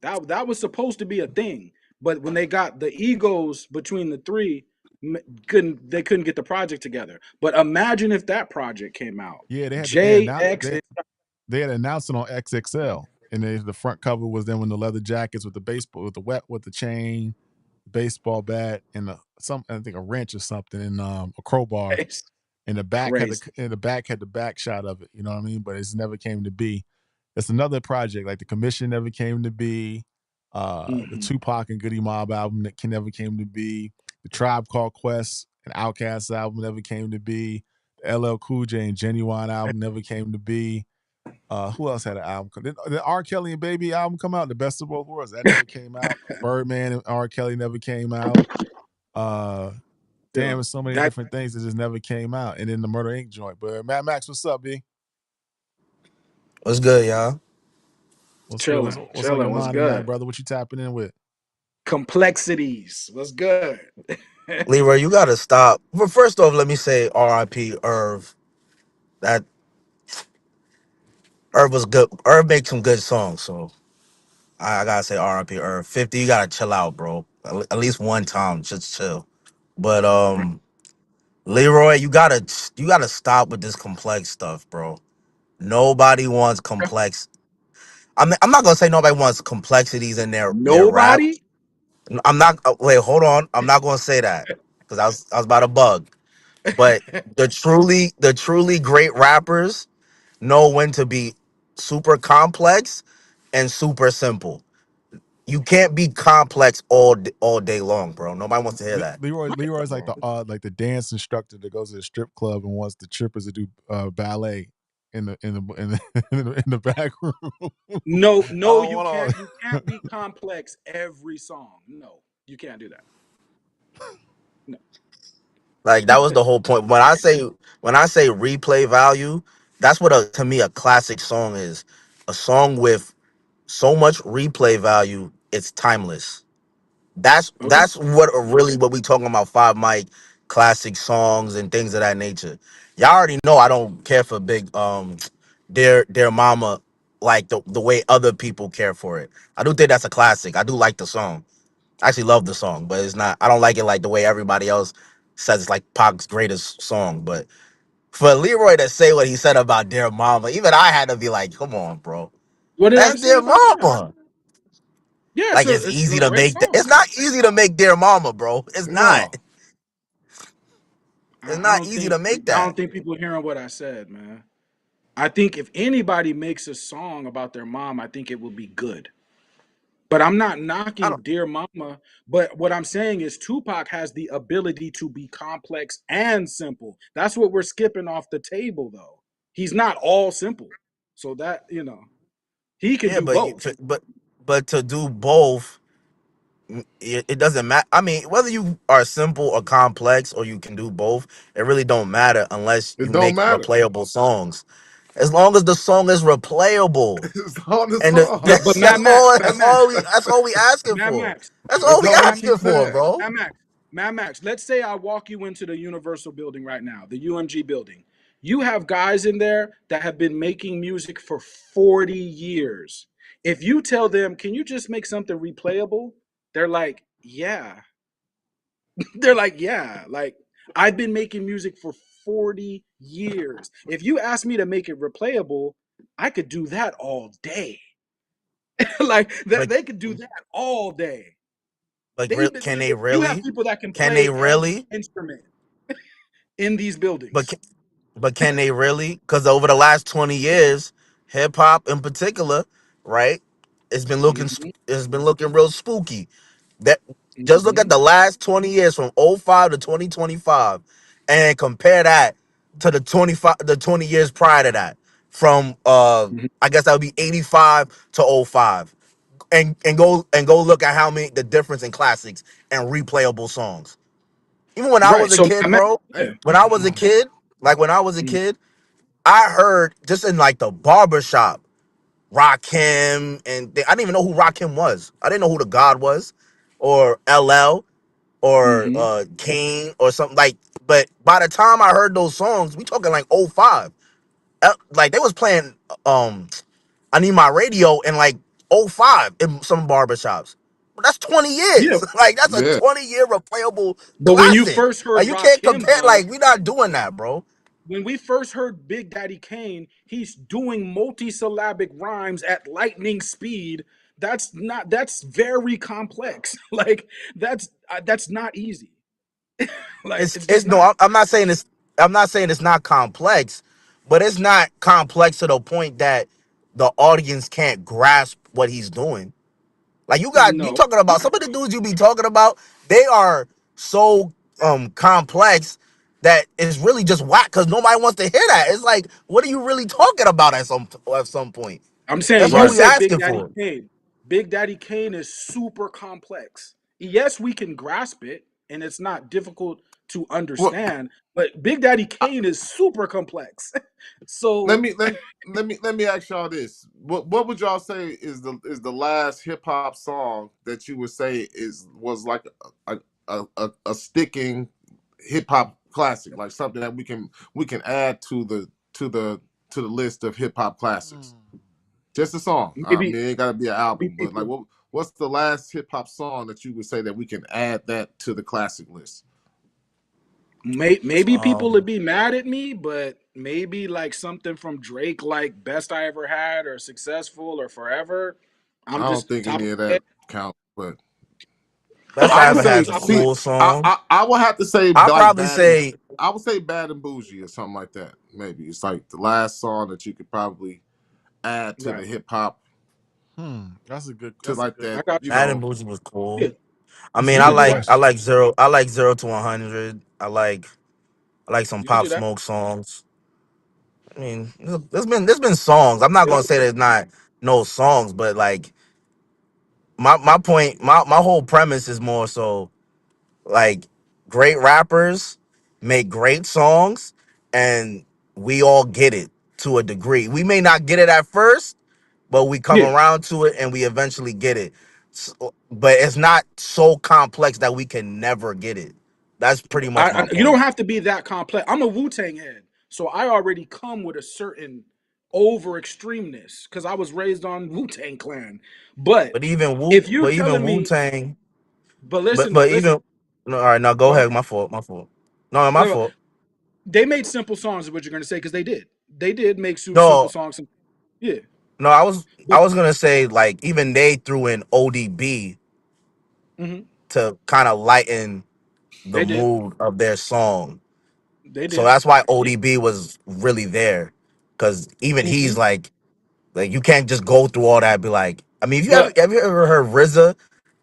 That was supposed to be a thing. But when they got the egos between the three, couldn't get the project together. But imagine if that project came out. Yeah, J X. they had announced it on XXL, and the front cover was them in the leather jackets with the baseball with the chain, baseball bat, and I think a wrench or something, and a crowbar. It's And crazy. the back had the back shot of it. You know what I mean? But it's never came to be. It's another project. Like the Commission never came to be. The Hmm. Tupac and Goody Mob album that never came to be. The Tribe Called Quest and Outkast album never came to be. The LL Cool J and Genuine album never came to be. Who else had an album? Did R. Kelly and Baby album come out? The Best of Both Worlds that never came out. Birdman and R. Kelly never came out. Uh, Damn, Yo, there's so many that different things that just never came out. And then the Murder Inc. joint. But Matt Max, what's up, B? What's good, y'all? What's good? chilling, What's on your chilling. What's mind tonight, good? brother? What you tapping in with? Complexities. What's good? Leroy, you gotta stop. But first off, let me say R.I.P. Irv. That Irv was good. Irv makes some good songs, so I gotta say R.I.P. Irv. 50, you gotta chill out, bro. At least one time, just chill. But Leroy, you gotta stop with this complex stuff, bro. Nobody wants complex. I'm not gonna say nobody wants complexities in their rap. Nobody. I'm not. Wait, hold on. I'm not gonna say that because I was about to bug. But the truly great rappers know when to be super complex and super simple. You can't be complex all day long, bro. Nobody wants to hear that. Leroy's like the dance instructor that goes to the strip club and wants the strippers to do ballet in the back room. No, I no, don't you want can't. You can't be complex every song. No, you can't do that. No. Like that was the whole point. When I say replay value, that's what to me a classic song is. A song with so much replay value, it's timeless. That's Okay. that's what we talking about. Five Mike classic songs and things of that nature. Y'all already know I don't care for big Dear Mama like the way other people care for it. I do think that's a classic. I do like the song. I actually love the song, but it's not. I don't like it like the way everybody else says it's like Pac's greatest song. But for Leroy to say what he said about Dear Mama, even I had to be like, come on, bro. What did I That's say Dear about that? Mama. Yeah, Like it's a great song. it's not easy to make Dear Mama, bro. It's not. No, It's I not don't easy think to make I that. don't think people hearing what I said, man. I think if anybody makes a song about their mom, I think it will be good. But I'm not I knocking don't Dear Mama. But what I'm saying is Tupac has the ability to be complex and simple. That's what we're skipping off the table, though. He's not all simple. So that, he can yeah, do both. but to do both, it doesn't matter. I mean, whether you are simple or complex or you can do both, it really don't matter unless it you don't make matter. replayable songs. As long as the song is replayable. It's on the And song. But Mad Max, Mad Max, that's all we asking Mad for. Max, That's all That's we all they Mad, keep asking for, saying. bro. Mad Max, Mad Max. Let's say I walk you into the Universal building right now, the UMG building. You have guys in there that have been making music for 40 years. If you tell them, can you just make something replayable? They're like, yeah. They're like, yeah. Like, I've been making music for 40 years. If you ask me to make it replayable, I could do that all day. Like, But they could do that all day. can they You have really? people that can Can they play every really? instrument in these But buildings. But can they really? Because over the last 20 years, hip hop in particular, right? It's been looking Hmm. it's been looking real spooky. That just look Hmm. at the last 20 years from '05 to 2025 and compare that to the 20 years prior to that. From Hmm. I guess that would be '85 to '05. And go look at how many the difference in classics and replayable songs. Even when I Right. was a So, kid, bro, yeah. Hey, when I was a kid, Like when I was a Mm. kid, I heard just in like the barber shop, Rakim, and I didn't even know who Rakim was. I didn't know who the God was, or LL, or Hmm. Kane, or something like. But by the time I heard those songs, we talking like '05. Like they was playing I Need My Radio in like '05 in some barbershops. But that's 20 Yeah, years. Like that's a Yeah. 20-year replayable but when you classic. first heard Like you can't Rakim, compare. though, Like we not doing that, bro. when we first heard Big Daddy Kane, he's doing multisyllabic rhymes at lightning speed. That's very complex. Like that's not easy. Like it's It's just no. not. I'm not saying it's. I'm not saying it's not complex, but it's not complex to the point that the audience can't grasp what he's doing. Like you No. talking about some of the dudes you be talking about, they are so complex that it's really just whack because nobody wants to hear that. It's like, what are you really talking about at some point? I'm That's saying all you Right. we said Big asking Daddy for. Kane. Big Daddy Kane is super complex. Yes, we can grasp it, and it's not difficult to Well, understand. But Big Daddy Kane is super complex. let So me let, let me ask y'all this. What would y'all say is the last hip hop song that you would say is was like a sticking hip hop classic, like something that we can add to the list of hip hop classics? Hmm. Just a song. I maybe mean, it ain't got to be an maybe album, but like people what's the last hip hop song that you would say that we can add that to the classic list? maybe people would Um, be mad at me, but maybe like something from Drake, like Best I Ever Had, or Successful, or Forever. I'm I don't just think top of any of my head. that counts, but Best I I would Ever Off the say, has a top of my see, cool song. I would have to say I'll like probably bad and say I would say bad and bougie or something like that. Maybe it's like the last song that you could probably add to the right. hip hop Hmm. That's a good. to That's a like good. I that, got you you. Bad and know. Bougie was cool. Yeah, I That's a mean, you I could good do like that. I question. like zero. I like 0 to 100. I like some You could Pop do that. Smoke songs. I mean, there's been songs. I'm not Yeah. gonna say there's not no songs, but like my point, my whole premise is more so like great rappers make great songs, and we all get it to a degree. We may not get it at first, but we come Yeah. around to it and we eventually get it. But it's not so complex that we can never get it. That's pretty much my You don't point. have to be that complex. I'm a Wu Tang head, so I already come with a certain over extremeness because I was raised on Wu Tang Clan. But if you're But even telling Wu me, Tang, but but listen, but listen, even no, all right, now go go ahead. ahead. My fault. My fault. No, my Wait, wait. fault. They made simple songs, is what you're gonna say, because they did. They did make simple No, songs. Yeah, no, I was I but was gonna say like even they threw in ODB mhm, to kind of lighten the they did. mood of their song. They So did. that's why Yeah. ODB was really there. Cause even Hmm. he's like you can't just go through all that and be like, I mean, if you ever But have you ever heard RZA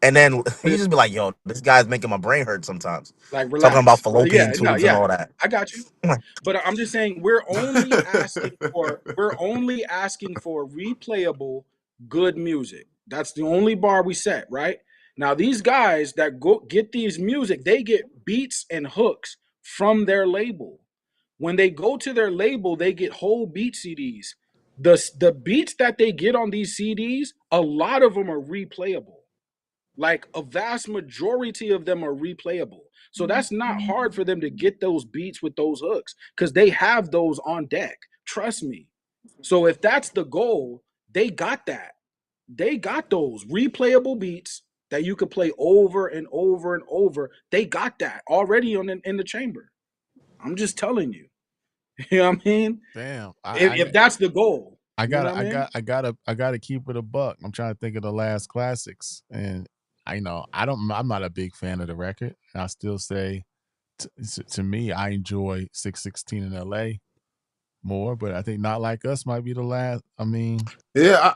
and then you yeah, just be like, yo, this guy's making my brain hurt sometimes. like Talking about relax. fallopian Yeah, no, tubes and yeah, all that. I got you. But I'm just saying we're only asking for replayable good music. That's the only bar we set, right? Now these guys that go get these music, they get beats and hooks from their label. When they go to their label, they get whole beat CDs. The beats that they get on these CDs, a lot of them are replayable. Like a vast majority of them are replayable. So that's not hard for them to get those beats with those hooks because they have those on deck. Trust me. So if that's the goal, they got that. They got those replayable beats that you could play over and over and over. They got that already in the chamber. I'm just telling you. You know what I mean? Damn. If that's the goal, I you know gotta what I mean? I gotta keep it a buck. I'm trying to think of the last classics, and I know I'm not a big fan of the record. I still say to me, I enjoy 616 in L.A. more, but I think Not Like Us might be the last. I mean, Yeah,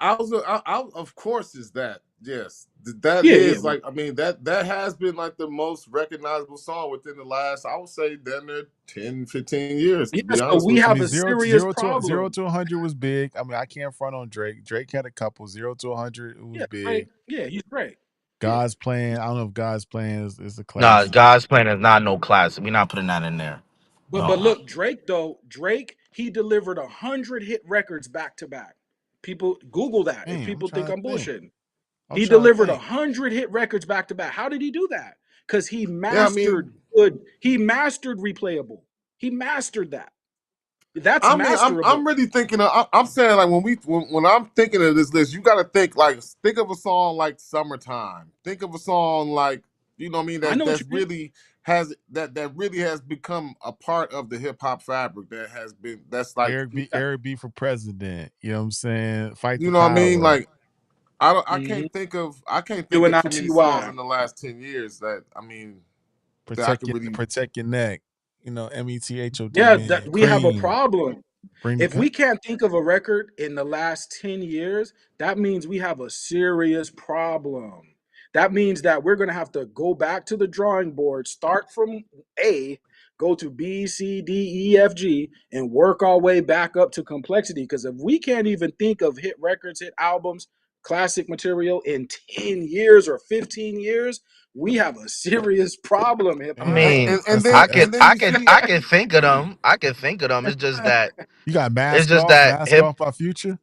of course is that. Yes. That Yeah, yeah. is like I mean that has been like the most recognizable song within the last I would say damn near 10, 15 years, Yeah, to be so honest we with I you. have mean a serious zero problem. to 100 was big. I mean, I can't front on Drake. Drake had a couple. 0 to 100 it was Yeah, right. big. Yeah, he's great. Yeah. God's Plan. I don't know if God's Plan is a Nah, classic. God's Plan is not no classic. We're not putting that in there. But Oh, look, Drake, he delivered 100 hit records back to back. People Google that if Damn, I'm people think trying to I'm think. bullshitting. I'm He trying to delivered think. 100 hit records back to back. How did he do that? Because he Yeah, I mastered mean, good. He mastered replayable. He mastered that. That's I'm masterable. really thinking. I'm saying like when I'm thinking of this list, you got to think of a song like "Summertime." Think of a song like you know what I mean I know what that's you mean. really has that really has become a part of the hip hop fabric that has been that's like Yeah. Eric B for president. You know what I'm saying? Fight the you know what I mean power. like Hmm. I can't think You and of I, too many songs Ty. in the last 10 years that I mean that I could really Protect your neck. You know, METHOD Yeah, man. we have a Cream. problem. Bring the If we can't think of a record in the last 10 years, that means we have a serious problem. That means that we're going to have to go back to the drawing board, start from A, go to B, C, D, E, F, G, and work our way back up to complexity. Because if we can't even think of hit records, hit albums, classic material in 10 years or 15 years, we have a serious problem, hip I Hey, hop. mean, and then you see I can think of them. I can think of them. you got It's just that mask hip. off by Future?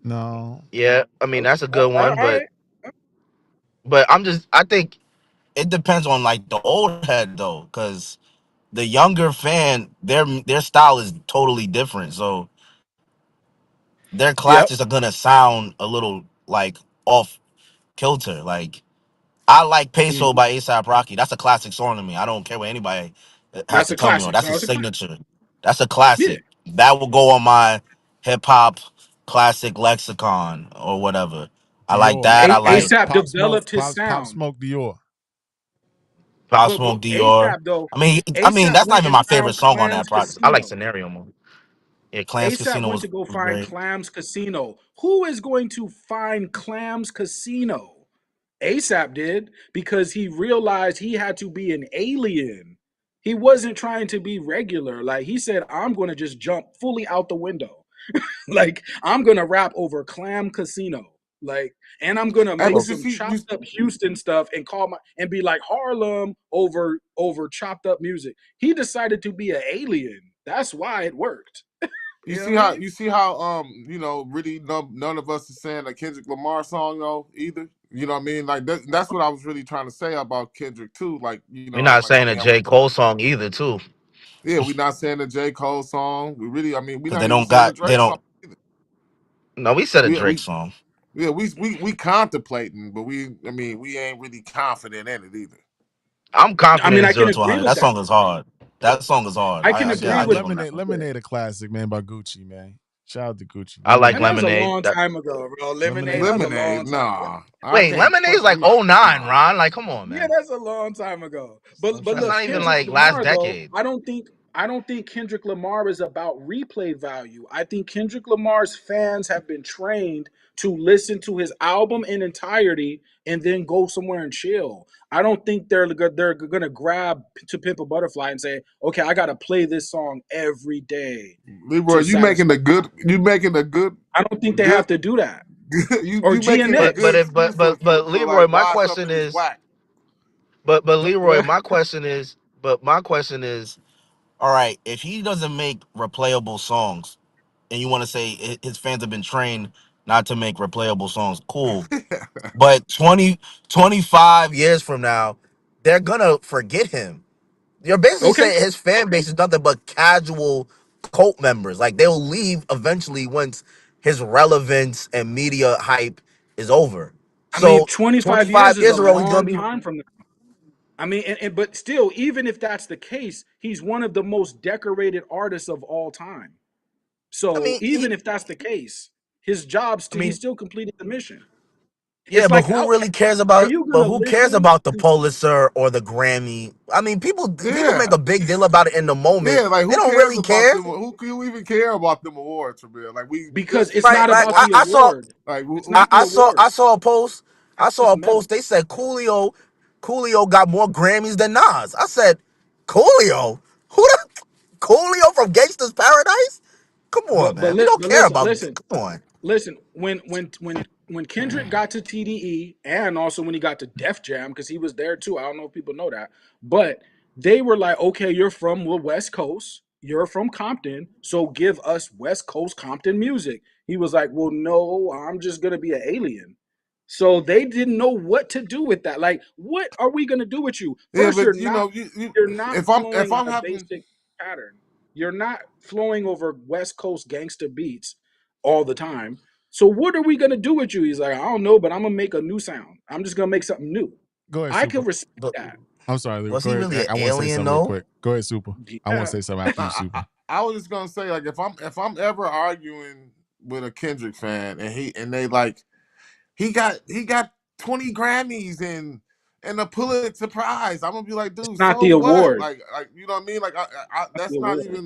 No. Yeah, I mean that's a good All one, right. but I think it depends on like the old head though, because the younger fan, their style is totally different. So their Yep. classics are gonna sound a little like off kilter. Like I like Peso Mhm. by ASAP Rocky. That's a classic song to me. I don't care what anybody has That's to a tell me on. classic. That's a No, it's a classic. signature. That's a Yeah. classic. That will go on my hip hop classic lexicon or whatever. I like Dior. that. I like ASAP developed his Pop sound. Smoke Dior. Pop But Smoke Dior. ASAP though, I mean ASAP that's not went even and my favorite found song on that Clams project. I like Casino. Scenario more. Yeah, Clans ASAP Casino went to go was find great. Clams Casino. Who is going to find Clams Casino? ASAP did because he realized he had to be an alien. He wasn't trying to be regular. Like he said, I'm going to just jump fully out the window. Like I'm gonna rap over Clam Casino. Like, and I'm gonna hey, make but you some see you chopped up Houston stuff and call my and be like Harlem over chopped up music. He decided to be an alien. That's why it worked. You know what I mean? you see how you know really none of us is saying a Kendrick Lamar song though either. You know what I mean? Like that's what I was really trying to say about Kendrick too. Like you We're know, not like I saying a mean, J. Cole song either, too. yeah, we're not saying a J Cole song. We really, I mean, we're Because not even saying a they Drake song don't either. no, we said a We Drake we song. yeah we contemplating, but I mean we ain't really confident in it either. I'm I confident mean, in I can zero to agree 100. with That that. song is hard. That song is hard. I can Shout agree I out give with him that. Lemonade a classic, man, by Gucci, man. Shout out to Gucci. I like And that was a Lemonade. long time ago, bro. Lemonade, Lemonade. that was a Lemonade, long time ago. nah, I Wait, can't put. Lemonade's like Nah, '09, nah. Ron. Like, come on, Yeah, man. that's a long time ago. I'm But trying That's to not look, even think. Kendrick like last Lamar though, decade. I don't think Kendrick Lamar is about replay value. I think Kendrick Lamar's fans have been trained to listen to his album in entirety and then go somewhere and chill. I don't think they're gonna grab to Pimp a Butterfly and say, okay, I gotta play this song every day Leroy, to satisfy. you making a good, I don't think they have good, to do that. Or you making a good GNX. excuse But for Leroy, like my why question something is is, whack. Leroy, my question is, all right, if he doesn't make replayable songs, and you want to say his fans have been trained not to make replayable songs, cool. But 25 years from now, they're gonna forget him. You're basically Okay. saying his fan base is nothing but casual cult members. Like they'll leave eventually once his relevance and media hype is over. I mean, So 25 25 years is a years ago, he's gonna long be. time from now. I mean, but still, even if that's the case, he's one of the most decorated artists of all time. I So mean, even if that's the case, his I he mean, still completed the mission. yeah, It's but like, who how really cares are about? you But gonna who cares listen about the to? Pulitzer or the Grammy? I mean, people Yeah, make a big deal about it in the moment. yeah. Like They who don't cares really about care, them? Who even care about them awards for real? Like we Because just it's seen right? not them Like about awards. the award. Like It's not the award. I saw a post. I saw It's a post. medal. They said Coolio got more Grammys than Nas. I said, Coolio? Who the Coolio from Gangsta's Paradise? Come on, man. We don't But care listen, about. listen. Come on. Listen, when Kendrick got to TDE and also when he got to Def Jam, because he was there too. I don't know if people know that, but They were like, okay, you're from the West Coast, you're from Compton, so give us West Coast Compton music. He was like, well, no, I'm just gonna be an alien. So they didn't know what to do with that. Like, what are we gonna do with you? Yeah, First, but you know, you're not if flowing on I'm a having basic pattern. You're not flowing over West Coast gangster beats all the time. So what are we gonna do with you? He's like, I don't know, but I'm gonna make a new sound. I'm just gonna make something new. Go ahead, I Super. can respect But that. I'm sorry, Lou. was Go he ahead. really an I want to say alien something real though? quick. Go ahead, Super. I want Yeah. to say something nah, after you, Super. I was just gonna say like if I'm ever arguing with a Kendrick fan and they like he got 20 Grammys and a Pulitzer Prize, I'm gonna be like, dude, It's not so the what? award. Like you know what I mean? Like Not the award.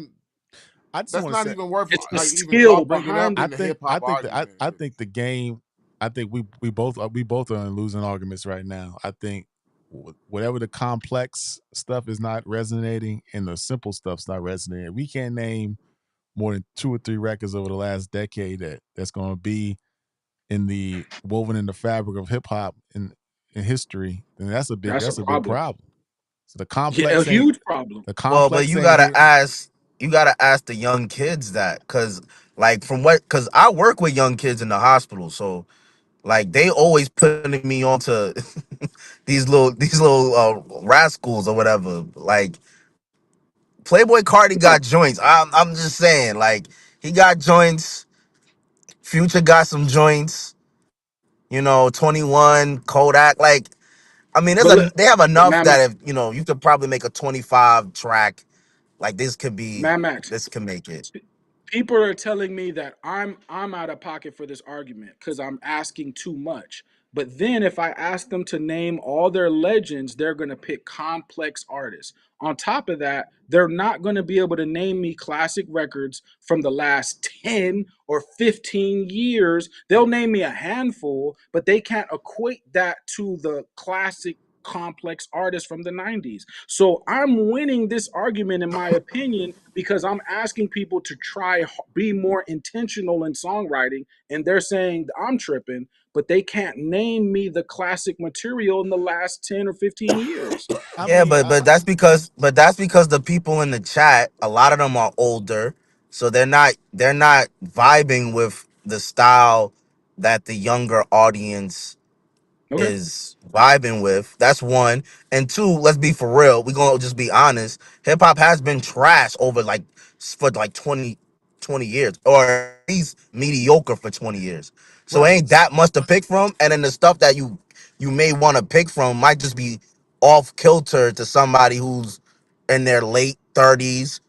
I just that's want to not say even worth It's the like even skill talk bringing behind up the I in the think hip hop I argument. think the game. I think we both are in losing arguments right now. I think whatever the complex stuff is not resonating and the simple stuff's not resonating. We can't name more than two or three records over the last decade that's going to be in the woven in the fabric of hip hop in history. Then That's a that's a big problem. problem. So Yeah, a huge problem. the Well, but complex ain't hit. you gotta ask the young kids that, cause like cause I work with young kids in the hospital, so like they always putting me onto these little rascals or whatever. Like Playboy Cardi got joints. I'm just saying, like he got joints. Future got some joints. 21 Kodak. Like I mean, But look, they have but enough Mad that Max, if you could probably make a 25 track. Like Mad Max, this can make it. people are telling me that I'm out of pocket for this argument because I'm asking too much. But then if I ask them to name all their legends, they're gonna pick complex artists. On top of that, they're not gonna be able to name me classic records from the last 10 or 15 years. They'll name me a handful, but they can't equate that to the classic complex artists from the 90s. So I'm winning this argument, in my opinion, because I'm asking people to be more intentional in songwriting, and they're saying I'm tripping, but they can't name me the classic material in the last 10 or 15 years. I Yeah, mean, but that's because the people in the chat, a lot of them are older, so they're not vibing with the style that the younger audience Okay. is vibing with. That's one. And two, let's be for real. We're gonna just be honest. Hip hop has been trash over like for like 20 years, or at least mediocre for 20 years. So right. ain't that much to pick from. And then the stuff that you may want to pick from might just be off kilter to somebody who's in their late 30s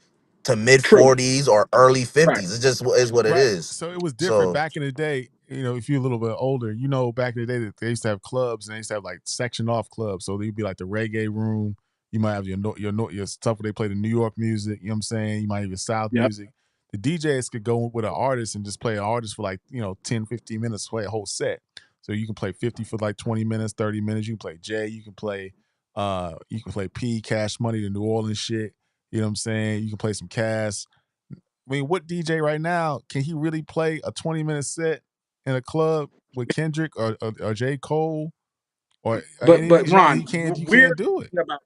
to mid True. 40s or early Right. 50s. It just is what it Right. is. So it was different So back in the day. If you're a little bit older, back in the day that they used to have clubs and they used to have like section off clubs. So there'd be like the reggae room. You might have your stuff where they play the New York music. You know what I'm saying? You might have your South Yep. music. The DJs could go with an artist and just play an artist for like 10, 15 minutes, play a whole set. So you can play 50 for like 20 minutes, 30 minutes. You can play Jay. You can play P, Cash Money, the New Orleans shit. You know what I'm saying? You can play some Cass. I mean, what DJ right now can he really play a 20-minute set in a club with Kendrick or J. Cole or any of But these young? Ron, You we're can't do it. thinking about,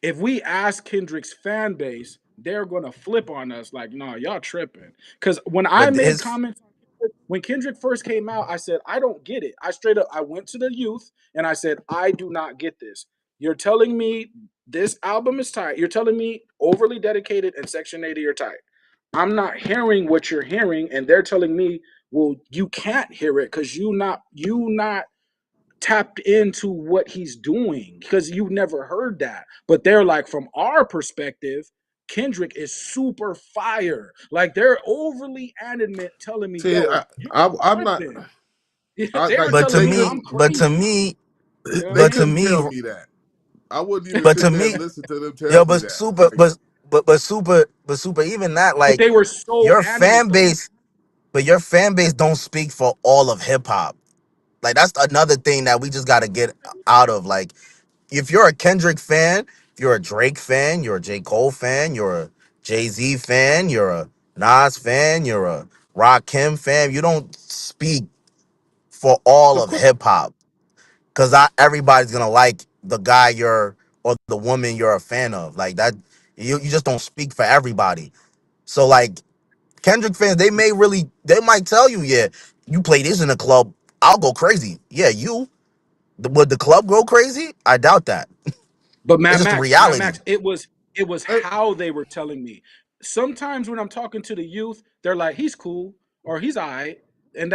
if we ask Kendrick's fan base, they're gonna flip on us like, no, y'all tripping. Because when I but made his comments on Kendrick, when Kendrick first came out, I said, I don't get it. I straight up I went to the youth and I said, I do not get this. You're telling me this album is tight. You're telling me overly dedicated and section 80 are tight. I'm not hearing what you're hearing, and they're telling me, well, you can't hear it because you not tapped into what he's doing because you've never heard that. But they're like, from our perspective, Kendrick is super fire. Like they're overly animate telling me, See, yo, you're I'm not. tripping. I They're like but to telling they me could me, I'm but to crazy. me, You know what I they but to mean? couldn't me, tell me that. I wouldn't even but sit to there me, and listen to them tell yo, me that. Like but super, even that, But like they were so your animate fan though. base, but your fan base don't speak for all of hip hop. Like that's another thing that we just got to get out of. Like if you're a Kendrick fan, if you're a Drake fan, you're a J. Cole fan, you're a Jay-Z fan, you're a Nas fan, you're a Rakim fan, you don't speak for all Of of course. hip hop. Cause not everybody's gonna like the guy you're or the woman you're a fan of. Like that, you just don't speak for everybody. So like Kendrick fans, they might tell you, yeah, you play this in a club, I'll go crazy. Yeah, would the club go crazy? I doubt that. But It's Matt just the Max, Matt reality. Max, it was Hey, how they were telling me. Sometimes when I'm talking to the youth, they're like, "He's cool" or "He's alright," and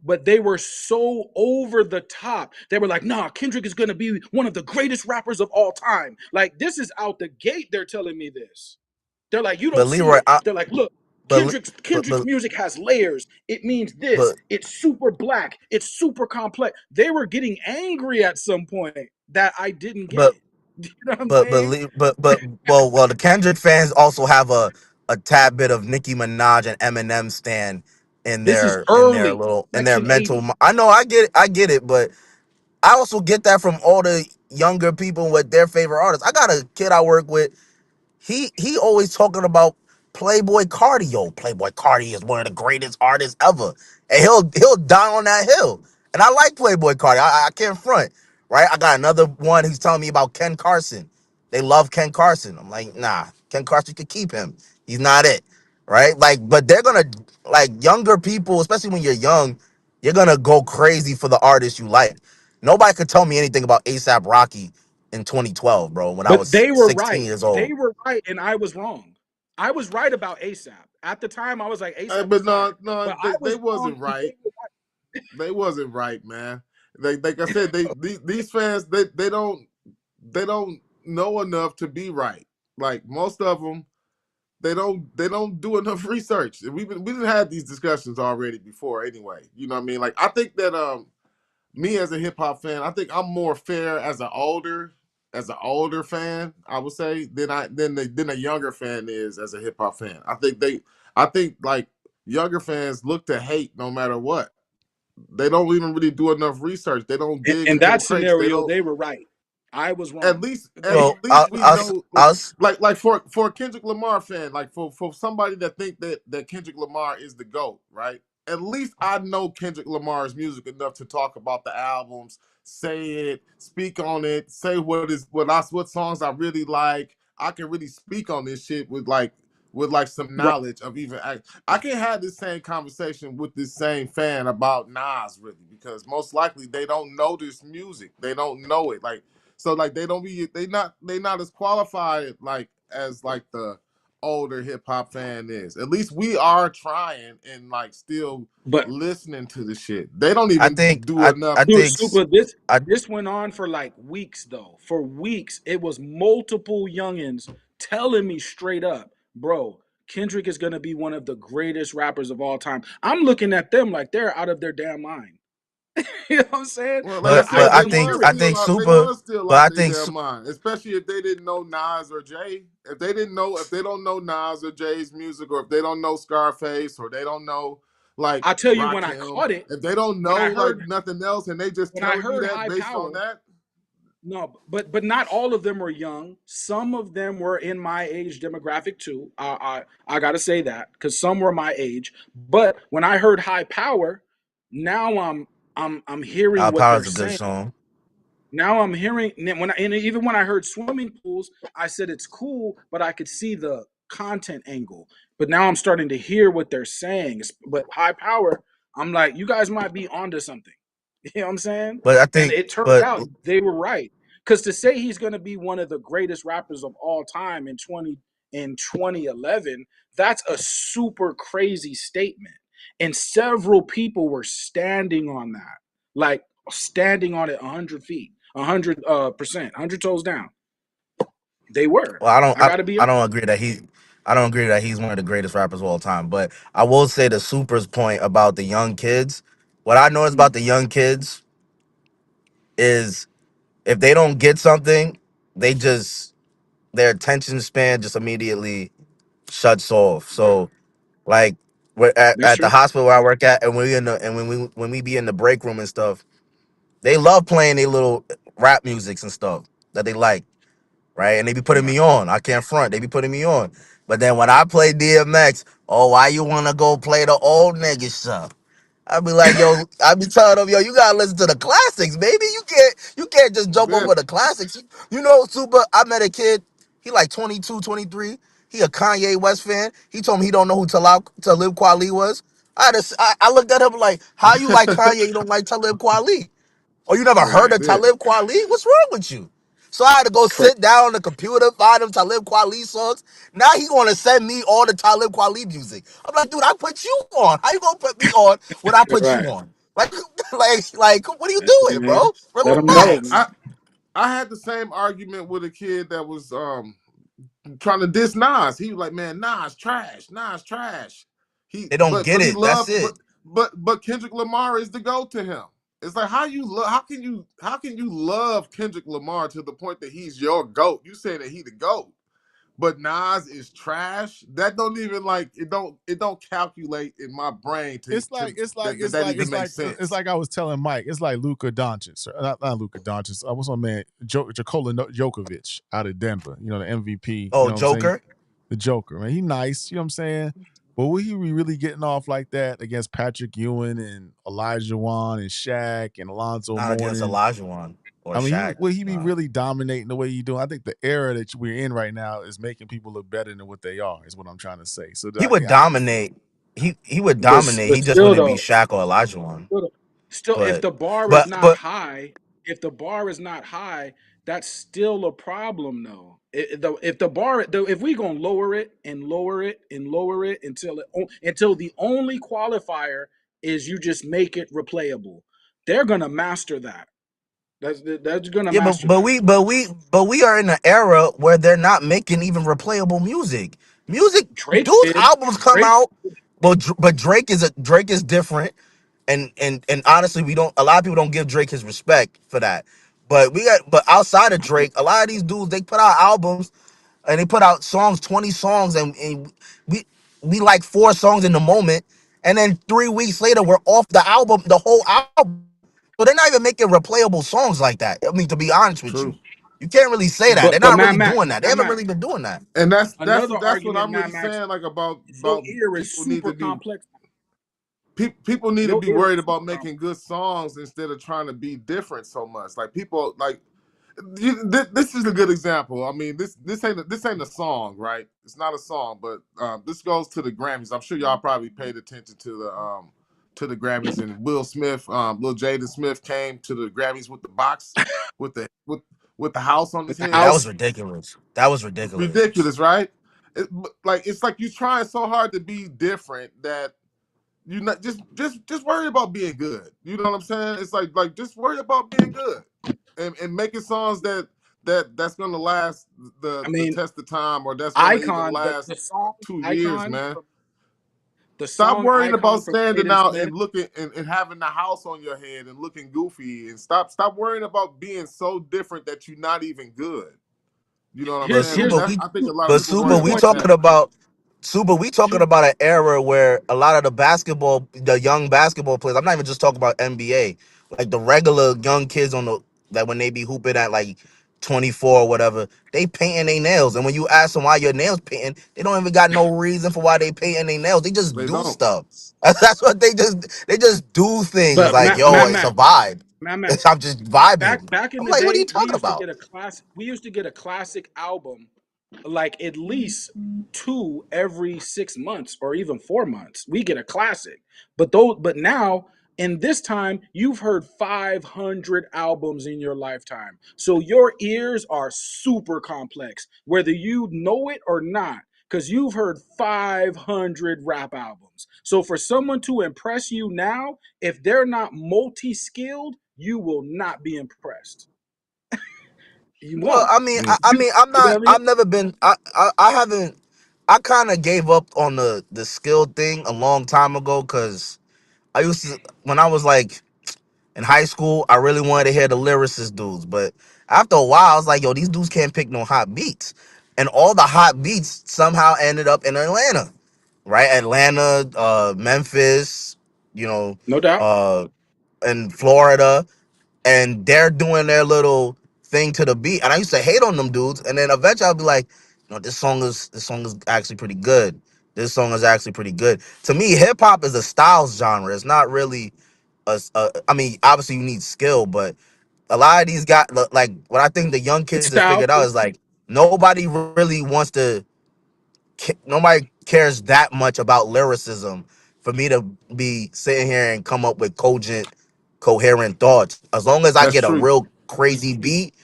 but they were so over the top. They were like, "Nah, Kendrick is gonna be one of the greatest rappers of all time." Like this is out the gate. They're telling me this. They're like, "You But don't see Leroy, it." They're like, "Look, but Kendrick's music has layers. It means this. but It's super black. It's super complex." They were getting angry at some point that I didn't get but it. You know what I'm saying? well, the Kendrick fans also have a tad bit of Nicki Minaj and Eminem stand This is in their early, little in their Section mental. 80. I know, I get it, but I also get that from all the younger people with their favorite artists. I got a kid I work with. He always talking about Playboy Cardi. Yo, Playboy Cardi is one of the greatest artists ever, and he'll die on that hill. And I like Playboy Cardi. I can't front, right? I got another one who's telling me about Ken Carson. They love Ken Carson. I'm like, nah, Ken Carson could keep him. He's not it, right? Like, but they're gonna like younger people, especially when you're young, you're gonna go crazy for the artist you like. Nobody could tell me anything about ASAP Rocky in 2012, bro, when I But was they were 16 right. years They old. were right, and I was wrong. I was right about ASAP. At the time, I was like, ASAP is but no, fire. no, But I they was wrong, wasn't and they right. were They wasn't right, man. Like I said, these fans they don't know enough to be right. Like most of them, they don't do enough research. We didn't have these discussions already before anyway. You know what I mean? Like I think that me as a hip hop fan, I think I'm more fair as an older fan, I would say, than a younger fan is as a hip hop fan. I think like younger fans look to hate no matter what. They don't even really do enough research. They don't right. dig In into the that crates. They scenario, don't they were right. I was at wrong. least at They Well, least we know us, like for a Kendrick Lamar fan, like for somebody that think that Kendrick Lamar is the GOAT, right? At least I know Kendrick Lamar's music enough to talk about the albums, say it, speak on it, say what songs I really like. I can really speak on this shit with like some right. knowledge of even I can have this same conversation with this same fan about Nas really because most likely they don't know this music. They don't know it. Like so like they not as qualified like as like the older hip hop fan is. At least we are trying and like still But listening to the shit. They don't I even think, do enough. I dude, think, Super, this I, this went on for like weeks though. For weeks, it was multiple youngins telling me straight up, bro, Kendrick is gonna be one of the greatest rappers of all time. I'm looking at them like they're out of their damn mind. You know what I'm saying? Well, like I But I said, but they could was hear it. still out. They Super, was still but out I their think, damn mind, especially if they didn't know Nas or Jay. If they don't know Nas or Jay's music, or if they don't know Scarface, or they don't know like I'll tell you when I Rakim, caught it, if they don't when know I like heard nothing else, and they just when I telling you heard that high based on power. that, No, but not all of them were young. Some of them were in my age demographic too. I gotta say that because some were my age. But when I heard high power, now I'm hearing Our what Power they're is a good saying. song. Now I'm hearing and even when I heard swimming pools, I said it's cool, but I could see the content angle. But now I'm starting to hear what they're saying. But high power, I'm like, you guys might be onto something. You know what I'm saying? But I And think, it turned but out they were right. Because to say he's going to be one of the greatest rappers of all time in 2011, that's a super crazy statement. And several people were standing on that, like standing on it 100 feet, 100% 100 toes down. They were. well, I got to be I honest. don't agree that I don't agree that he's one of the greatest rappers of all time. But I will say the Super's point about the young kids. What I notice Mm, about the young kids is if they don't get something, they just their attention span just immediately shuts off. So like we're that's at the true. hospital where I work at, and when we be in the break room and stuff, they love playing their little rap musics and stuff that they like, right? And they be putting Right. me on. I can't front. They be putting me on. But then when I play DMX, oh, why you wanna go play the old nigga stuff? I be like, yo, I be telling them, yo, you gotta listen to the classics, baby. You can't just jump Yeah. over the classics. You know, Super, I met a kid, he like 22, 23. He a Kanye West fan. He told me he don't know who Talib Kweli was. I looked at him like, how you like Kanye, you don't like Talib Kweli? Or you never heard Right. of That's it. Talib Kweli? What's wrong with you? So I had to go It's crazy. sit down on the computer, find them Talib Kweli songs. Now he gonna send me all the Talib Kweli music. I'm like, dude, I put you on. How you gonna put me on when I put you Right. on? Like, what are you doing, Man, bro? let them know, Man, Relax. man. I had the same argument with a kid that was trying to diss Nas. He was like, "Man, Nas trash. Nas trash." He They don't but get he it. That's loved it. but Kendrick Lamar is the go to him. It's like how can you love Kendrick Lamar to the point that he's your goat? You say that he the goat, but Nas is trash. That don't even like it don't calculate in my brain It's to like it's like that it's that like even it's makes like it's sense. like I was telling Mike. It's like Luka Doncic, or not Luka Doncic. What's my man, Jakola Jokovic out of Denver. You know, the MVP. You Oh, know what I'm saying? Joker. The Joker, man. He nice. You know what I'm saying? But will he be really getting off like that against Patrick Ewing and Elijah Wan and Shaq and Alonzo Not against Mourning? Olajuwon or I mean, Shaq. will he be Nah. really dominating the way he doing? I think the era that we're in right now is making people look better than what they are. Is what I'm trying to say. So He would I, dominate. He would dominate. But He just still wouldn't be though, Shaq or Olajuwon. still, still, if But the bar is but not but high, if the bar is not high, that's still a problem though. If the bar, if we gonna lower it and lower it and lower it until the only qualifier is you just make it replayable, they're gonna master that. That's gonna yeah, master that. but we are in an era where they're not making even replayable music. Music, Drake dudes' did. albums come Drake. out, but Drake is different, and honestly, we don't. A lot of people don't give Drake his respect for that. But outside of Drake, a lot of these dudes they put out albums and they put out songs, 20 songs, and we we like 4 songs in the moment, and then 3 weeks later we're off the album, the whole album. So they're not even making replayable songs like that. I mean, to be honest with True. you, you can't really say that. They're But not Mad really Max, doing that. They Mad haven't Max. really been doing that. And Another that's what argument, I'm Mad really Max. saying, like Your about ear is people need super to be complex. people need to Your be ear is worried about super making complex. good songs instead of trying to be different so much. Like people like this is a good example. I mean, this ain't a song, right? It's not a song, but this goes to the Grammys. I'm sure y'all probably paid attention to the Grammys. And Will Smith, Lil Jaden Smith came to the Grammys with the box with the with the house on his With the Yeah, head. that was house, ridiculous. That was ridiculous. Ridiculous, right? Like it's like you trying so hard to be different that you not just worry about being good. You know what I'm saying? It's like just worry about being good and making songs that's gonna last I the mean, test of time, or that's gonna even Icon, last the song 2 years, Icon, man. the Stop song worrying about Icon from standing Jaden out Smith. and looking and having the house on your head and looking goofy, and stop worrying about being so different that you're not even good. You know what I'm But saying? Here's Super, That's we I think a lot of but people Super, worry here's we point. about talking that. about Super, we talking Here, about an era where a lot of the young basketball players. I'm not even just talking about NBA, like the regular young kids on the that when they be hooping at like 24 or whatever, they painting their nails. And when you ask them why your nails painting, they don't even got no reason for why they painting their nails. They just They do don't. stuff. That's what they just do things but like yo, it's a Max, vibe. Mad Max. I'm just vibing. Back in I'm the like, what are you day, talking about? we used to get a classic album like at least two every 6 months or even 4 months. We get a classic. But now in this time, you've heard 500 albums in your lifetime. So your ears are super complex, whether you know it or not, because you've heard 500 rap albums. So for someone to impress you now, if they're not multi-skilled, you will not be impressed. You Well, won't. I You, mean, I'm you know not. what I mean? I've never been. I haven't. I kind of gave up on the skill thing a long time ago because I used to when I was like in high school, I really wanted to hear the lyricist dudes, but after a while, I was like, yo, these dudes can't pick no hot beats, and all the hot beats somehow ended up in Atlanta, right? Atlanta, Memphis, you know, No doubt. uh, and Florida, and they're doing their little thing to the beat. And I used to hate on them dudes, and then eventually I'll be like, this song is actually pretty good. This song is actually pretty good. To me, hip hop is a styles genre. It's not really I mean, obviously you need skill, but a lot of these guys, like what I think the young kids It's have style figured out too. is like nobody really wants to, nobody cares that much about lyricism for me to be sitting here and come up with cogent, coherent thoughts. As long as I That's get a true. real crazy beat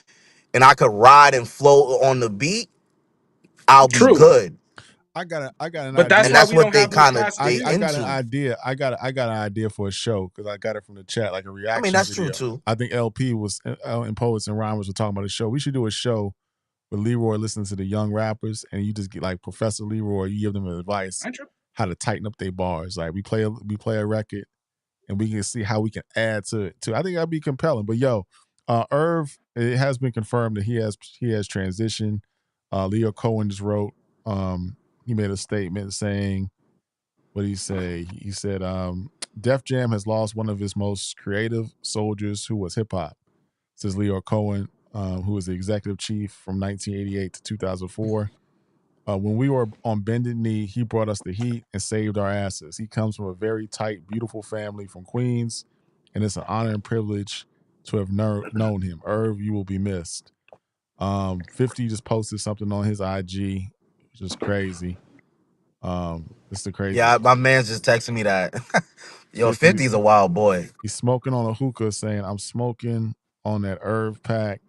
and I could ride and flow on the beat, I'll be True. good. I got an But that's And idea. why that's we what don't they have no kind of classic they I music. got an into. idea. I got an idea for a show because I got it from the chat, like a I mean, reaction that's true video. too. I think LP was and Poets and Rhymers were talking about a show. We should do a show with Leroy listening to the young rappers, and you just get like Professor Leroy. You give them advice Ain't true. how to tighten up their bars. Like we play a record, and we can see how we can add to it too. I think that'd be compelling. But yo, Irv, it has been confirmed that he has transitioned. Leo Cohen just wrote. He made a statement saying, what did he say? He said, Def Jam has lost one of his most creative soldiers who was hip hop, says Leo Cohen, who was the executive chief from 1988 to 2004. When we were on bended knee, he brought us the heat and saved our asses. He comes from a very tight, beautiful family from Queens, and it's an honor and privilege to have known him. Irv, you will be missed. 50 just posted something on his IG, which is crazy. It's the crazy. Yeah, my man's just texting me that. Yo, 50, 50's a wild boy. he's smoking on a hookah, saying, "I'm smoking on that Irv pack,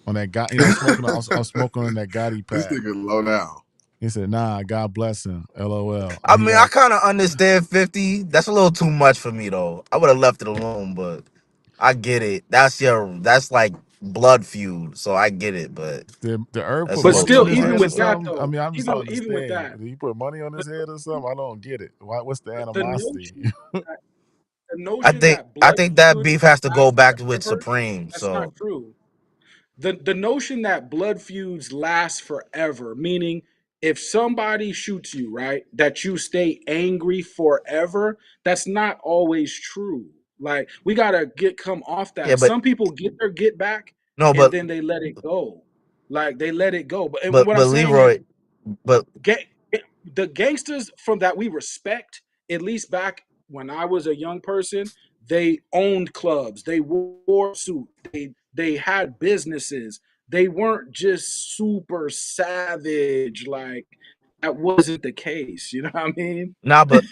on that guy. I'm smoking on that Gotti This pack." nigga low down. He said, "Nah, God bless him. LOL." And I he mean, I got kind of understand 50. That's a little too much for me though. I would have left it alone, but I get it. That's like blood feud, so I get it, but the Irv that's put a But little money too on still, his even head or with much. that something. I though, mean, I'm just don't even with understand. that, Did he put money on the, his head or something? I don't get it. What's the the animosity? notion that the notion that I blood think that feuds beef has to go last back with forever, Supreme. that's not So true. The notion that blood feuds last forever, meaning if somebody shoots you, right, that you stay angry forever, that's not always true. Like we gotta get come off yeah, that. Some people get their get back no, and then they let it go. Like they let it go. But and what I'm but saying is Leroy, but ga- the gangsters from that we respect, at least back when I was a young person, they owned clubs, they wore suits, they had businesses. They weren't just super savage. Like that wasn't the case. You know what I mean? nah, but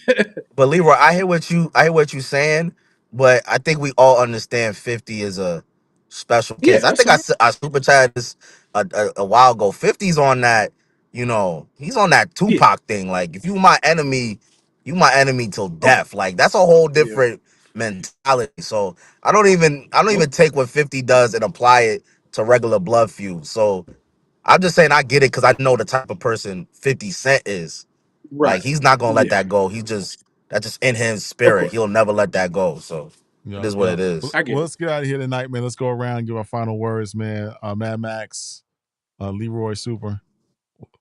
Leroy, I hear what you saying, but I think we all understand 50 is a special case. Yeah, I that's think fine. I super chatted this a while ago. 50's on that, he's on that Yeah. Tupac thing. Like, if you my enemy till Okay. death. Like, that's a whole Yeah. different mentality. So I don't Nope. even take what 50 does and apply it to regular blood feud. So I'm just saying I get it because I know the type of person 50 Cent is. Like, Right. he's not gonna let Yeah. that go. That's just in his Of spirit. course. He'll never let that go. So it Yup, is what yup. it Well, is. I get it. let's get out of here tonight, man. Let's go around and give our final words, man. Mad Max, Leroy Super.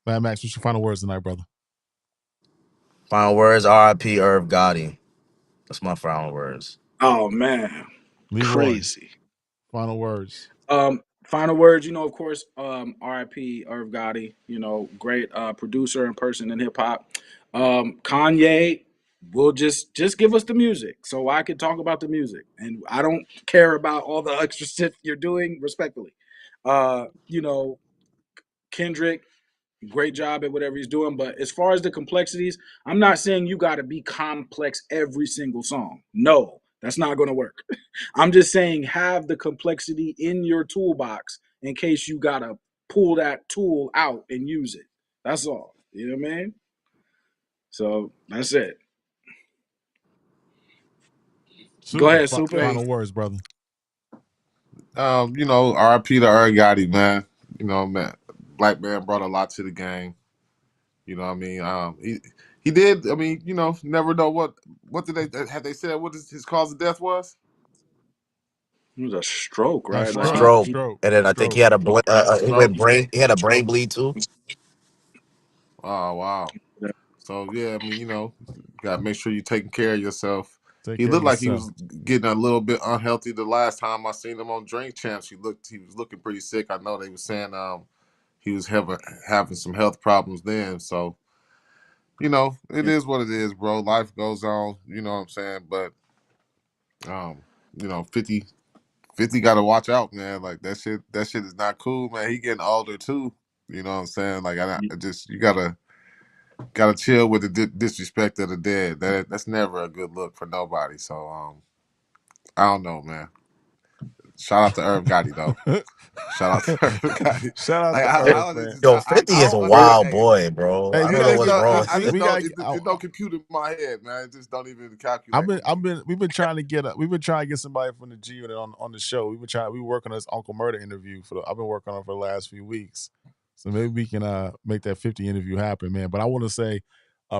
Mad Max, what's your final words tonight, brother? Final words, R.I.P. Irv Gotti. That's my final words. Oh man. Leroy, Crazy. final words. Final words, of course, RIP Irv Gotti, great producer and person in hip hop. Kanye will just give us the music so I can talk about the music. And I don't care about all the extra shit you're doing, respectfully. Uh, you know, Kendrick, great job at whatever he's doing. But as far as the complexities, I'm not saying you got to be complex every single song. No, that's not going to work. I'm just saying have the complexity in your toolbox in case you got to pull that tool out and use it. That's all. You know what I mean? So that's it. Go Super. ahead, Super. Hey, Final words, brother. RIP to Irv Gotti, man. Man, black man brought a lot to the game. You know what I mean? He did. I mean, never know what did they had they said what his cause of death was? It was a stroke, right? Like Stroke, Stroke. stroke, And then I think stroke. Stroke. he had a brain bleed too. Oh wow. So yeah, I mean, gotta make sure you're taking care of yourself. Take He care of looked like he yourself. was getting a little bit unhealthy the last time I seen him on Drink Champs. He was looking pretty sick. I know they were saying he was having some health problems then. So it is what it is, bro. Life goes on. You know what I'm saying? But um, 50 got to watch out, man. Like that shit is not cool, man. He getting older too. You know what I'm saying? Like I just you gotta chill with the disrespect of the dead. That's never a good look for nobody. So I don't know, man. Shout out to Irv Gotti though. Shout out to Irv Gotti. Shout out Like to I Irv, don't man. just Yo, I 50 is a don't Hey, wild understand. boy, bro. hey, I we don't know gotta It what's get. don't, wrong. I We just we don't. gotta. It don't compute in my head, man. It just don't even I've calculate been, with me. we've been trying to get, we've been trying to get somebody from the G Unit on the show. We were working on this Uncle Murder interview I've been working on it for the last few weeks. So maybe we can make that 50 interview happen, man. But I want to say,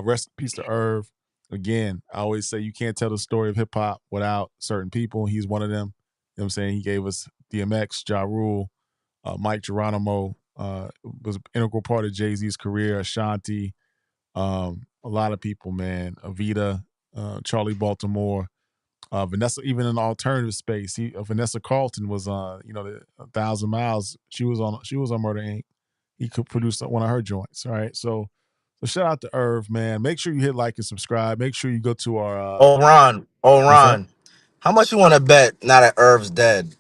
rest in peace to Irv. Again, I always say you can't tell the story of hip hop without certain people. He's one of them. You know what I'm saying? He gave us DMX, Ja Rule, Mike Geronimo, was an integral part of Jay-Z's career, Ashanti, a lot of people, man. Avita, Charlie Baltimore, Vanessa, even in the alternative space. Vanessa Carlton was on, the 1,000 Miles. She was on Murder Inc. He could produce one of her joints. All right, so shout out to Irv, man. Make sure you hit like and subscribe. Make sure you go to our. What's that? Ron, how much you want to bet now that Irv's dead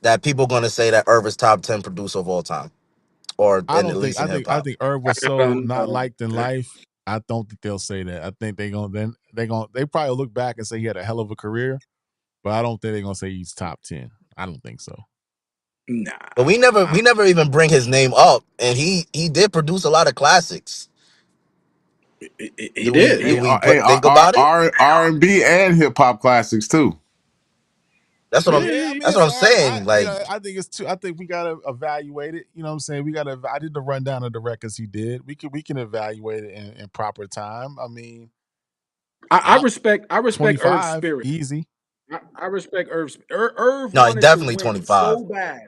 that people gonna say that Irv is top 10 producer of all time, or I in at don't think. least in hip I hop? think Irv was so not liked in life. I don't think they'll say that. I think they probably look back and say he had a hell of a career, but I don't think they're gonna say he's top 10. I don't think so. But Nah, we never even bring his name up, and he did produce a lot of classics. he Do we did. do Hey, we hey, think about it? R&B and hip hop classics too. That's what Yeah, I'm. yeah. I mean, That's it's what I'm all right. saying. Like, I think it's too. I think we gotta evaluate it. You know what I'm saying? I did the rundown of the records he did. We can evaluate it in proper time. I mean, I I respect Irv's 25 spirit. easy. I respect Irv's. Irv no, wanted to definitely win 25. so bad.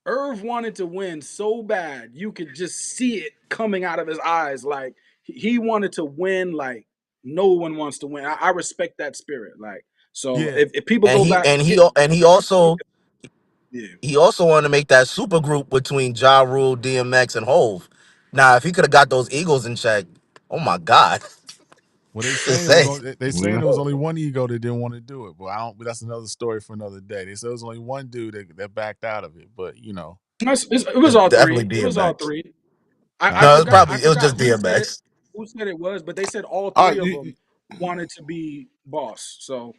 Irv wanted to win so bad. You could just see it coming out of his eyes. Like he wanted to win. Like no one wants to win. I respect that spirit. Like so, Yeah. if people And go he back, and he and he also yeah. he also wanted to make that super group between Ja Rule, DMX, and Hove. Now, if he could have got those Eagles in check, oh my God, Well, they to saying it was say. only they saying Yeah. there was only one ego that didn't want to do it. But I don't. But that's another story for another day. They said there was only one dude that backed out of it. But It was It's all definitely three. It was all DMX. three. I No, it's I probably it was forgot just DMX. who said it was, but they said all Uh, three of you, them wanted to be boss. So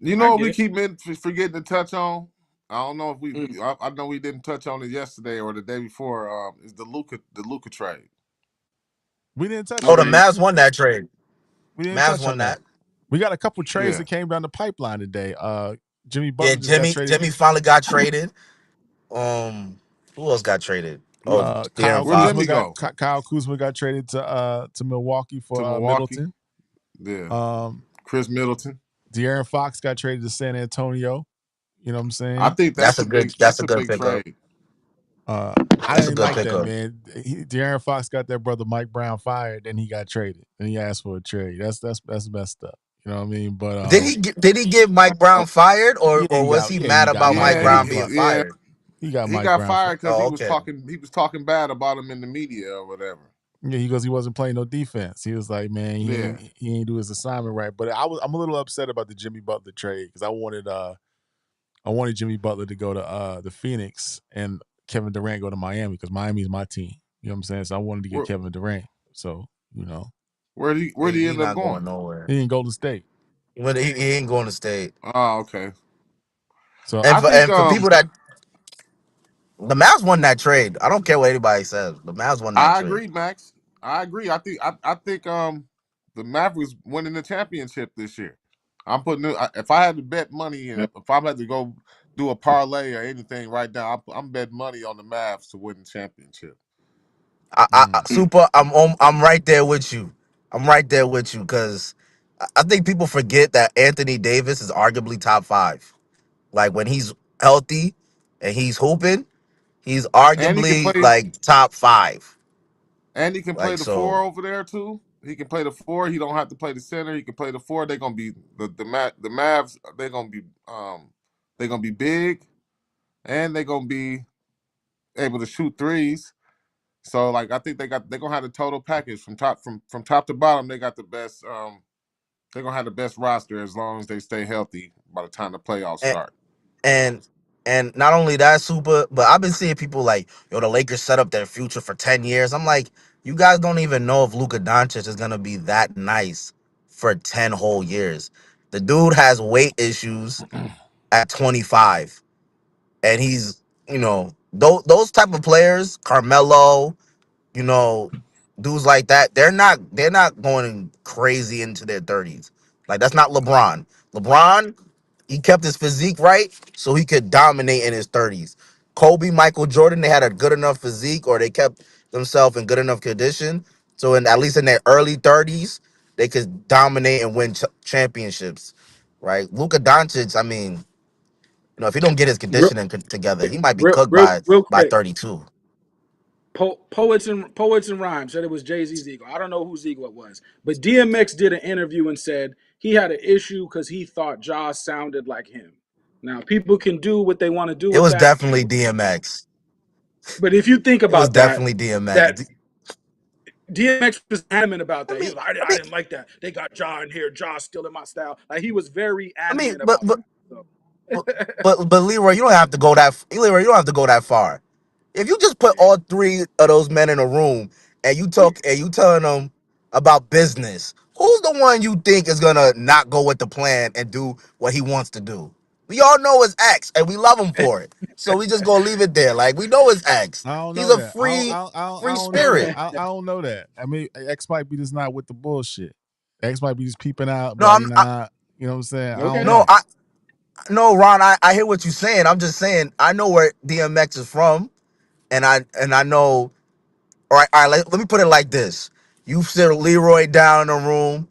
you I know what get we it. keep forgetting to touch on? I don't know if Mm. I know we didn't touch on it yesterday or the day before. Is the Luca trade? we didn't touch Oh, the on Okay. that. Mavs won that trade. We didn't Mavs touch won on that. that. We got a couple trades Yeah. that came down the pipeline today. Jimmy Yeah, Butler just got Jimmy. traded. Jimmy finally got traded. Who else got traded? Oh, De'Aaron Where'd Jimmy Fox. go? Kyle Kuzma got traded to Milwaukee To for Milwaukee. Middleton. Yeah. Um, Chris Middleton. De'Aaron Fox got traded to San Antonio. You know what I'm I saying? think That's a good. That's that's a a good big pickup. trade. Uh, I That's a didn't good like that, pickup. man. De'Aaron Fox got their brother Mike Brown fired, then he got traded, and he asked for a trade. That's messed up. You know what I mean? But Did he get Mike Brown fired, yeah, or was he mad he got about Mike Mike Yeah, Brown Brown he being fired. yeah fired? He got he Mike got Brown fired fired. because Oh, okay. he was talking bad about him in the media or whatever. Yeah, he goes. He wasn't playing no defense. He was like, man, Yeah. he ain't do his assignment right. But I'm a little upset about the Jimmy Butler trade because I wanted Jimmy Butler to go to the Phoenix and Kevin Durant go to Miami because Miami's my team. You know what I'm saying? So I wanted to get Where Kevin Durant. So where'd he He end up not going going? nowhere. he in Golden State. He ain't going to state. Oh, okay. So I think And for people that the Mavs won that trade. I don't care what anybody says. The Mavs won that I trade. agree, Max. I agree. I think the Mavericks winning the championship this year. If I had to bet money and if I had to go do a parlay or anything right now, I'm betting money on the Mavs to win the championship. Super. I'm right there with you. I'm right there with you because I think people forget that Anthony Davis is arguably top five. Like when he's healthy and he's hooping, he's And he can arguably play like top five. and he can play Like the so. four over there too. He can play the four. He don't have to play the center. He can play the four. They're gonna be the Mavs. They're gonna be big, and they're gonna be able to shoot threes. So like I think they're gonna have the total package from top to bottom. They got the best. They're gonna have the best roster as long as they stay healthy by the time the playoffs And start. and and not only that, super, but I've been seeing people like, yo, the Lakers set up their future for 10 years. I'm like, you guys don't even know if Luka Doncic is gonna be that nice for 10 whole years. The dude has weight issues at 25, and he's, those type of players, Carmelo, you know, dudes like that, they're not going crazy into their 30s. Like, that's not LeBron. LeBron, he kept his physique right so he could dominate in his 30s. Kobe, Michael Jordan, they had a good enough physique, or they kept themselves in good enough condition. So at least in their early 30s, they could dominate and win championships. Right? Luka Doncic, I mean, if he don't get his Real, conditioning together, he might be real, cooked real, real by quick. 32. Poets and Rhymes said it was Jay-Z's ego. I don't know whose ego it was, but DMX did an interview and said he had an issue because he thought Ja sounded like him. Now people can do what they want to do It with was that, definitely DMX. but if you think It was about that, definitely that DMX. DMX was adamant about I that. He mean, was like, I didn't like that. They got Ja in here. Ja still in my style. Like he was very I mean, adamant but about but that. but So but Leroy, you don't have to go that. Leroy, you don't have to go that far. If you just put all three of those men in a room and you telling them about business, who's the one you think is gonna not go with the plan and do what he wants to do? We all know it's X, and we love him for it. So we just gonna leave it there. Like, we know it's X. I don't He's know a that. I free don't know that. spirit. I don't know that. I mean, X might be just not with the bullshit. X might be just peeping out, be No, like, nah, you know what I'm saying? I don't okay. no, know. I no, Ron. I hear what you're saying. I'm just saying I know where DMX is from, and I know. All right. Let me put it like this: you sit Leroy down in the room.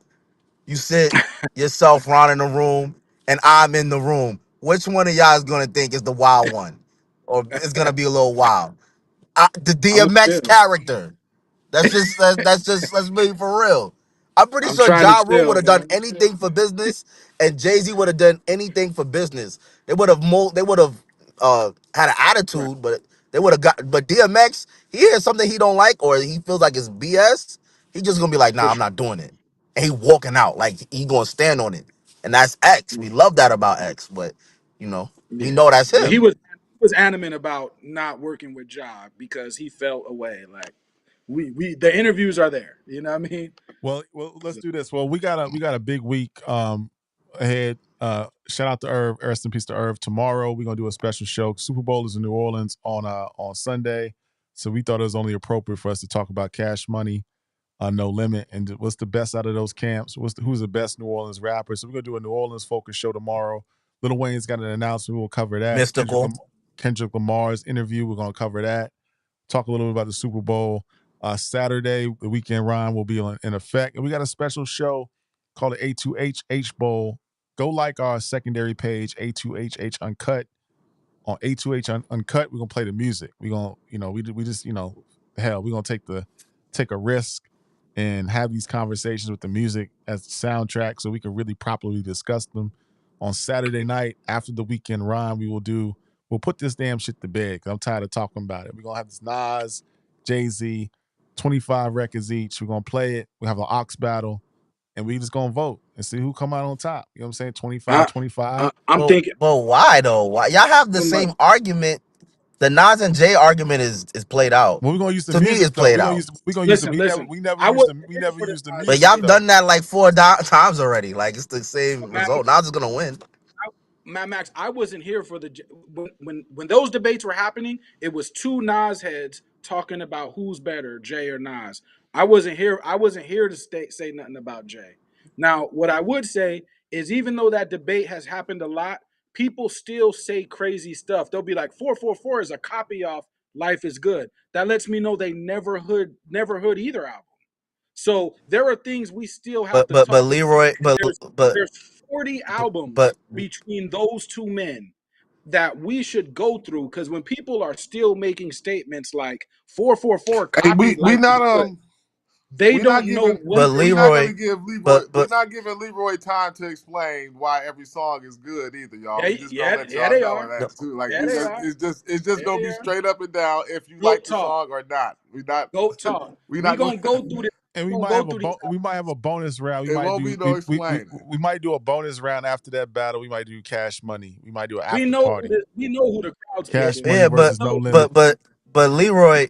You sit yourself, Ron, in the room, and I'm in the room. Which one of y'all is gonna think is the wild one, or it's gonna be a little wild? The I'm gonna DMX chill. character. That's just let's be for real. I'm pretty I'm sure trying to Ja Rule would chill, have done man. anything for business, and Jay-Z would have done anything for business. They would have had an Right. attitude, but they would have got. But DMX, he hears something he don't like or he feels like it's BS, he just gonna be like, For nah, I'm sure. not doing it, and he walking out like he gonna stand on it, and that's X. We love that about X, but we Yeah. know that's But he him. was adamant about not working with Ja because he felt away. Like we the interviews are there. You know what I mean? Well, let's So, do this. Well, we got a big week ahead. Shout out to Irv. Rest in peace to Irv. Tomorrow we're gonna do a special show. Super Bowl is in New Orleans on Sunday, so we thought it was only appropriate for us to talk about Cash Money, No Limit, and what's the best out of those camps. Who's the best New Orleans rapper? So we're gonna do a New Orleans focus show tomorrow. Lil Wayne's got an announcement. We'll cover that. Mystical. Kendrick Lamar's interview. We're gonna cover that. Talk a little bit about the Super Bowl. Saturday, the weekend rhyme will be in effect. And we got a special show called the A2H Bowl. Go like our secondary page, A2HH Uncut. On A2H Uncut, we're gonna play the music. We're gonna, we just, hell, we're gonna take a risk and have these conversations with the music as the soundtrack so we can really properly discuss them. On Saturday night, after the weekend rhyme, we'll put this damn shit to bed because I'm tired of talking about it. We're gonna have this Nas, Jay-Z, 25 records each. We're gonna play it. We have an ox battle, and we just gonna vote and see who come out on top. You know what I'm saying? 25, I, 25. I'm thinking. But why though? Why y'all have the I'm like, same argument? The Nas and Jay argument is played out. Well, we're gonna use the To me, it's music though. played out. We're gonna use the listen, listen. we never I use wasn't we here never for the use the Nas But music y'all debate. though. done that like times already. Like, it's the same Matt, result. Nas is gonna win. Mad Max, I wasn't here for when those debates were happening. It was two Nas heads talking about who's better, Jay or Nas. I wasn't here. I wasn't here to say nothing about Jay. Now, what I would say is, even though that debate has happened a lot, people still say crazy stuff. They'll be like, "444 is a copy of Life Is Good." That lets me know they never heard either album. So there are things we still have to But talk about. Leroy, There's but there's 40 albums but between those two men that we should go through because when people are still making statements like 444 Hey, we copied we Life is not Good, They We're not don't know giving what But they're we're not doing. Leroy, gonna give Leroy but we're but not giving Leroy time to explain why every song is good either, y'all. Yeah, We just gonna yeah, let yeah, y'all they know are. that too. Like Yeah, they are. it's just Yeah, gonna they be are. straight up and down if you Goat like the talk. song or not. We not Goat talk. we We not going gonna go through this. And We gonna go through these. we might have a bonus round. We it might won't do be no explaining. we might do a bonus round after that battle. We might do cash money. We might do an We after know who party. this, we know who the crowd's Cash picking. money yeah, We versus no know. limit. Leroy,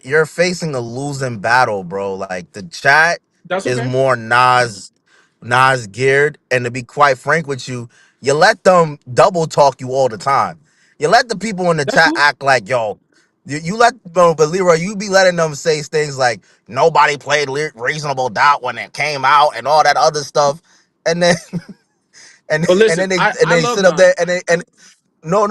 you're facing a losing battle, bro. Like the chat That's is okay. more Nas geared, and to be quite frank with you, you let them double talk you all the time. You let the people in the That's chat cool. act like yo. You let bro, but Leroy, you be letting them say things like nobody played Reasonable Doubt when it came out and all that other stuff, and then But and listen, then they I love sit up Nas. there and no.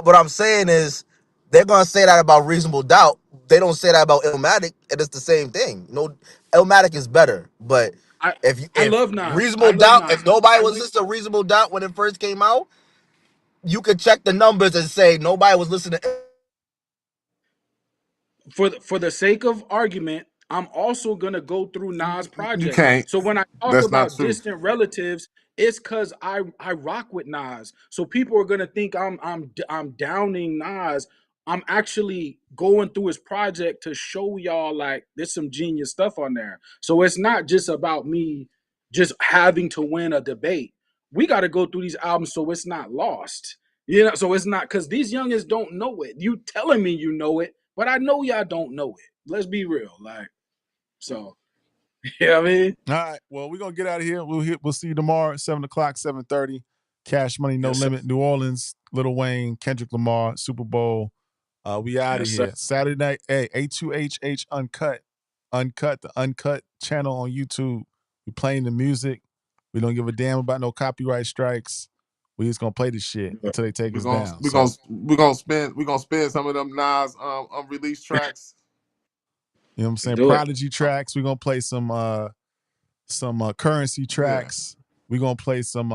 What I'm saying is they're gonna say that about Reasonable Doubt. They don't say that about Illmatic, and it's the same thing. No, Illmatic is better, but I I if love Nas. I Reasonable love Doubt, Nas. if nobody I was like listening to Reasonable Doubt when it first came out, you could check the numbers and say nobody was listening to. for the sake of argument, I'm also gonna go through Nas You projects. can't. So when I talk That's not about true. distant relatives, it's because I rock with Nas. So people are gonna think I'm downing Nas. I'm actually going through his project to show y'all like there's some genius stuff on there. So it's not just about me just having to win a debate. We got to go through these albums so it's not lost. You know, so it's not because these youngins don't know it. You telling me you know it, but I know y'all don't know it. Let's be real. Like, so, you know what I mean? All right. Well, we're gonna get out of here. We'll see you tomorrow at 7:00, 7:30. Cash money, no Yes, sir. limit. New Orleans, Lil Wayne, Kendrick Lamar, Super Bowl. We out of Yes, sir. here. Saturday night, hey, A2HH Uncut. Uncut, the Uncut channel on YouTube. We playing the music. We don't give a damn about no copyright strikes. We just gonna play the shit Yeah. until they take We're us gonna down. we're gonna So, we're gonna spend some of them Nas unreleased tracks. you know what I'm Let's saying? do it. Prodigy tracks. We're gonna play some currency Yeah. tracks. We're gonna play some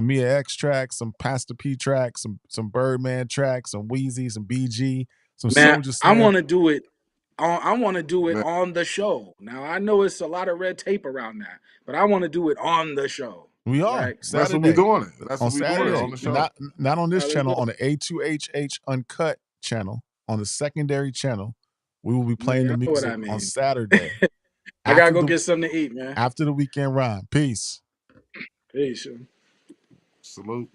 Mia X tracks, some Pastor P tracks, some Birdman tracks, some Wheezy, some BG, some Man, Soldier I Slim. want to do it. I want to do it That- on the show. Now I know it's a lot of red tape around that, but I want to do it on the show. We are Right? That's what we Saturday. doing it. That's On what we doing it on Saturday. the show. Not on this Let's channel, do on it. the A2HH Uncut channel, on the secondary channel. We will be Man, playing you the know what music I on mean. Saturday I gotta after go the get something to eat, man. weekend rhyme. Peace. Peace. Salute.